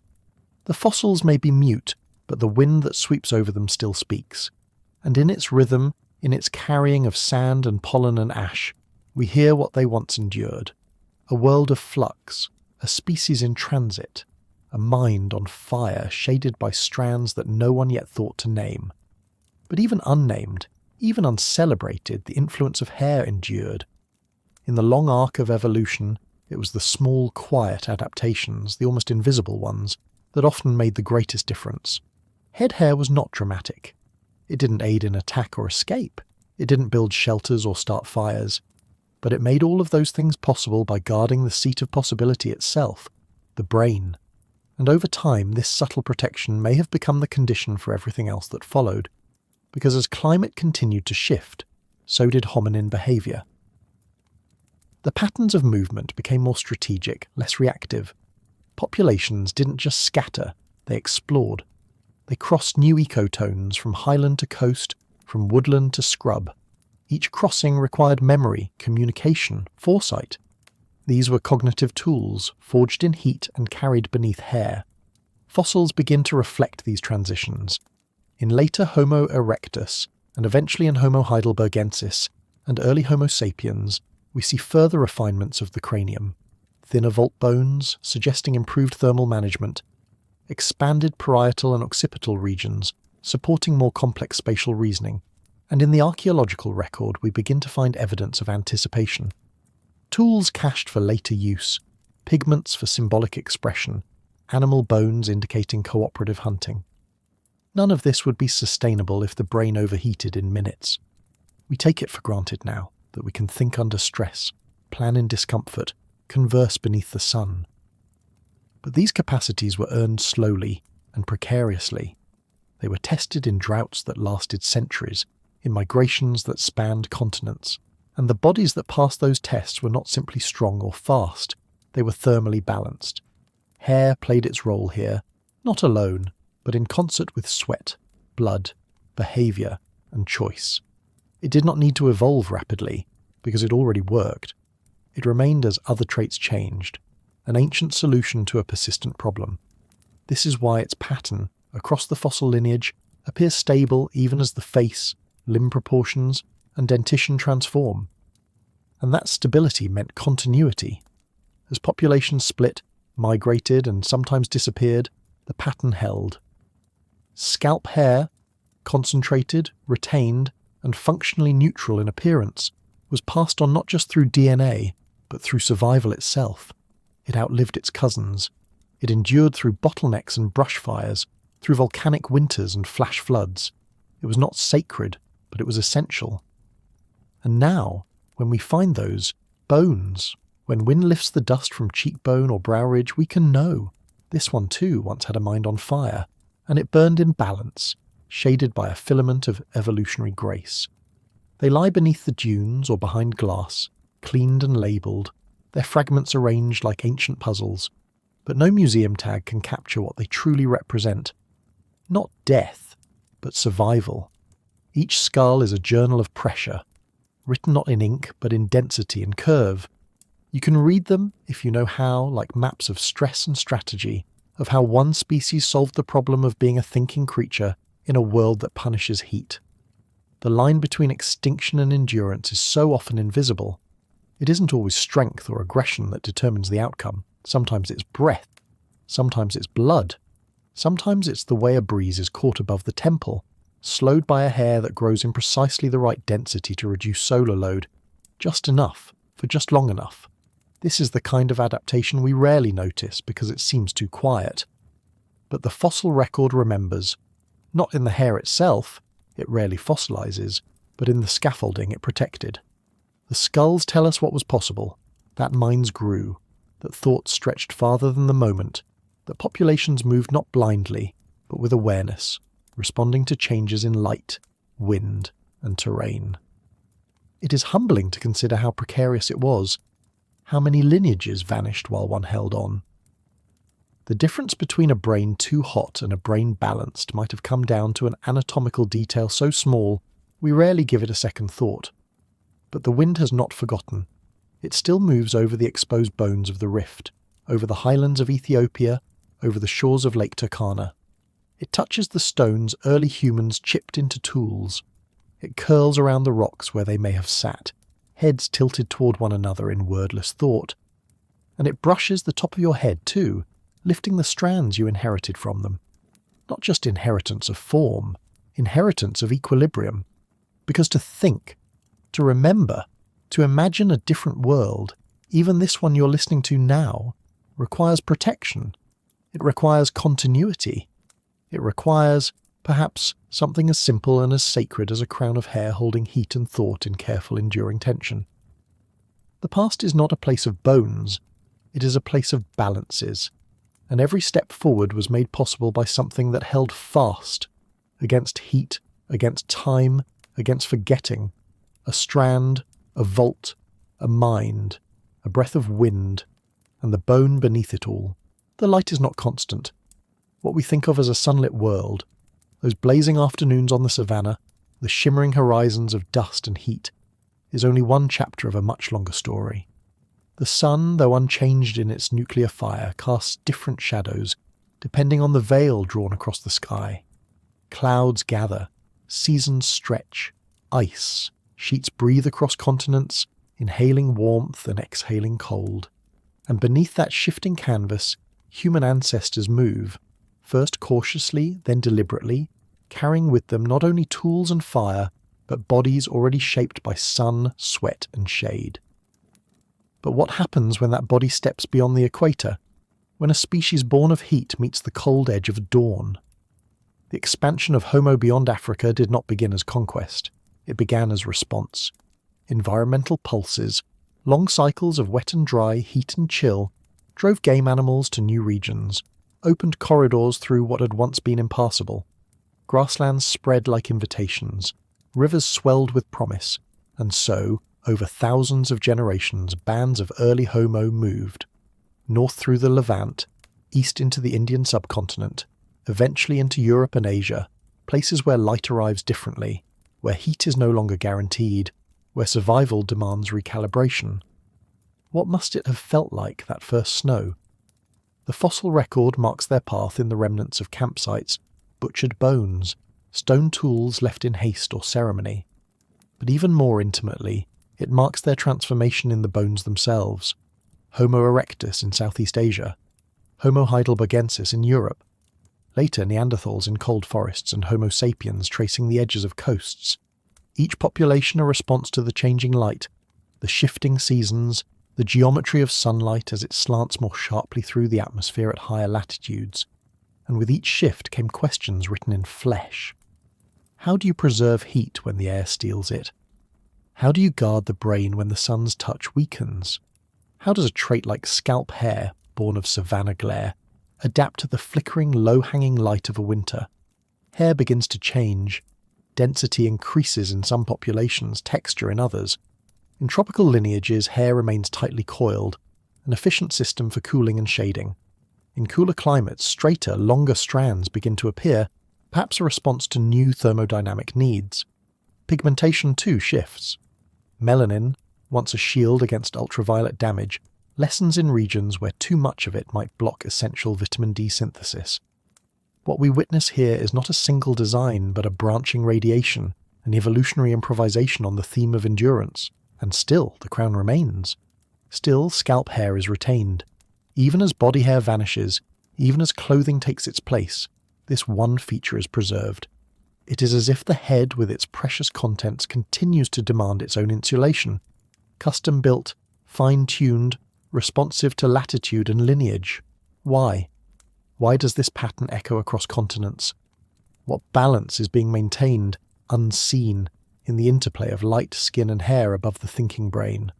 The fossils may be mute, but the wind that sweeps over them still speaks, and in its rhythm, in its carrying of sand and pollen and ash, we hear what they once endured. A world of flux, a species in transit, a mind on fire shaded by strands that no one yet thought to name. But even unnamed, even uncelebrated, the influence of hair endured. In the long arc of evolution, it was the small, quiet adaptations, the almost invisible ones, that often made the greatest difference. Head hair was not dramatic. It didn't aid in attack or escape. It didn't build shelters or start fires. But it made all of those things possible by guarding the seat of possibility itself, the brain. And over time, this subtle protection may have become the condition for everything else that followed. Because as climate continued to shift, so did hominin behaviour. The patterns of movement became more strategic, less reactive. Populations didn't just scatter, they explored. They crossed new ecotones from highland to coast, from woodland to scrub. Each crossing required memory, communication, foresight. These were cognitive tools, forged in heat and carried beneath hair. Fossils begin to reflect these transitions. In later Homo erectus, and eventually in Homo heidelbergensis, and early Homo sapiens, we see further refinements of the cranium. Thinner vault bones, suggesting improved thermal management. Expanded parietal and occipital regions, supporting more complex spatial reasoning. And in the archaeological record we begin to find evidence of anticipation. Tools cached for later use, pigments for symbolic expression, animal bones indicating cooperative hunting. None of this would be sustainable if the brain overheated in minutes. We take it for granted now that we can think under stress, plan in discomfort, converse beneath the sun. But these capacities were earned slowly and precariously. They were tested in droughts that lasted centuries, in migrations that spanned continents, and the bodies that passed those tests were not simply strong or fast, they were thermally balanced. Hair played its role here, not alone, but in concert with sweat, blood, behaviour, and choice. It did not need to evolve rapidly, because it already worked. It remained as other traits changed, an ancient solution to a persistent problem. This is why its pattern, across the fossil lineage, appears stable even as the face, limb proportions, and dentition transform. And that stability meant continuity. As populations split, migrated, and sometimes disappeared, the pattern held. Scalp hair, concentrated, retained, and functionally neutral in appearance, was passed on not just through DNA, but through survival itself. It outlived its cousins. It endured through bottlenecks and brush fires, through volcanic winters and flash floods. It was not sacred, but it was essential. And now, when we find those bones, when wind lifts the dust from cheekbone or brow ridge, we can know this one too once had a mind on fire, and it burned in balance, shaded by a filament of evolutionary grace. They lie beneath the dunes or behind glass, cleaned and labelled, their fragments arranged like ancient puzzles, but no museum tag can capture what they truly represent. Not death, but survival. Each skull is a journal of pressure, written not in ink but in density and curve. You can read them, if you know how, like maps of stress and strategy, of how one species solved the problem of being a thinking creature in a world that punishes heat. The line between extinction and endurance is so often invisible. It isn't always strength or aggression that determines the outcome. Sometimes it's breath. Sometimes it's blood. Sometimes it's the way a breeze is caught above the temple, slowed by a hair that grows in precisely the right density to reduce solar load, just enough, for just long enough. This is the kind of adaptation we rarely notice because it seems too quiet. But the fossil record remembers, not in the hair itself, it rarely fossilizes, but in the scaffolding it protected. The skulls tell us what was possible, that minds grew, that thoughts stretched farther than the moment, that populations moved not blindly, but with awareness, responding to changes in light, wind, and terrain. It is humbling to consider how precarious it was, how many lineages vanished while one held on. The difference between a brain too hot and a brain balanced might have come down to an anatomical detail so small we rarely give it a second thought. But the wind has not forgotten. It still moves over the exposed bones of the rift, over the highlands of Ethiopia, over the shores of Lake Turkana. It touches the stones early humans chipped into tools. It curls around the rocks where they may have sat, heads tilted toward one another in wordless thought. And it brushes the top of your head too, lifting the strands you inherited from them. Not just inheritance of form, inheritance of equilibrium. Because to think, to remember, to imagine a different world, even this one you're listening to now, requires protection. It requires continuity. It requires, perhaps, something as simple and as sacred as a crown of hair holding heat and thought in careful enduring tension. The past is not a place of bones, it is a place of balances, and every step forward was made possible by something that held fast, against heat, against time, against forgetting, a strand, a vault, a mind, a breath of wind, and the bone beneath it all. The light is not constant. What we think of as a sunlit world, those blazing afternoons on the savannah, the shimmering horizons of dust and heat, is only one chapter of a much longer story. The sun, though unchanged in its nuclear fire, casts different shadows, depending on the veil drawn across the sky. Clouds gather, seasons stretch, ice, sheets breathe across continents, inhaling warmth and exhaling cold. And beneath that shifting canvas, human ancestors move, first cautiously, then deliberately, carrying with them not only tools and fire, but bodies already shaped by sun, sweat, and shade. But what happens when that body steps beyond the equator? When a species born of heat meets the cold edge of dawn? The expansion of Homo beyond Africa did not begin as conquest. It began as response. Environmental pulses, long cycles of wet and dry, heat and chill, drove game animals to new regions, opened corridors through what had once been impassable. Grasslands spread like invitations, rivers swelled with promise, and so, over thousands of generations, bands of early Homo moved, north through the Levant, east into the Indian subcontinent, eventually into Europe and Asia, places where light arrives differently, where heat is no longer guaranteed, where survival demands recalibration. What must it have felt like, that first snow? The fossil record marks their path in the remnants of campsites, butchered bones, stone tools left in haste or ceremony. But even more intimately, it marks their transformation in the bones themselves. Homo erectus in Southeast Asia, Homo heidelbergensis in Europe, later Neanderthals in cold forests and Homo sapiens tracing the edges of coasts. Each population a response to the changing light, the shifting seasons, the geometry of sunlight as it slants more sharply through the atmosphere at higher latitudes. And with each shift came questions written in flesh. How do you preserve heat when the air steals it? How do you guard the brain when the sun's touch weakens? How does a trait like scalp hair, born of savanna glare, adapt to the flickering, low-hanging light of a winter? Hair begins to change. Density increases in some populations, texture in others. In tropical lineages, hair remains tightly coiled, an efficient system for cooling and shading. In cooler climates, straighter, longer strands begin to appear, perhaps a response to new thermodynamic needs. Pigmentation too shifts. Melanin, once a shield against ultraviolet damage, lessens in regions where too much of it might block essential vitamin D synthesis. What we witness here is not a single design, but a branching radiation, an evolutionary improvisation on the theme of endurance. And still, the crown remains. Still, scalp hair is retained. Even as body hair vanishes, even as clothing takes its place, this one feature is preserved. It is as if the head with its precious contents continues to demand its own insulation, custom-built, fine-tuned, responsive to latitude and lineage. Why? Why does this pattern echo across continents? What balance is being maintained, unseen, in the interplay of light, skin and hair above the thinking brain?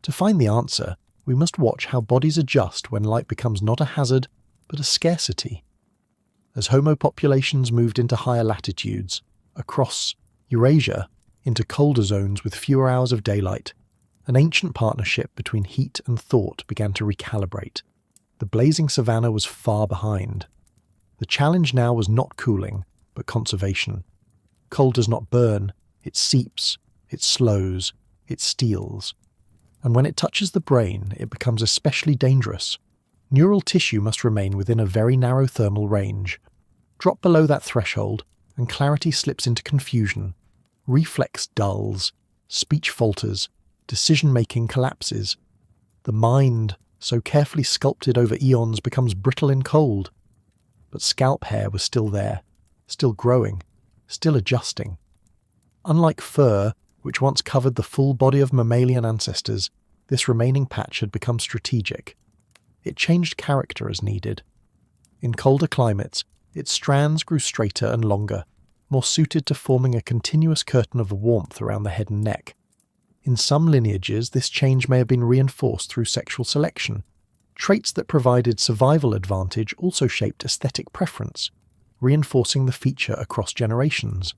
To find the answer, we must watch how bodies adjust when light becomes not a hazard, but a scarcity. As Homo populations moved into higher latitudes, across Eurasia, into colder zones with fewer hours of daylight, an ancient partnership between heat and thought began to recalibrate. The blazing savanna was far behind. The challenge now was not cooling, but conservation. Cold does not burn, it seeps, it slows, it steals. And when it touches the brain, it becomes especially dangerous. Neural tissue must remain within a very narrow thermal range. Drop below that threshold, and clarity slips into confusion. Reflex dulls, speech falters, decision-making collapses. The mind, so carefully sculpted over eons, becomes brittle in cold. But scalp hair was still there, still growing, still adjusting. Unlike fur, which once covered the full body of mammalian ancestors, this remaining patch had become strategic. It changed character as needed. In colder climates, its strands grew straighter and longer, more suited to forming a continuous curtain of warmth around the head and neck. In some lineages, this change may have been reinforced through sexual selection. Traits that provided survival advantage also shaped aesthetic preference, reinforcing the feature across generations.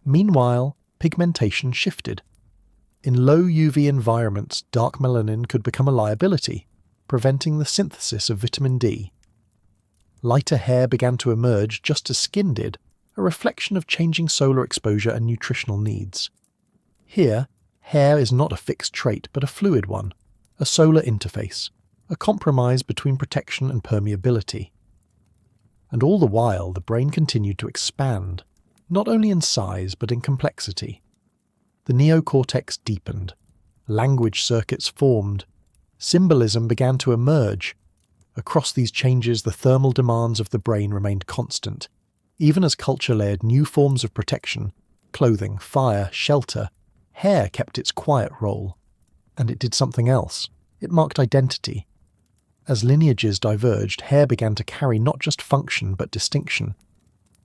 Meanwhile, pigmentation shifted. In low UV environments, dark melanin could become a liability, preventing the synthesis of vitamin D. Lighter hair began to emerge just as skin did, a reflection of changing solar exposure and nutritional needs. Here, hair is not a fixed trait but a fluid one, a solar interface, a compromise between protection and permeability. And all the while, the brain continued to expand, not only in size but in complexity. The neocortex deepened, language circuits formed, symbolism began to emerge. Across these changes, the thermal demands of the brain remained constant, even as culture layered new forms of protection, clothing, fire, shelter. Hair kept its quiet role. And it did something else. It marked identity. As lineages diverged, hair began to carry not just function but distinction.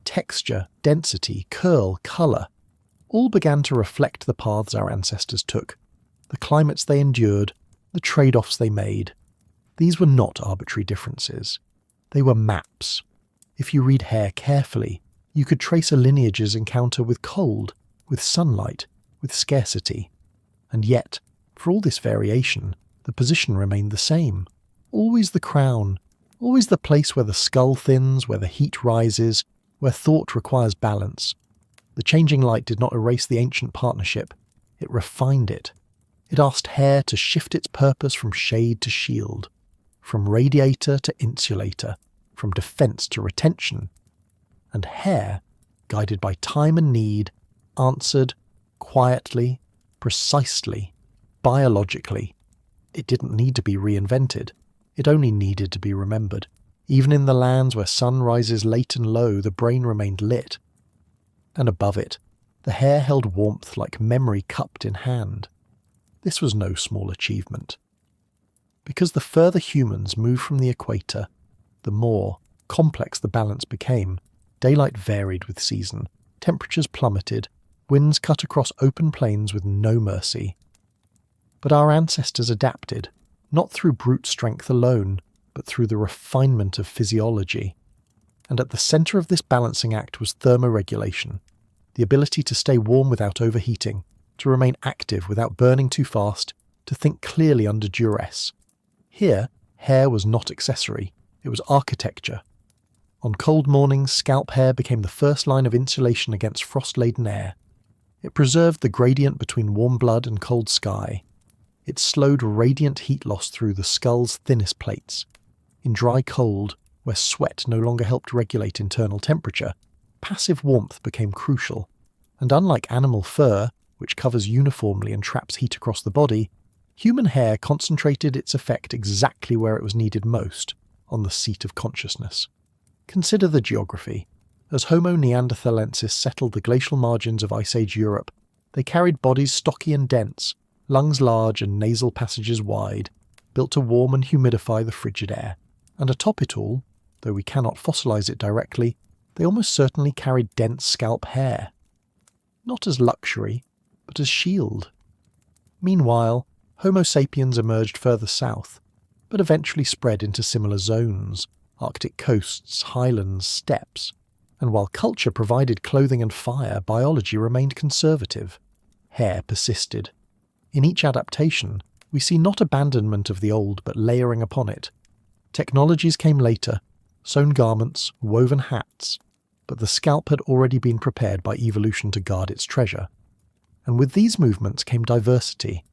Texture, density, curl, colour, all began to reflect the paths our ancestors took, the climates they endured, the trade-offs they made. These were not arbitrary differences. They were maps. If you read hair carefully, You could trace a lineage's encounter with cold, with sunlight, with scarcity. And yet, for all this variation, the position remained the same. Always the crown, always the place where the skull thins, where the heat rises, where thought requires balance. The changing light did not erase the ancient partnership, it refined it. It asked hair to shift its purpose from shade to shield, from radiator to insulator, from defense to retention. And hair, guided by time and need, answered quietly, precisely, biologically. It didn't need to be reinvented. It only needed to be remembered. Even in the lands where sun rises late and low, the brain remained lit. And above it, the hair held warmth like memory cupped in hand. This was no small achievement. Because the further humans moved from the equator, the more complex the balance became. Daylight varied with season, temperatures plummeted, winds cut across open plains with no mercy. But our ancestors adapted, not through brute strength alone, but through the refinement of physiology. And at the centre of this balancing act was thermoregulation, the ability to stay warm without overheating, to remain active without burning too fast, to think clearly under duress. Here, hair was not accessory, it was architecture. On cold mornings, scalp hair became the first line of insulation against frost-laden air. It preserved the gradient between warm blood and cold sky. It slowed radiant heat loss through the skull's thinnest plates. In dry cold, where sweat no longer helped regulate internal temperature, passive warmth became crucial. And unlike animal fur, which covers uniformly and traps heat across the body, human hair concentrated its effect exactly where it was needed most, on the seat of consciousness. Consider the geography. As Homo neanderthalensis settled the glacial margins of Ice Age Europe, they carried bodies stocky and dense, lungs large and nasal passages wide, built to warm and humidify the frigid air. And atop it all, though we cannot fossilize it directly, they almost certainly carried dense scalp hair. Not as luxury, but as shield. Meanwhile, Homo sapiens emerged further south, but eventually spread into similar zones, Arctic coasts, highlands, steppes. And while culture provided clothing and fire, biology remained conservative. Hair persisted. In each adaptation, we see not abandonment of the old, but layering upon it. Technologies came later, sewn garments, woven hats, but the scalp had already been prepared by evolution to guard its treasure. And with these movements came diversity,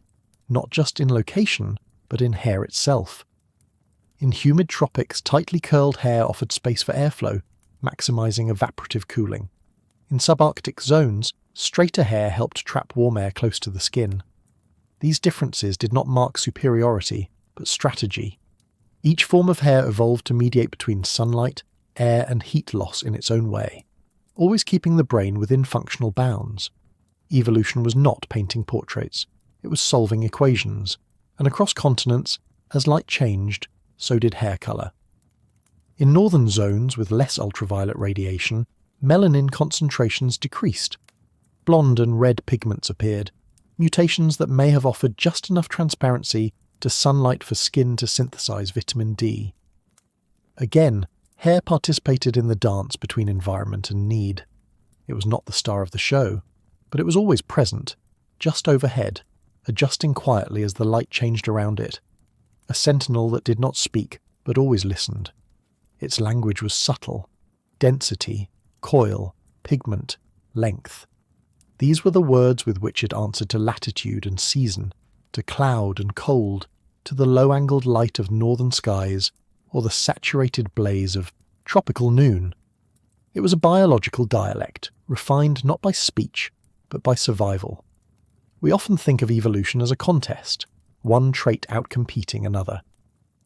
not just in location, but in hair itself. In humid tropics, tightly curled hair offered space for airflow, maximizing evaporative cooling. In subarctic zones, straighter hair helped trap warm air close to the skin. These differences did not mark superiority, but strategy. Each form of hair evolved to mediate between sunlight, air and heat loss in its own way, always keeping the brain within functional bounds. Evolution was not painting portraits, it was solving equations, and across continents, as light changed, so did hair colour. In northern zones with less ultraviolet radiation, melanin concentrations decreased. Blonde and red pigments appeared, mutations that may have offered just enough transparency to sunlight for skin to synthesize vitamin D. Again, hair participated in the dance between environment and need. It was not the star of the show, but it was always present, just overhead, adjusting quietly as the light changed around it. A sentinel that did not speak, but always listened. Its language was subtle. Density, coil, pigment, length. These were the words with which it answered to latitude and season, to cloud and cold, to the low-angled light of northern skies, or the saturated blaze of tropical noon. It was a biological dialect, refined not by speech, but by survival. We often think of evolution as a contest, one trait outcompeting another.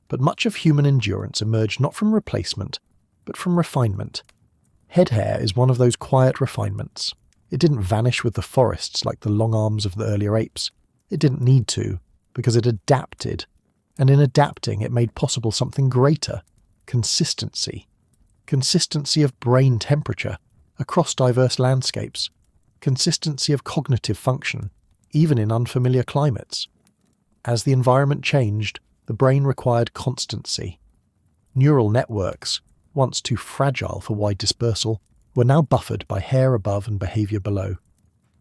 But much of human endurance emerged not from replacement, but from refinement. Head hair is one of those quiet refinements. It didn't vanish with the forests like the long arms of the earlier apes. It didn't need to, because it adapted. And in adapting, it made possible something greater: consistency. Consistency of brain temperature across diverse landscapes. Consistency of cognitive function, even in unfamiliar climates. As the environment changed, the brain required constancy. Neural networks, once too fragile for wide dispersal, were now buffered by hair above and behaviour below.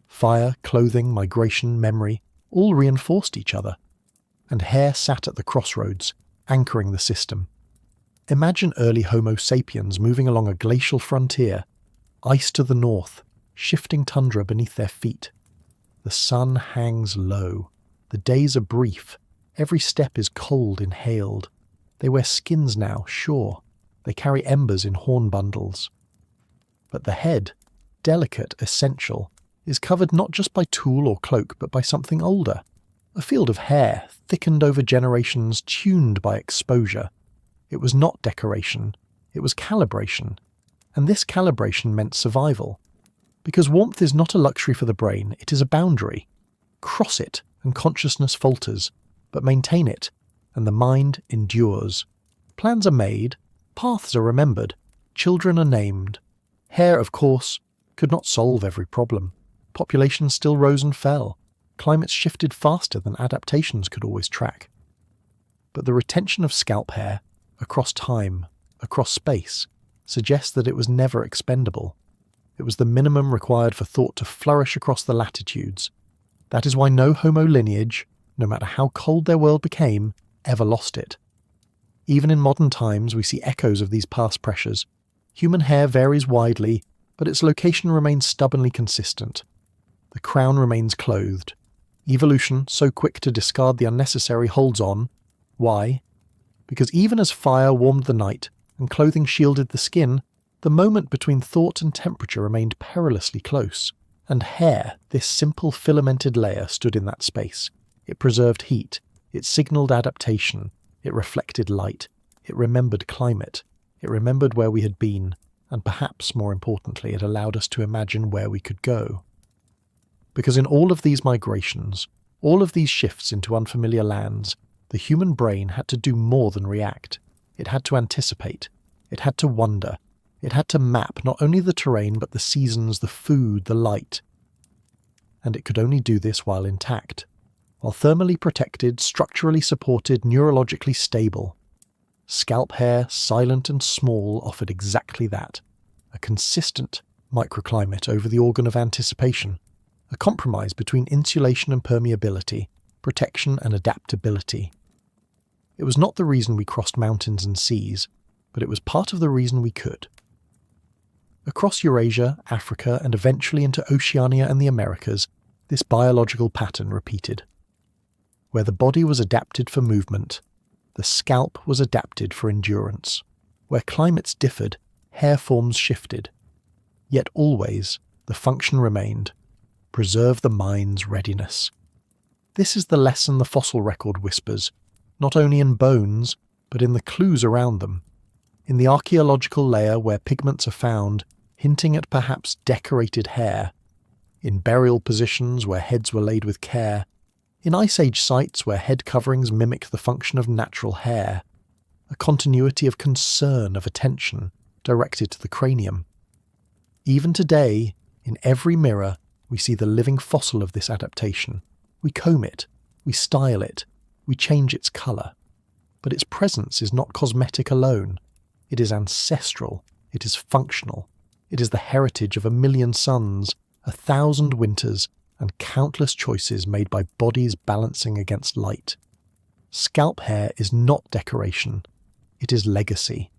Fire, clothing, migration, memory, all reinforced each other. And hair sat at the crossroads, anchoring the system. Imagine early Homo sapiens moving along a glacial frontier, ice to the north, shifting tundra beneath their feet. The sun hangs low. The days are brief. Every step is cold inhaled. They wear skins now, sure. They carry embers in horn bundles. But the head, delicate, essential, is covered not just by tool or cloak, but by something older. A field of hair, thickened over generations, tuned by exposure. It was not decoration, it was calibration. And this calibration meant survival. Because warmth is not a luxury for the brain, it is a boundary. Cross it, and consciousness falters, but maintain it, and the mind endures. Plans are made, paths are remembered, children are named. Hair, of course, could not solve every problem. Populations still rose and fell. Climates shifted faster than adaptations could always track. But the retention of scalp hair, across time, across space, suggests that it was never expendable. It was the minimum required for thought to flourish across the latitudes. That is why no Homo lineage, no matter how cold their world became, ever lost it. Even in modern times we see echoes of these past pressures. Human hair varies widely, but its location remains stubbornly consistent. The crown remains clothed. Evolution, so quick to discard the unnecessary, holds on. Why? Because even as fire warmed the night and clothing shielded the skin, the moment between thought and temperature remained perilously close, and hair, this simple filamented layer, stood in that space. It preserved heat, it signalled adaptation, it reflected light, it remembered climate, it remembered where we had been, and perhaps more importantly, it allowed us to imagine where we could go. Because in all of these migrations, all of these shifts into unfamiliar lands, the human brain had to do more than react. It had to anticipate. It had to wonder. It had to map not only the terrain but the seasons, the food, the light. And it could only do this while intact, while thermally protected, structurally supported, neurologically stable. Scalp hair, silent and small, offered exactly that. A consistent microclimate over the organ of anticipation. A compromise between insulation and permeability, protection and adaptability. It was not the reason we crossed mountains and seas, but it was part of the reason we could. Across Eurasia, Africa, and eventually into Oceania and the Americas, this biological pattern repeated. Where the body was adapted for movement, the scalp was adapted for endurance. Where climates differed, hair forms shifted. Yet always, the function remained. Preserve the mind's readiness. This is the lesson the fossil record whispers, not only in bones, but in the clues around them. In the archaeological layer where pigments are found, hinting at perhaps decorated hair. In burial positions where heads were laid with care. In Ice Age sites where head coverings mimic the function of natural hair. A continuity of concern, of attention, directed to the cranium. Even today, in every mirror, we see the living fossil of this adaptation. We comb it, we style it, we change its colour. But its presence is not cosmetic alone. It is ancestral, it is functional. It is the heritage of 1,000,000 suns, 1,000 winters, and countless choices made by bodies balancing against light. Scalp hair is not decoration. It is legacy.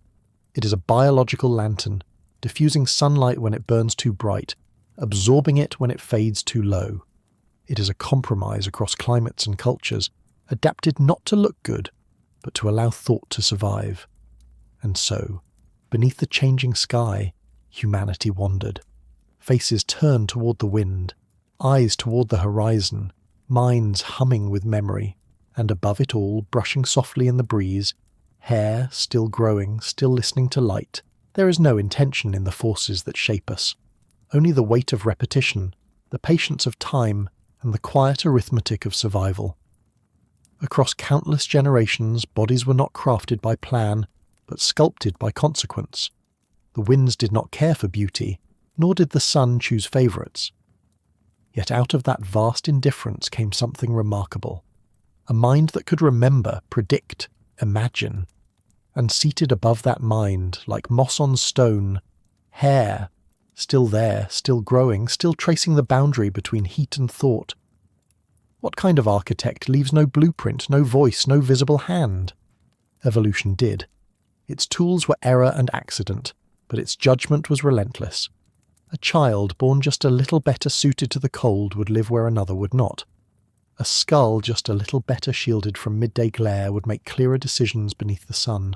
It is a biological lantern, diffusing sunlight when it burns too bright, absorbing it when it fades too low. It is a compromise across climates and cultures, adapted not to look good, but to allow thought to survive. And so, beneath the changing sky, humanity wandered. Faces turned toward the wind, eyes toward the horizon, minds humming with memory, and above it all, brushing softly in the breeze, hair still growing, still listening to light. There is no intention in the forces that shape us. Only the weight of repetition, the patience of time, and the quiet arithmetic of survival. Across countless generations, bodies were not crafted by plan, but sculpted by consequence. The winds did not care for beauty, nor did the sun choose favourites. Yet out of that vast indifference came something remarkable. A mind that could remember, predict, imagine. And seated above that mind, like moss on stone, hair, Still there, still growing, still tracing the boundary between heat and thought. What kind of architect leaves no blueprint, no voice, no visible hand? Evolution did. Its tools were error and accident, but its judgment was relentless. A child born just a little better suited to the cold would live where another would not. A skull just a little better shielded from midday glare would make clearer decisions beneath the sun.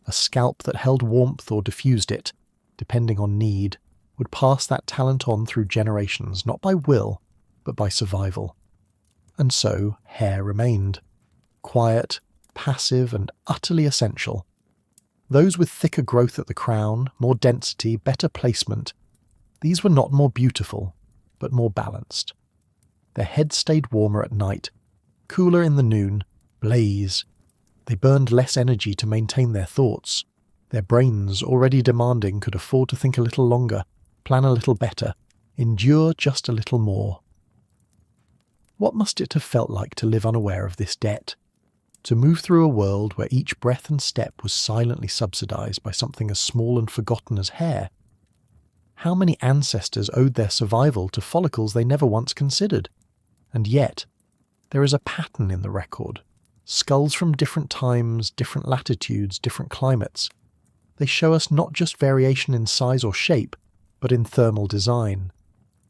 A scalp that held warmth or diffused it, depending on need, would pass that talent on through generations, not by will, but by survival. And so hair remained. Quiet, passive, and utterly essential. Those with thicker growth at the crown, more density, better placement, these were not more beautiful, but more balanced. Their heads stayed warmer at night, cooler in the noon, blaze. They burned less energy to maintain their thoughts. Their brains, already demanding, could afford to think a little longer, plan a little better, endure just a little more. What must it have felt like to live unaware of this debt? To move through a world where each breath and step was silently subsidized by something as small and forgotten as hair? How many ancestors owed their survival to follicles they never once considered? And yet, there is a pattern in the record. Skulls from different times, different latitudes, different climates. They show us not just variation in size or shape, but in thermal design.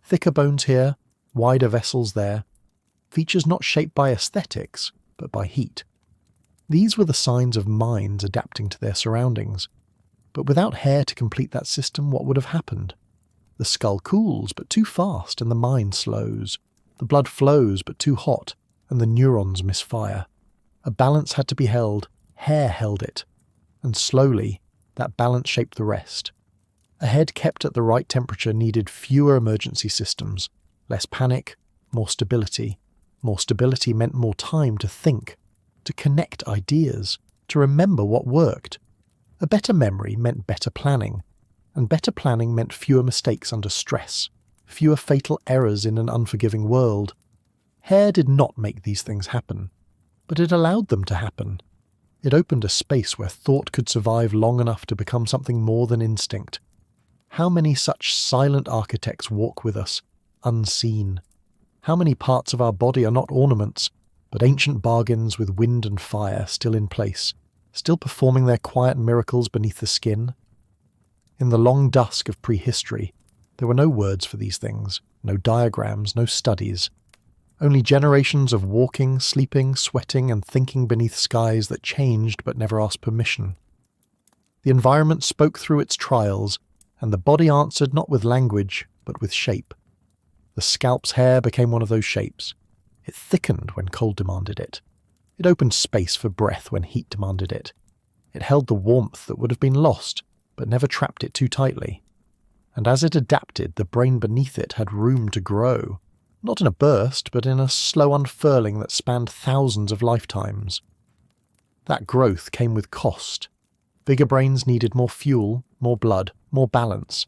Thicker bones here, wider vessels there. Features not shaped by aesthetics, but by heat. These were the signs of minds adapting to their surroundings. But without hair to complete that system, what would have happened? The skull cools, but too fast, and the mind slows. The blood flows, but too hot, and the neurons misfire. A balance had to be held, hair held it. And slowly, that balance shaped the rest. A head kept at the right temperature needed fewer emergency systems, less panic, more stability. More stability meant more time to think, to connect ideas, to remember what worked. A better memory meant better planning, and better planning meant fewer mistakes under stress, fewer fatal errors in an unforgiving world. Hair did not make these things happen, but it allowed them to happen. It opened a space where thought could survive long enough to become something more than instinct. How many such silent architects walk with us, unseen? How many parts of our body are not ornaments, but ancient bargains with wind and fire still in place, still performing their quiet miracles beneath the skin? In the long dusk of prehistory, there were no words for these things, no diagrams, no studies. Only generations of walking, sleeping, sweating, and thinking beneath skies that changed but never asked permission. The environment spoke through its trials, and the body answered not with language, but with shape. The scalp's hair became one of those shapes. It thickened when cold demanded it. It opened space for breath when heat demanded it. It held the warmth that would have been lost, but never trapped it too tightly. And as it adapted, the brain beneath it had room to grow, not in a burst, but in a slow unfurling that spanned thousands of lifetimes. That growth came with cost. Bigger brains needed more fuel, more blood, more balance.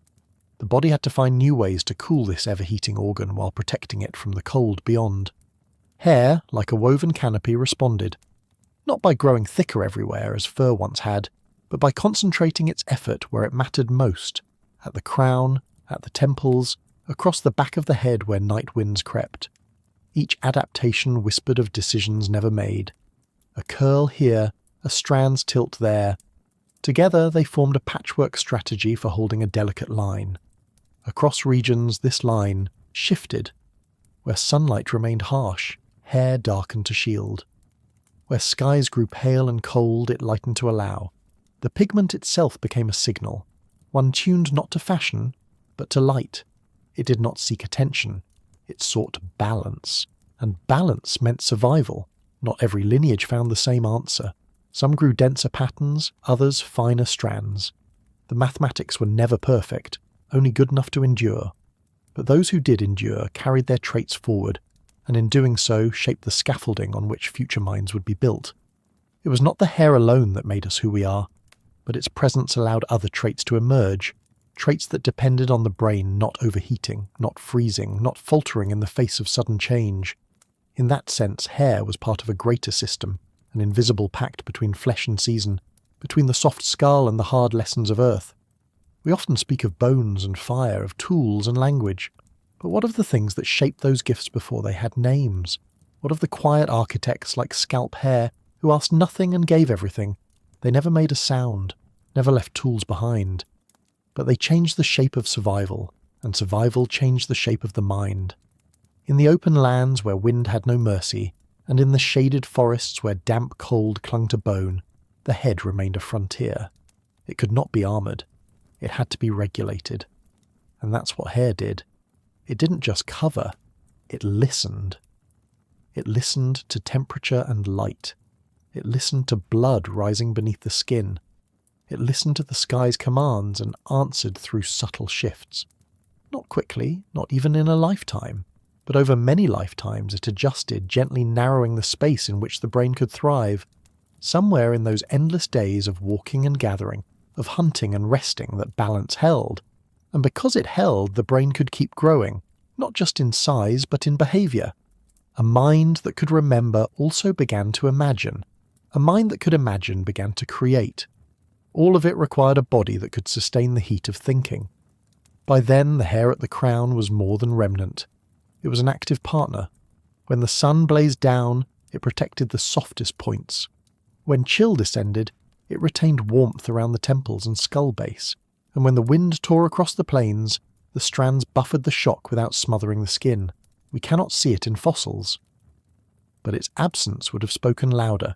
The body had to find new ways to cool this ever-heating organ while protecting it from the cold beyond. Hair, like a woven canopy, responded, not by growing thicker everywhere as fur once had, but by concentrating its effort where it mattered most, at the crown, at the temples, across the back of the head where night winds crept. Each adaptation whispered of decisions never made. A curl here, a strand's tilt there. Together they formed a patchwork strategy for holding a delicate line. Across regions, this line shifted. Where sunlight remained harsh, hair darkened to shield. Where skies grew pale and cold, it lightened to allow. The pigment itself became a signal, one tuned not to fashion, but to light. It did not seek attention. It sought balance. And balance meant survival. Not every lineage found the same answer. Some grew denser patterns, others finer strands. The mathematics were never perfect, only good enough to endure. But those who did endure carried their traits forward, and in doing so shaped the scaffolding on which future minds would be built. It was not the hair alone that made us who we are, but its presence allowed other traits to emerge, traits that depended on the brain not overheating, not freezing, not faltering in the face of sudden change. In that sense, hair was part of a greater system, an invisible pact between flesh and season, between the soft skull and the hard lessons of earth. We often speak of bones and fire, of tools and language, but what of the things that shaped those gifts before they had names? What of the quiet architects like Scalp Hair, who asked nothing and gave everything? They never made a sound, never left tools behind. But they changed the shape of survival, and survival changed the shape of the mind. In the open lands where wind had no mercy, and in the shaded forests where damp cold clung to bone, the head remained a frontier. It could not be armoured. It had to be regulated. And that's what hair did. It didn't just cover, it listened. It listened to temperature and light. It listened to blood rising beneath the skin. It listened to the sky's commands and answered through subtle shifts. Not quickly, not even in a lifetime, but over many lifetimes it adjusted, gently narrowing the space in which the brain could thrive. Somewhere in those endless days of walking and gathering, of hunting and resting, that balance held. And because it held, the brain could keep growing, not just in size but in behaviour. A mind that could remember also began to imagine. A mind that could imagine began to create. All of it required a body that could sustain the heat of thinking. By then the hair at the crown was more than remnant. It was an active partner. When the sun blazed down, it protected the softest points. When chill descended, it retained warmth around the temples and skull base. And when the wind tore across the plains, the strands buffered the shock without smothering the skin. We cannot see it in fossils. But its absence would have spoken louder.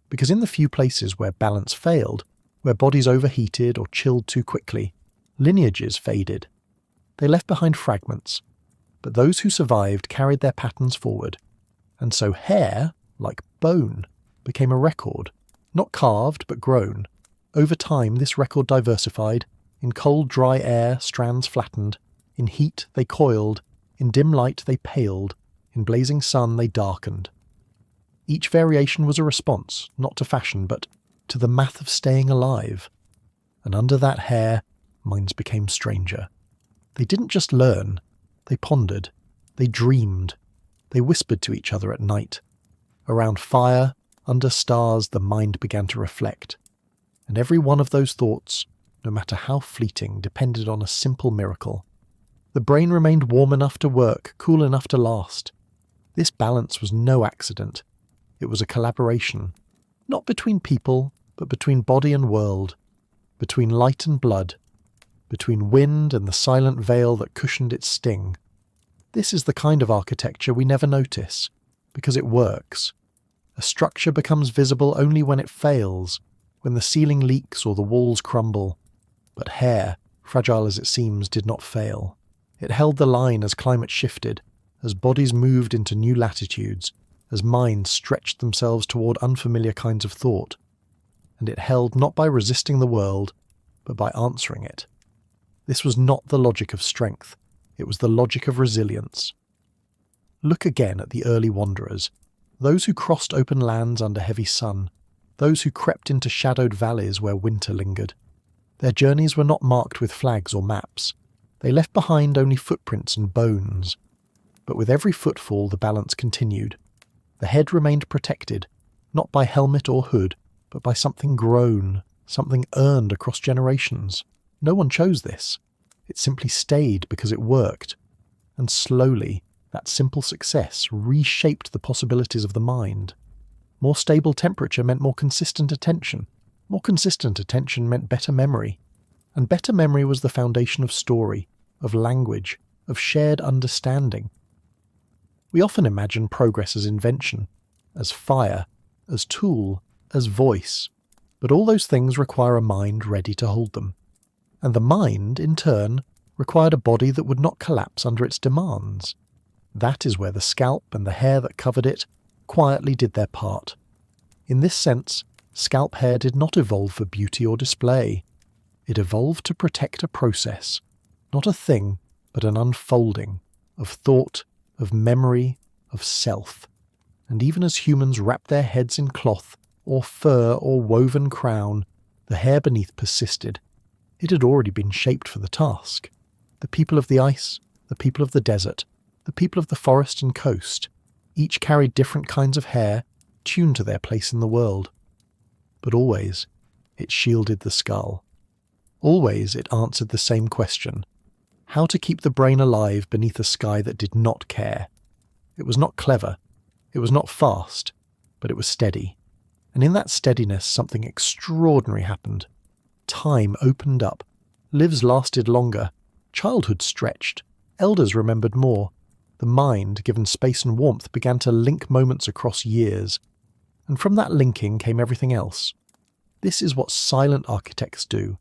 Because in the few places where balance failed, where bodies overheated or chilled too quickly, lineages faded. They left behind fragments, but those who survived carried their patterns forward. And so hair, like bone, became a record, not carved but grown. Over time this record diversified. In cold, dry air, strands flattened. In heat, they coiled. In dim light, they paled. In blazing sun, they darkened. Each variation was a response, not to fashion, but to the math of staying alive. And under that hair, minds became stranger. They didn't just learn. They pondered. They dreamed. They whispered to each other at night. Around fire, under stars, the mind began to reflect. And every one of those thoughts, no matter how fleeting, depended on a simple miracle. The brain remained warm enough to work, cool enough to last. This balance was no accident. It was a collaboration, not between people, but between body and world, between light and blood, between wind and the silent veil that cushioned its sting. This is the kind of architecture we never notice, because it works. A structure becomes visible only when it fails, when the ceiling leaks or the walls crumble. But hair, fragile as it seems, did not fail. It held the line as climate shifted, as bodies moved into new latitudes, as minds stretched themselves toward unfamiliar kinds of thought. And it held not by resisting the world, but by answering it. This was not the logic of strength, it was the logic of resilience. Look again at the early wanderers, those who crossed open lands under heavy sun, those who crept into shadowed valleys where winter lingered. Their journeys were not marked with flags or maps. They left behind only footprints and bones. But with every footfall the balance continued. The head remained protected, not by helmet or hood, but by something grown, something earned across generations. No one chose this. It simply stayed because it worked. And slowly, that simple success reshaped the possibilities of the mind. More stable temperature meant more consistent attention. More consistent attention meant better memory. And better memory was the foundation of story, of language, of shared understanding. We often imagine progress as invention, as fire, as tool, as voice. But all those things require a mind ready to hold them. And the mind, in turn, required a body that would not collapse under its demands. That is where the scalp and the hair that covered it quietly did their part. In this sense, scalp hair did not evolve for beauty or display. It evolved to protect a process, not a thing, but an unfolding of thought, of memory, of self. And even as humans wrapped their heads in cloth, or fur, or woven crown, the hair beneath persisted. It had already been shaped for the task. The people of the ice, the people of the desert, the people of the forest and coast, each carried different kinds of hair, tuned to their place in the world. But always, it shielded the skull. Always it answered the same question: how to keep the brain alive beneath a sky that did not care. It was not clever, it was not fast, but it was steady. And in that steadiness something extraordinary happened. Time opened up, lives lasted longer, childhood stretched, elders remembered more. The mind, given space and warmth, began to link moments across years. And from that linking came everything else. This is what silent architects do.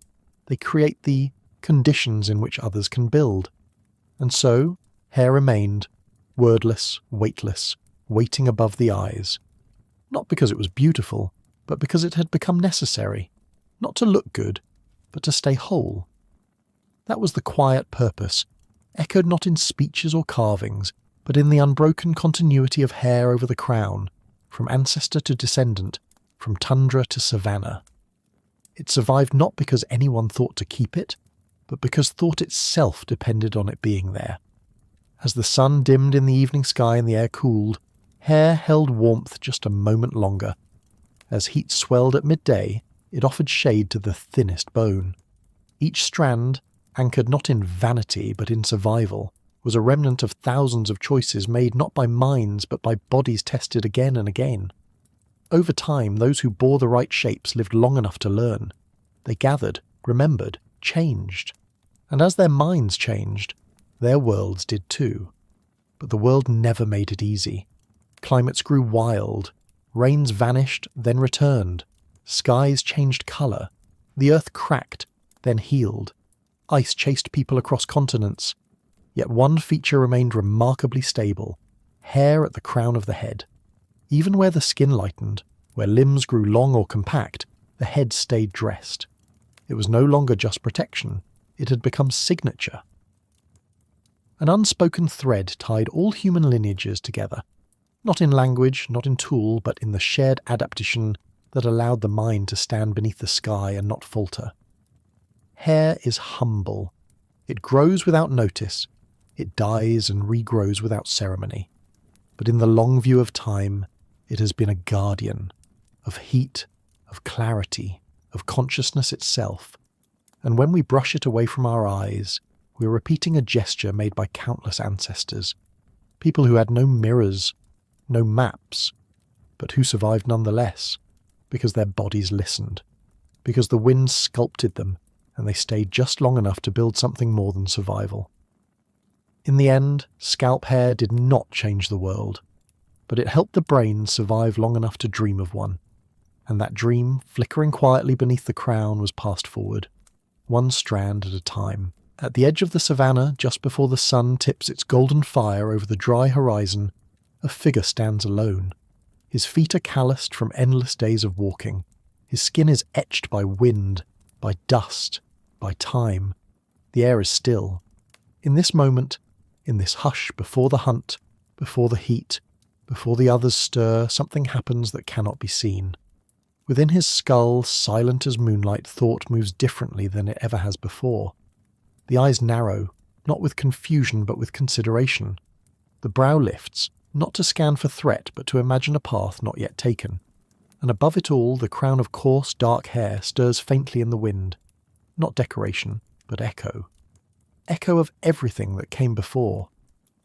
They create the conditions in which others can build. And so, hair remained, wordless, weightless, waiting above the eyes. Not because it was beautiful, but because it had become necessary. Not to look good, but to stay whole. That was the quiet purpose, echoed not in speeches or carvings, but in the unbroken continuity of hair over the crown, from ancestor to descendant, from tundra to savanna. It survived not because anyone thought to keep it, but because thought itself depended on it being there. As the sun dimmed in the evening sky and the air cooled, hair held warmth just a moment longer. As heat swelled at midday, it offered shade to the thinnest bone. Each strand, anchored not in vanity but in survival, was a remnant of thousands of choices made not by minds but by bodies tested again and again. Over time, those who bore the right shapes lived long enough to learn. They gathered, remembered, changed. And as their minds changed, their worlds did too. But the world never made it easy. Climates grew wild. Rains vanished, then returned. Skies changed colour. The earth cracked, then healed. Ice chased people across continents. Yet one feature remained remarkably stable: hair at the crown of the head. Even where the skin lightened, where limbs grew long or compact, the head stayed dressed. It was no longer just protection, it had become signature. An unspoken thread tied all human lineages together, not in language, not in tool, but in the shared adaptation that allowed the mind to stand beneath the sky and not falter. Hair is humble. It grows without notice. It dies and regrows without ceremony. But in the long view of time, it has been a guardian of heat, of clarity, of consciousness itself. And when we brush it away from our eyes, we are repeating a gesture made by countless ancestors, people who had no mirrors, no maps, but who survived nonetheless, because their bodies listened, because the wind sculpted them, and they stayed just long enough to build something more than survival. In the end, scalp hair did not change the world, but it helped the brain survive long enough to dream of one, and that dream, flickering quietly beneath the crown, was passed forward, one strand at a time. At the edge of the savannah, just before the sun tips its golden fire over the dry horizon, a figure stands alone. His feet are calloused from endless days of walking. His skin is etched by wind, by dust, by time. The air is still. In this moment, in this hush before the hunt, before the heat, before the others stir, something happens that cannot be seen. Within his skull, silent as moonlight, thought moves differently than it ever has before. The eyes narrow, not with confusion but with consideration. The brow lifts, not to scan for threat but to imagine a path not yet taken. And above it all, the crown of coarse, dark hair stirs faintly in the wind. Not decoration, but echo. Echo of everything that came before.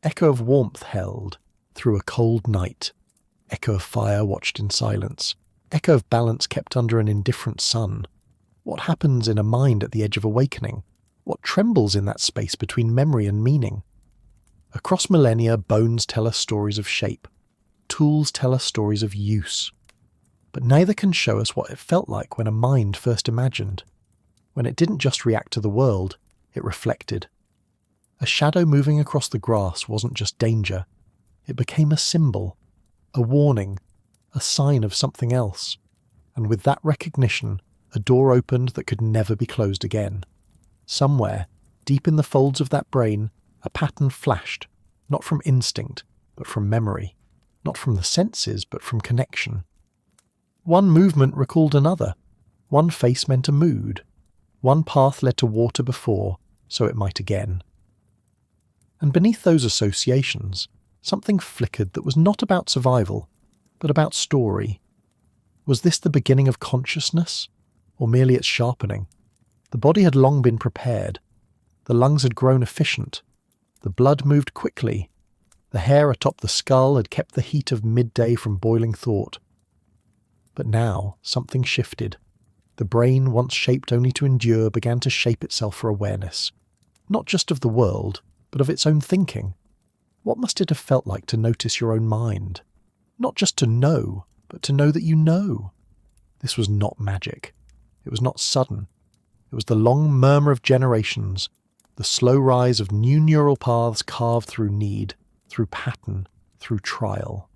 Echo of warmth held through a cold night. Echo of fire watched in silence. Echo of balance kept under an indifferent sun. What happens in a mind at the edge of awakening? What trembles in that space between memory and meaning? Across millennia, bones tell us stories of shape. Tools tell us stories of use. But neither can show us what it felt like when a mind first imagined. When it didn't just react to the world, it reflected. A shadow moving across the grass wasn't just danger. It became a symbol, a warning, a sign of something else. And with that recognition, a door opened that could never be closed again. Somewhere, deep in the folds of that brain, a pattern flashed, not from instinct, but from memory. Not from the senses, but from connection. One movement recalled another. One face meant a mood. One path led to water before, so it might again. And beneath those associations, something flickered that was not about survival, but about story. Was this the beginning of consciousness, or merely its sharpening? The body had long been prepared. The lungs had grown efficient. The blood moved quickly. The hair atop the skull had kept the heat of midday from boiling thought. But now something shifted. The brain, once shaped only to endure, began to shape itself for awareness. Not just of the world, but of its own thinking. What must it have felt like to notice your own mind? Not just to know, but to know that you know. This was not magic. It was not sudden. It was the long murmur of generations, the slow rise of new neural paths carved through need, through pattern, through trial.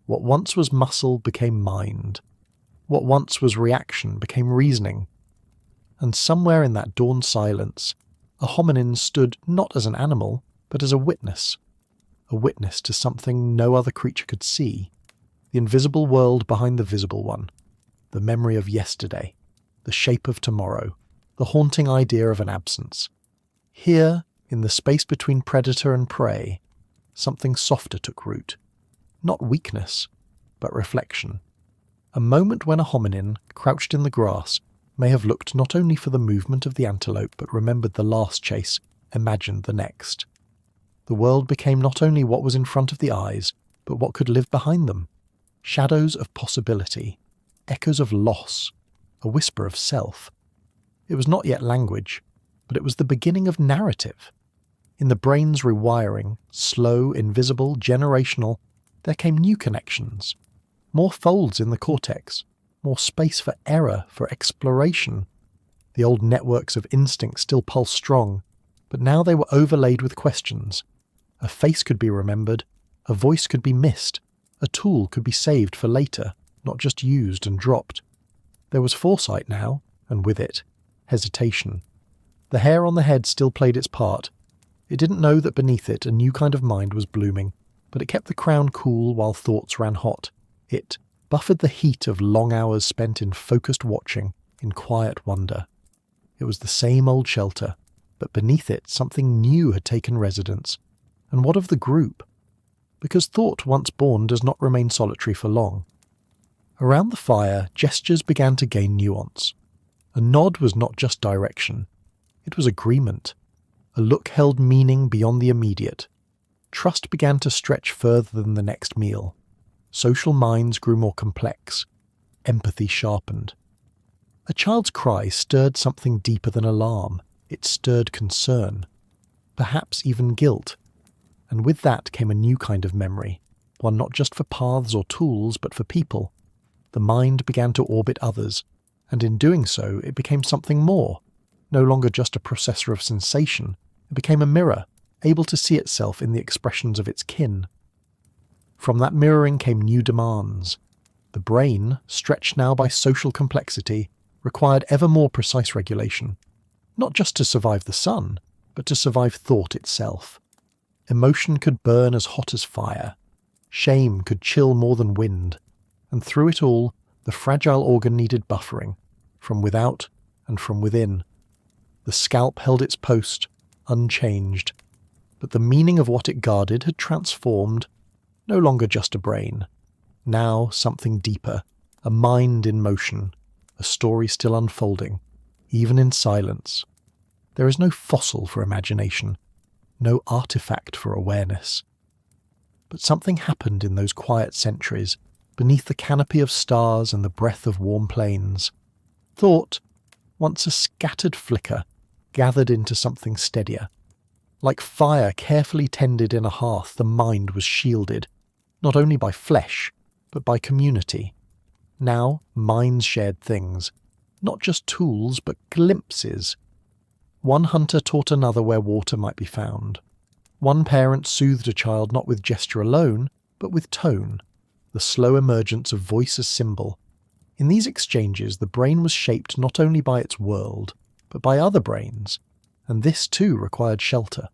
What once was muscle became mind. What once was reaction became reasoning. And somewhere in that dawn silence, a hominin stood not as an animal, but as a witness to something no other creature could see, the invisible world behind the visible one, the memory of yesterday, the shape of tomorrow, the haunting idea of an absence. Here, in the space between predator and prey, something softer took root. Not weakness, but reflection. A moment when a hominin, crouched in the grass, may have looked not only for the movement of the antelope, but remembered the last chase, imagined the next. The world became not only what was in front of the eyes, but what could live behind them. Shadows of possibility, echoes of loss, a whisper of self. It was not yet language, but it was the beginning of narrative. In the brain's rewiring, slow, invisible, generational, there came new connections. More folds in the cortex, more space for error, for exploration. The old networks of instinct still pulsed strong, but now they were overlaid with questions. A face could be remembered, a voice could be missed, a tool could be saved for later, not just used and dropped. There was foresight now, and with it, hesitation. The hair on the head still played its part. It didn't know that beneath it a new kind of mind was blooming, but it kept the crown cool while thoughts ran hot. It buffered the heat of long hours spent in focused watching, in quiet wonder. It was the same old shelter, but beneath it something new had taken residence. And what of the group? Because thought once born does not remain solitary for long. Around the fire, gestures began to gain nuance. A nod was not just direction. It was agreement. A look held meaning beyond the immediate. Trust began to stretch further than the next meal. Social minds grew more complex. Empathy sharpened. A child's cry stirred something deeper than alarm. It stirred concern. Perhaps even guilt. And with that came a new kind of memory, one not just for paths or tools, but for people. The mind began to orbit others, and in doing so it became something more. No longer just a processor of sensation, it became a mirror, able to see itself in the expressions of its kin. From that mirroring came new demands. The brain, stretched now by social complexity, required ever more precise regulation, not just to survive the sun, but to survive thought itself. Emotion could burn as hot as fire. Shame could chill more than wind. And through it all, the fragile organ needed buffering, from without and from within. The scalp held its post, unchanged. But the meaning of what it guarded had transformed, no longer just a brain. Now something deeper, a mind in motion, a story still unfolding, even in silence. There is no fossil for imagination, no artifact for awareness. But something happened in those quiet centuries, beneath the canopy of stars and the breath of warm plains. Thought, once a scattered flicker, gathered into something steadier. Like fire carefully tended in a hearth, the mind was shielded, not only by flesh, but by community. Now, minds shared things, not just tools, but glimpses. One hunter taught another where water might be found. One parent soothed a child not with gesture alone, but with tone, the slow emergence of voice as symbol. In these exchanges, the brain was shaped not only by its world, but by other brains, and this too required shelter.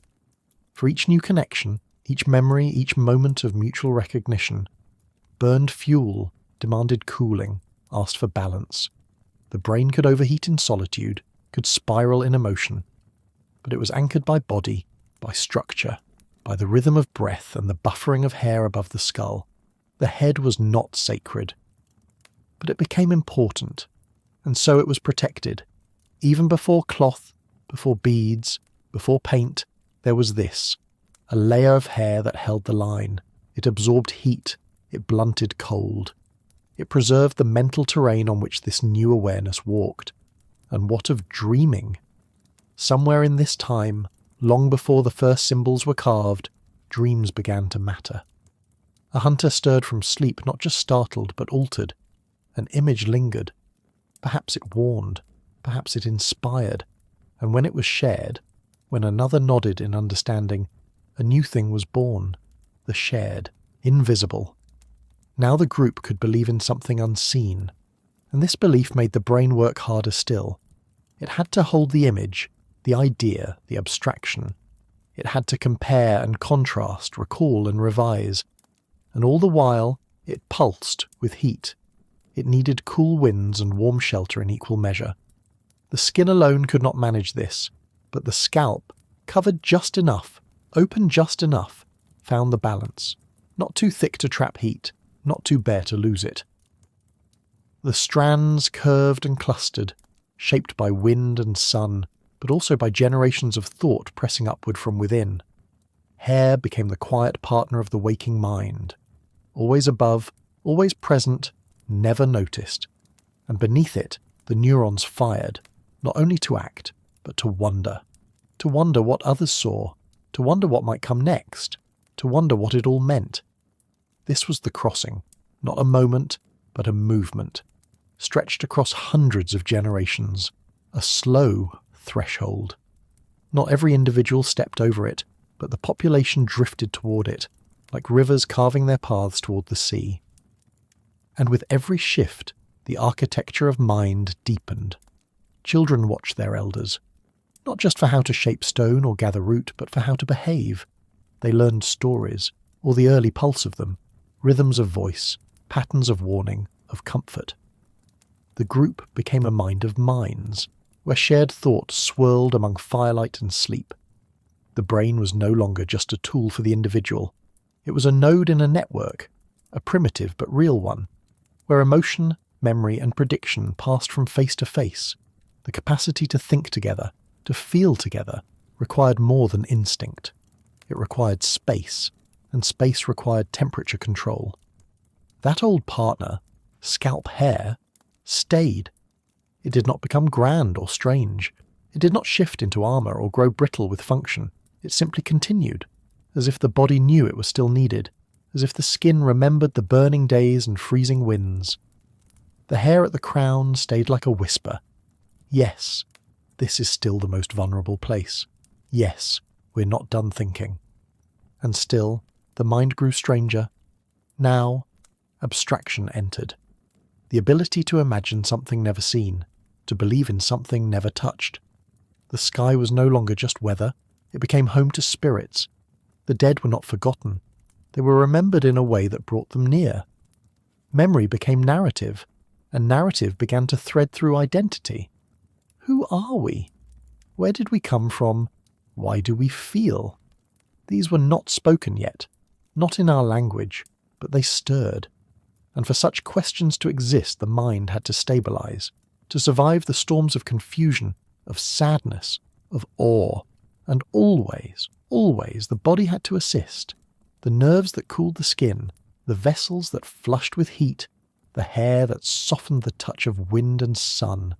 For each new connection, each memory, each moment of mutual recognition, burned fuel, demanded cooling, asked for balance. The brain could overheat in solitude, could spiral in emotion, but it was anchored by body, by structure, by the rhythm of breath and the buffering of hair above the skull. The head was not sacred, but it became important, and so it was protected. Even before cloth, before beads, before paint, there was this, a layer of hair that held the line. It absorbed heat, it blunted cold. It preserved the mental terrain on which this new awareness walked. And what of dreaming? Somewhere in this time, long before the first symbols were carved, dreams began to matter. A hunter stirred from sleep, not just startled, but altered. An image lingered. Perhaps it warned, perhaps it inspired, and when it was shared, when another nodded in understanding, a new thing was born, the shared, invisible. Now the group could believe in something unseen, and this belief made the brain work harder still. It had to hold the image, the idea, the abstraction. It had to compare and contrast, recall and revise. And all the while, it pulsed with heat. It needed cool winds and warm shelter in equal measure. The skin alone could not manage this, but the scalp, covered just enough, open just enough, found the balance. Not too thick to trap heat, not too bare to lose it. The strands curved and clustered, shaped by wind and sun, but also by generations of thought pressing upward from within. Hair became the quiet partner of the waking mind, always above, always present, never noticed. And beneath it, the neurons fired, not only to act, but to wonder what others saw, to wonder what might come next, to wonder what it all meant. This was the crossing, not a moment, but a movement, stretched across hundreds of generations, a slow threshold. Not every individual stepped over it, but the population drifted toward it, like rivers carving their paths toward the sea. And with every shift, the architecture of mind deepened. Children watched their elders, not just for how to shape stone or gather root, but for how to behave. They learned stories, or the early pulse of them, rhythms of voice, patterns of warning, of comfort. The group became a mind of minds, where shared thought swirled among firelight and sleep. The brain was no longer just a tool for the individual. It was a node in a network, a primitive but real one, where emotion, memory and prediction passed from face to face. The capacity to think together, to feel together, required more than instinct. It required space, and space required temperature control. That old partner, scalp hair, stayed. It did not become grand or strange. It did not shift into armour or grow brittle with function. It simply continued, as if the body knew it was still needed, as if the skin remembered the burning days and freezing winds. The hair at the crown stayed like a whisper. Yes, this is still the most vulnerable place. Yes, we're not done thinking. And still, the mind grew stranger. Now, abstraction entered. The ability to imagine something never seen, to believe in something never touched. The sky was no longer just weather, it became home to spirits. The dead were not forgotten. They were remembered in a way that brought them near. Memory became narrative, and narrative began to thread through identity. Who are we? Where did we come from? Why do we feel? These were not spoken yet, not in our language, but they stirred. And for such questions to exist, the mind had to stabilize, to survive the storms of confusion, of sadness, of awe. And always, always, the body had to assist. The nerves that cooled the skin, the vessels that flushed with heat, the hair that softened the touch of wind and sun,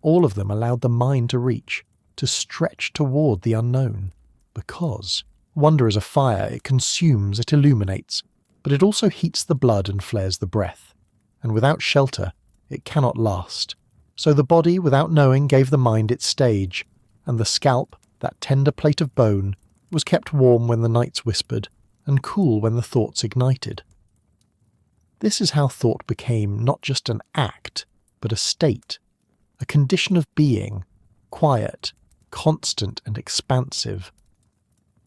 all of them allowed the mind to reach, to stretch toward the unknown. Because wonder is a fire, it consumes, it illuminates, but it also heats the blood and flares the breath. And without shelter, it cannot last. So the body, without knowing, gave the mind its stage, and the scalp, that tender plate of bone, was kept warm when the nights whispered, and cool when the thoughts ignited. This is how thought became not just an act, but a state, a condition of being, quiet, constant and expansive.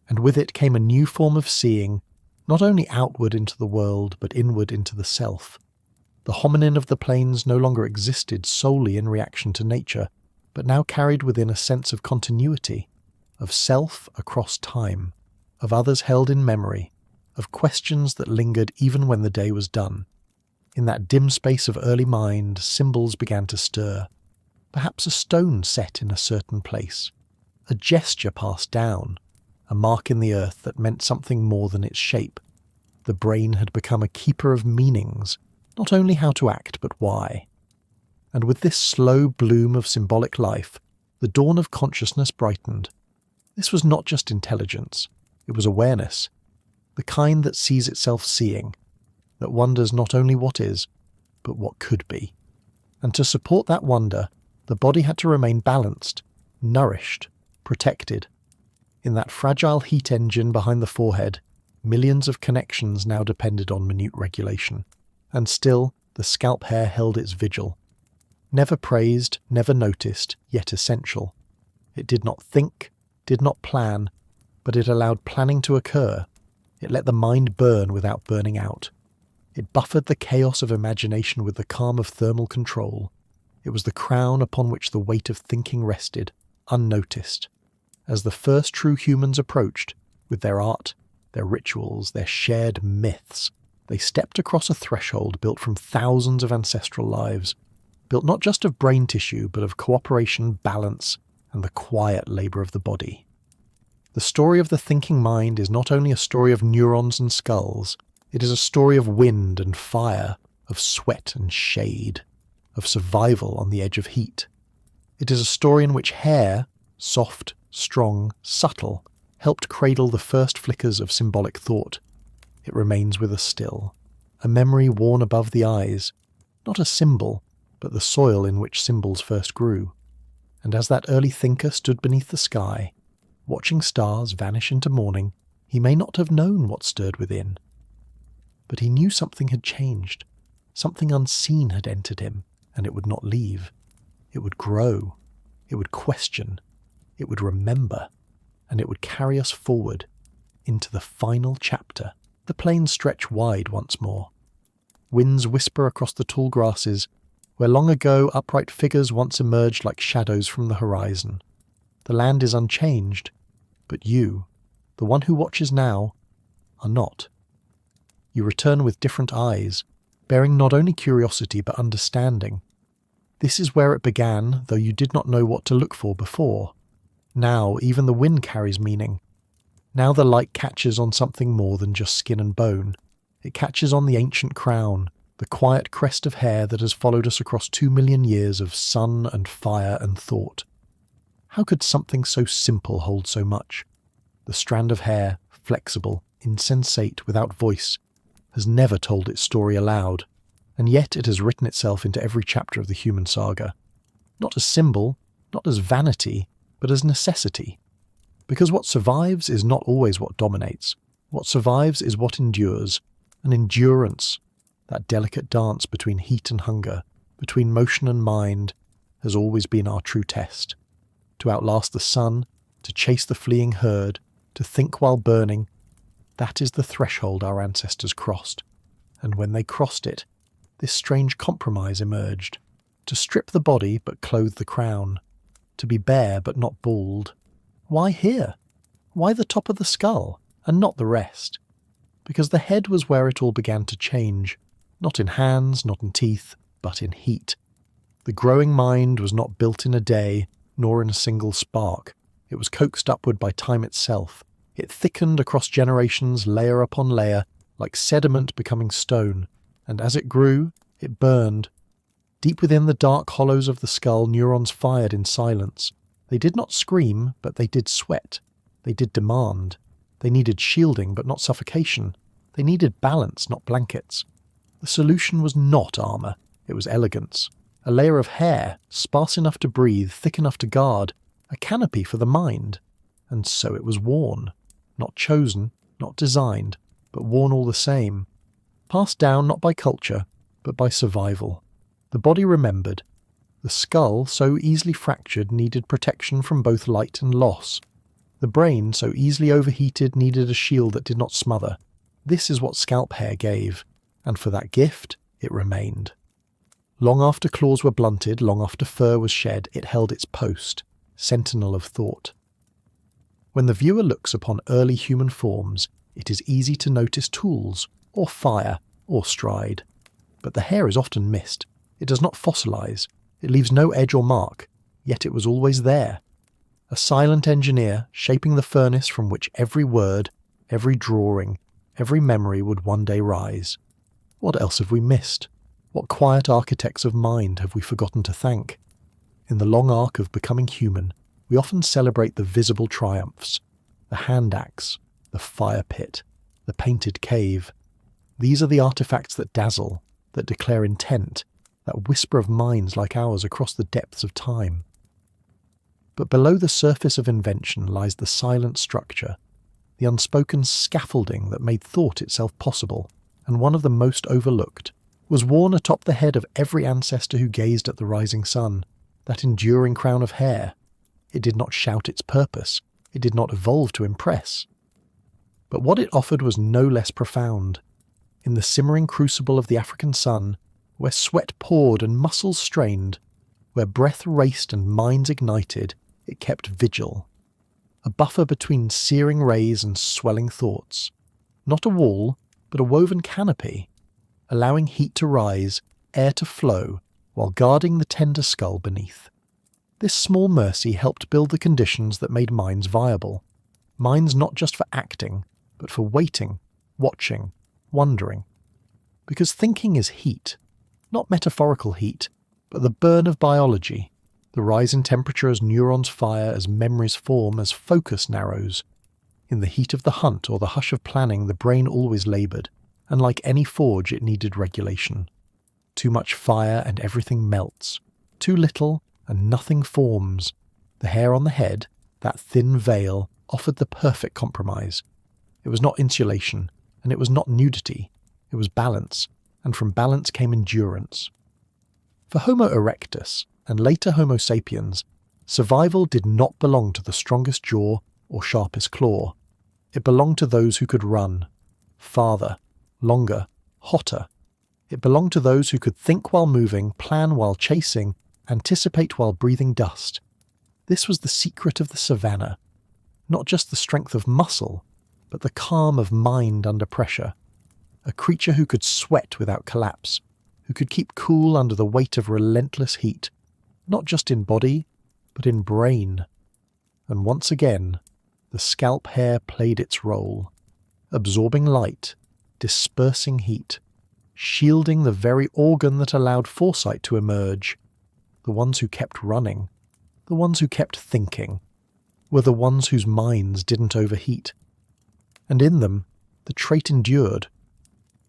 And with it came a new form of seeing, not only outward into the world, but inward into the self. The hominin of the plains no longer existed solely in reaction to nature, but now carried within a sense of continuity, of self across time, of others held in memory, of questions that lingered even when the day was done. In that dim space of early mind, symbols began to stir. Perhaps a stone set in a certain place, a gesture passed down, a mark in the earth that meant something more than its shape. The brain had become a keeper of meanings, not only how to act but why. And with this slow bloom of symbolic life, the dawn of consciousness brightened. This was not just intelligence, it was awareness, the kind that sees itself seeing, that wonders not only what is, but what could be. And to support that wonder, the body had to remain balanced, nourished, protected. In that fragile heat engine behind the forehead, millions of connections now depended on minute regulation. And still, the scalp hair held its vigil. Never praised, never noticed, yet essential. It did not think, did not plan, but it allowed planning to occur. It let the mind burn without burning out. It buffered the chaos of imagination with the calm of thermal control. It was the crown upon which the weight of thinking rested, unnoticed. As the first true humans approached, with their art, their rituals, their shared myths, they stepped across a threshold built from thousands of ancestral lives, built not just of brain tissue, but of cooperation, balance, and the quiet labour of the body. The story of the thinking mind is not only a story of neurons and skulls, it is a story of wind and fire, of sweat and shade, of survival on the edge of heat. It is a story in which hair, soft, strong, subtle, helped cradle the first flickers of symbolic thought. It remains with us still, a memory worn above the eyes, not a symbol, but the soil in which symbols first grew. And as that early thinker stood beneath the sky, watching stars vanish into morning, he may not have known what stirred within. But he knew something had changed, something unseen had entered him, and it would not leave. It would grow, it would question, it would remember, and it would carry us forward into the final chapter. The plains stretch wide once more. Winds whisper across the tall grasses, where long ago upright figures once emerged like shadows from the horizon. The land is unchanged, but you, the one who watches now, are not. You return with different eyes, bearing not only curiosity but understanding. This is where it began, though you did not know what to look for before. Now even the wind carries meaning. Now the light catches on something more than just skin and bone. It catches on the ancient crown, the quiet crest of hair that has followed us across 2 million years of sun and fire and thought. How could something so simple hold so much? The strand of hair, flexible, insensate, without voice, has never told its story aloud, and yet it has written itself into every chapter of the human saga. Not as symbol, not as vanity, but as necessity. Because what survives is not always what dominates. What survives is what endures, an endurance. That delicate dance between heat and hunger, between motion and mind, has always been our true test. To outlast the sun, to chase the fleeing herd, to think while burning, that is the threshold our ancestors crossed. And when they crossed it, this strange compromise emerged. To strip the body but clothe the crown. To be bare but not bald. Why here? Why the top of the skull, and not the rest? Because the head was where it all began to change. Not in hands, not in teeth, but in heat. The growing mind was not built in a day, nor in a single spark. It was coaxed upward by time itself. It thickened across generations, layer upon layer, like sediment becoming stone, and as it grew, it burned. Deep within the dark hollows of the skull, neurons fired in silence. They did not scream, but they did sweat. They did demand. They needed shielding, but not suffocation. They needed balance, not blankets. The solution was not armour, it was elegance. A layer of hair, sparse enough to breathe, thick enough to guard, a canopy for the mind. And so it was worn. Not chosen, not designed, but worn all the same. Passed down not by culture, but by survival. The body remembered. The skull, so easily fractured, needed protection from both light and loss. The brain, so easily overheated, needed a shield that did not smother. This is what scalp hair gave, and for that gift it remained. Long after claws were blunted, long after fur was shed, it held its post, sentinel of thought. When the viewer looks upon early human forms, it is easy to notice tools, or fire, or stride. But the hair is often missed. It does not fossilize. It leaves no edge or mark, yet it was always there. A silent engineer shaping the furnace from which every word, every drawing, every memory would one day rise. What else have we missed? What quiet architects of mind have we forgotten to thank? In the long arc of becoming human, we often celebrate the visible triumphs, the hand axe, the fire pit, the painted cave. These are the artifacts that dazzle, that declare intent, that whisper of minds like ours across the depths of time. But below the surface of invention lies the silent structure, the unspoken scaffolding that made thought itself possible, and one of the most overlooked, was worn atop the head of every ancestor who gazed at the rising sun, that enduring crown of hair. It did not shout its purpose, it did not evolve to impress. But what it offered was no less profound. In the simmering crucible of the African sun, where sweat poured and muscles strained, where breath raced and minds ignited, it kept vigil. A buffer between searing rays and swelling thoughts. Not a wall, but a woven canopy, allowing heat to rise, air to flow, while guarding the tender skull beneath. This small mercy helped build the conditions that made minds viable. Minds not just for acting, but for waiting, watching, wondering. Because thinking is heat, not metaphorical heat, but the burn of biology, the rise in temperature as neurons fire, as memories form, as focus narrows. In the heat of the hunt or the hush of planning, the brain always laboured, and like any forge it needed regulation. Too much fire and everything melts. Too little and nothing forms. The hair on the head, that thin veil, offered the perfect compromise. It was not insulation, and it was not nudity. It was balance, and from balance came endurance. For Homo erectus, and later Homo sapiens, survival did not belong to the strongest jaw or sharpest claw. It belonged to those who could run, farther, longer, hotter. It belonged to those who could think while moving, plan while chasing, anticipate while breathing dust. This was the secret of the savannah. Not just the strength of muscle, but the calm of mind under pressure. A creature who could sweat without collapse, who could keep cool under the weight of relentless heat, not just in body, but in brain. And once again, the scalp hair played its role, absorbing light, dispersing heat, shielding the very organ that allowed foresight to emerge. The ones who kept running, the ones who kept thinking, were the ones whose minds didn't overheat. And in them, the trait endured.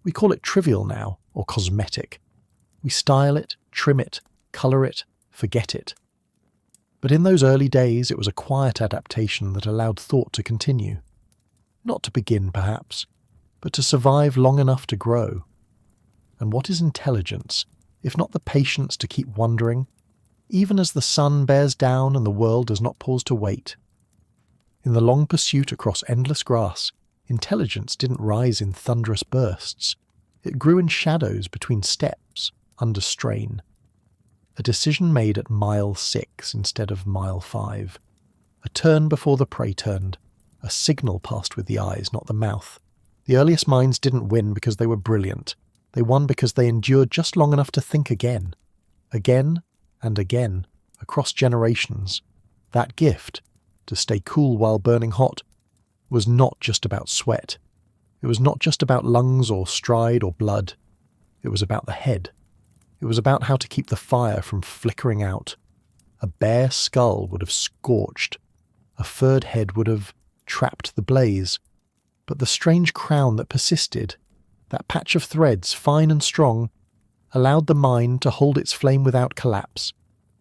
We call it trivial now, or cosmetic. We style it, trim it, colour it, forget it. But in those early days it was a quiet adaptation that allowed thought to continue. Not to begin, perhaps, but to survive long enough to grow. And what is intelligence, if not the patience to keep wondering, even as the sun bears down and the world does not pause to wait? In the long pursuit across endless grass, intelligence didn't rise in thunderous bursts. It grew in shadows between steps, under strain. A decision made at mile 6 instead of mile 5. A turn before the prey turned. A signal passed with the eyes, not the mouth. The earliest minds didn't win because they were brilliant. They won because they endured just long enough to think again. Again and again, across generations. That gift, to stay cool while burning hot, was not just about sweat. It was not just about lungs or stride or blood. It was about the head. It was about how to keep the fire from flickering out. A bare skull would have scorched. A furred head would have trapped the blaze. But the strange crown that persisted, that patch of threads, fine and strong, allowed the mind to hold its flame without collapse.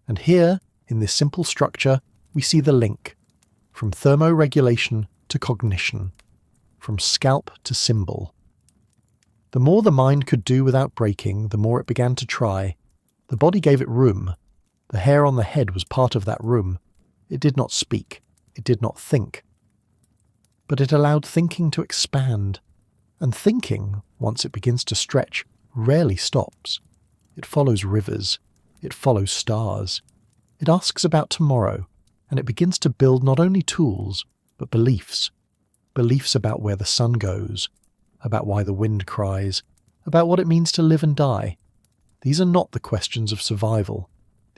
And here, in this simple structure, we see the link. From thermoregulation to cognition. From scalp to symbol. The more the mind could do without breaking, the more it began to try. The body gave it room. The hair on the head was part of that room. It did not speak. It did not think. But it allowed thinking to expand. And thinking, once it begins to stretch, rarely stops. It follows rivers. It follows stars. It asks about tomorrow, and it begins to build not only tools, but beliefs. Beliefs about where the sun goes, about why the wind cries, about what it means to live and die. These are not the questions of survival.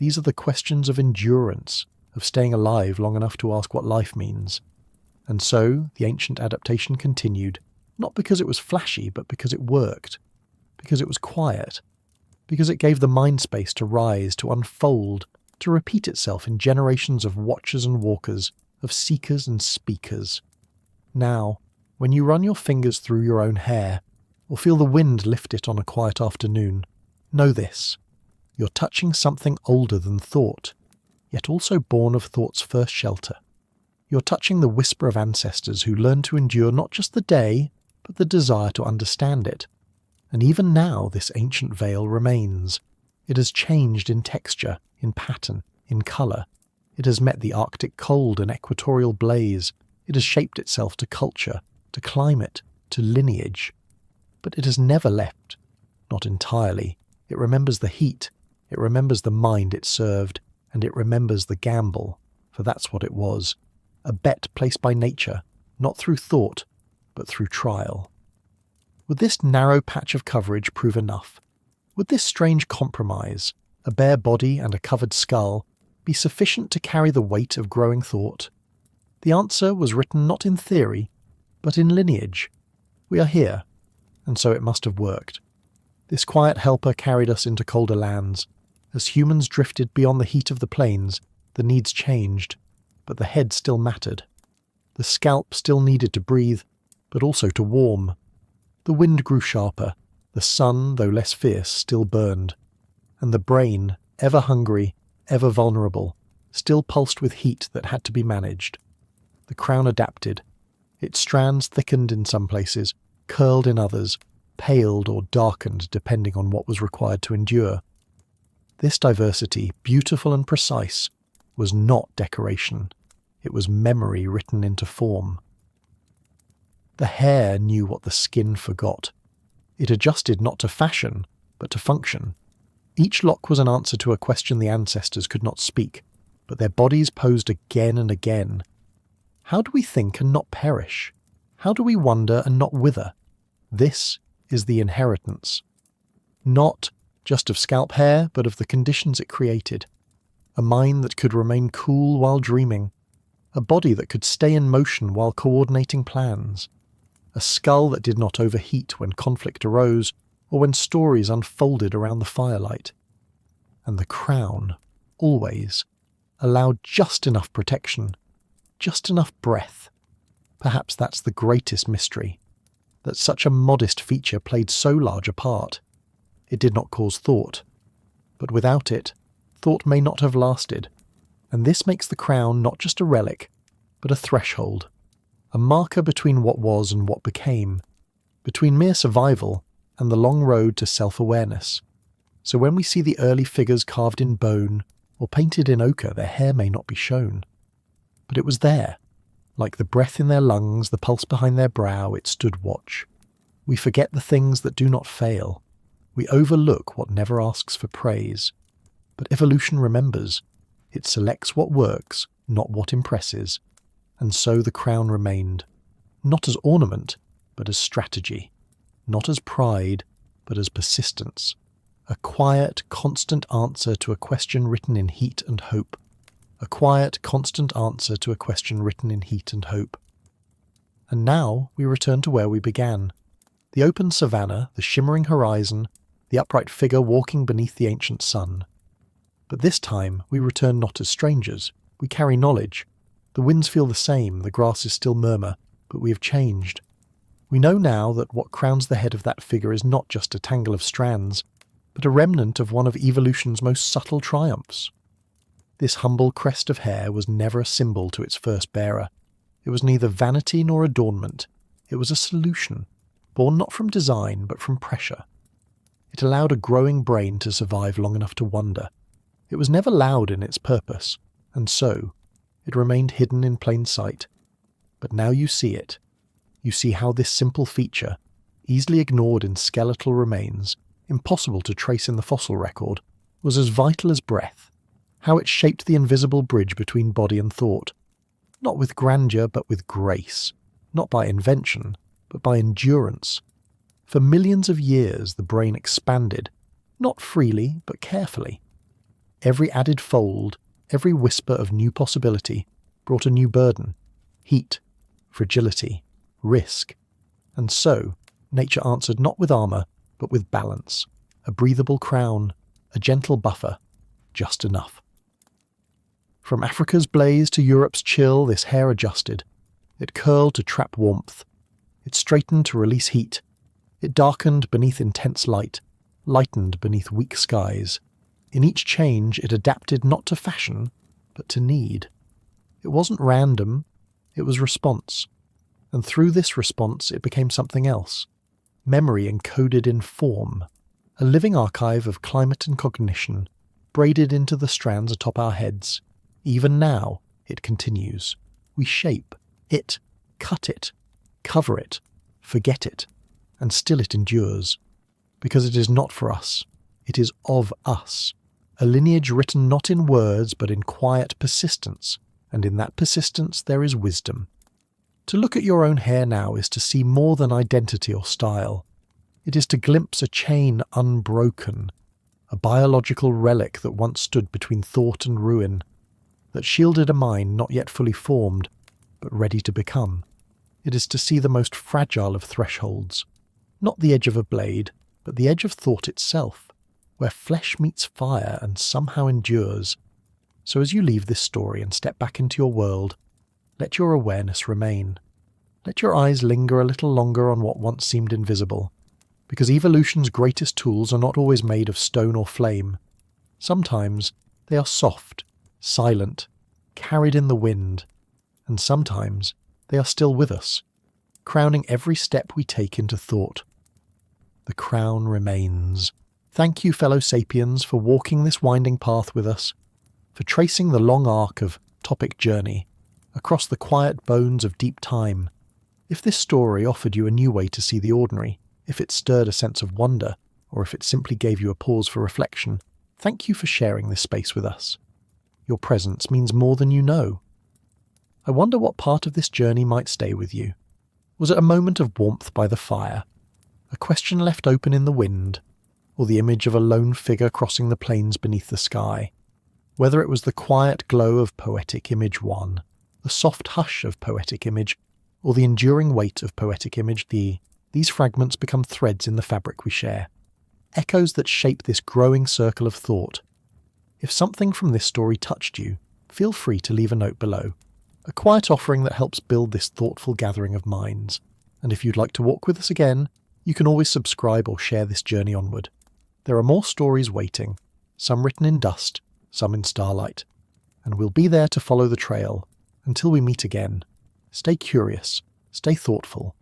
These are the questions of endurance, of staying alive long enough to ask what life means. And so the ancient adaptation continued, not because it was flashy, but because it worked, because it was quiet, because it gave the mind space to rise, to unfold, to repeat itself in generations of watchers and walkers, of seekers and speakers. Now, when you run your fingers through your own hair, or feel the wind lift it on a quiet afternoon, know this: you're touching something older than thought, yet also born of thought's first shelter. You're touching the whisper of ancestors who learned to endure not just the day, but the desire to understand it. And even now this ancient veil remains. It has changed in texture, in pattern, in colour. It has met the Arctic cold and equatorial blaze. It has shaped itself to culture, to climate, to lineage. But it has never left. Not entirely. It remembers the heat. It remembers the mind it served. And it remembers the gamble, for that's what it was. A bet placed by nature, not through thought, but through trial. Would this narrow patch of coverage prove enough? Would this strange compromise, a bare body and a covered skull, be sufficient to carry the weight of growing thought? The answer was written not in theory, but in lineage. We are here, and so it must have worked. This quiet helper carried us into colder lands. As humans drifted beyond the heat of the plains, the needs changed, but the head still mattered. The scalp still needed to breathe, but also to warm. The wind grew sharper, the sun, though less fierce, still burned, and the brain, ever hungry, ever vulnerable, still pulsed with heat that had to be managed. The crown adapted. Its strands thickened in some places, curled in others, paled or darkened depending on what was required to endure. This diversity, beautiful and precise, was not decoration. It was memory written into form. The hair knew what the skin forgot. It adjusted not to fashion, but to function. Each lock was an answer to a question the ancestors could not speak, but their bodies posed again and again. How do we think and not perish? How do we wonder and not wither? This is the inheritance. Not just of scalp hair, but of the conditions it created. A mind that could remain cool while dreaming. A body that could stay in motion while coordinating plans. A skull that did not overheat when conflict arose, or when stories unfolded around the firelight. And the crown, always, allowed just enough protection, just enough breath. Perhaps that's the greatest mystery, that such a modest feature played so large a part. It did not cause thought, but without it, thought may not have lasted, and this makes the crown not just a relic, but a threshold, a marker between what was and what became, between mere survival and the long road to self-awareness. So when we see the early figures carved in bone, or painted in ochre, their hair may not be shown. But it was there. Like the breath in their lungs, the pulse behind their brow, it stood watch. We forget the things that do not fail. We overlook what never asks for praise. But evolution remembers. It selects what works, not what impresses. And so the crown remained. Not as ornament, but as strategy. Not as pride, but as persistence. A quiet, constant answer to a question written in heat and hope. A quiet, constant answer to a question written in heat and hope. And now we return to where we began. The open savanna, the shimmering horizon, the upright figure walking beneath the ancient sun. But this time we return not as strangers. We carry knowledge. The winds feel the same, the grasses still murmur, but we have changed. We know now that what crowns the head of that figure is not just a tangle of strands, but a remnant of one of evolution's most subtle triumphs. This humble crest of hair was never a symbol to its first bearer. It was neither vanity nor adornment. It was a solution, born not from design but from pressure. It allowed a growing brain to survive long enough to wonder. It was never loud in its purpose, and so it remained hidden in plain sight. But now you see it. You see how this simple feature, easily ignored in skeletal remains, impossible to trace in the fossil record, was as vital as breath. How it shaped the invisible bridge between body and thought. Not with grandeur, but with grace. Not by invention, but by endurance. For millions of years the brain expanded, not freely, but carefully. Every added fold, every whisper of new possibility brought a new burden: heat, fragility, risk. And so, nature answered not with armour, but with balance, a breathable crown, a gentle buffer, just enough. From Africa's blaze to Europe's chill, this hair adjusted. It curled to trap warmth. It straightened to release heat. It darkened beneath intense light, lightened beneath weak skies. In each change, it adapted not to fashion, but to need. It wasn't random, it was response. And through this response, it became something else. Memory encoded in form. A living archive of climate and cognition, braided into the strands atop our heads. Even now, it continues. We shape it, cut it, cover it, forget it, and still it endures. Because it is not for us, it is of us. A lineage written not in words, but in quiet persistence, and in that persistence there is wisdom. To look at your own hair now is to see more than identity or style. It is to glimpse a chain unbroken, a biological relic that once stood between thought and ruin, that shielded a mind not yet fully formed, but ready to become. It is to see the most fragile of thresholds, not the edge of a blade, but the edge of thought itself, where flesh meets fire and somehow endures. So as you leave this story and step back into your world, let your awareness remain. Let your eyes linger a little longer on what once seemed invisible, because evolution's greatest tools are not always made of stone or flame. Sometimes they are soft, silent, carried in the wind, and sometimes they are still with us, crowning every step we take into thought. The crown remains. Thank you, fellow sapiens, for walking this winding path with us, for tracing the long arc of topic journey across the quiet bones of deep time. If this story offered you a new way to see the ordinary, if it stirred a sense of wonder, or if it simply gave you a pause for reflection, thank you for sharing this space with us. Your presence means more than you know. I wonder what part of this journey might stay with you. Was it a moment of warmth by the fire, a question left open in the wind, or the image of a lone figure crossing the plains beneath the sky? Whether it was the quiet glow of poetic image 1, the soft hush of poetic image, or the enduring weight of poetic image these fragments become threads in the fabric we share, echoes that shape this growing circle of thought. If something from this story touched you, feel free to leave a note below, a quiet offering that helps build this thoughtful gathering of minds. And if you'd like to walk with us again, you can always subscribe or share this journey onward. There are more stories waiting, some written in dust, some in starlight, and we'll be there to follow the trail. Until we meet again, stay curious, stay thoughtful,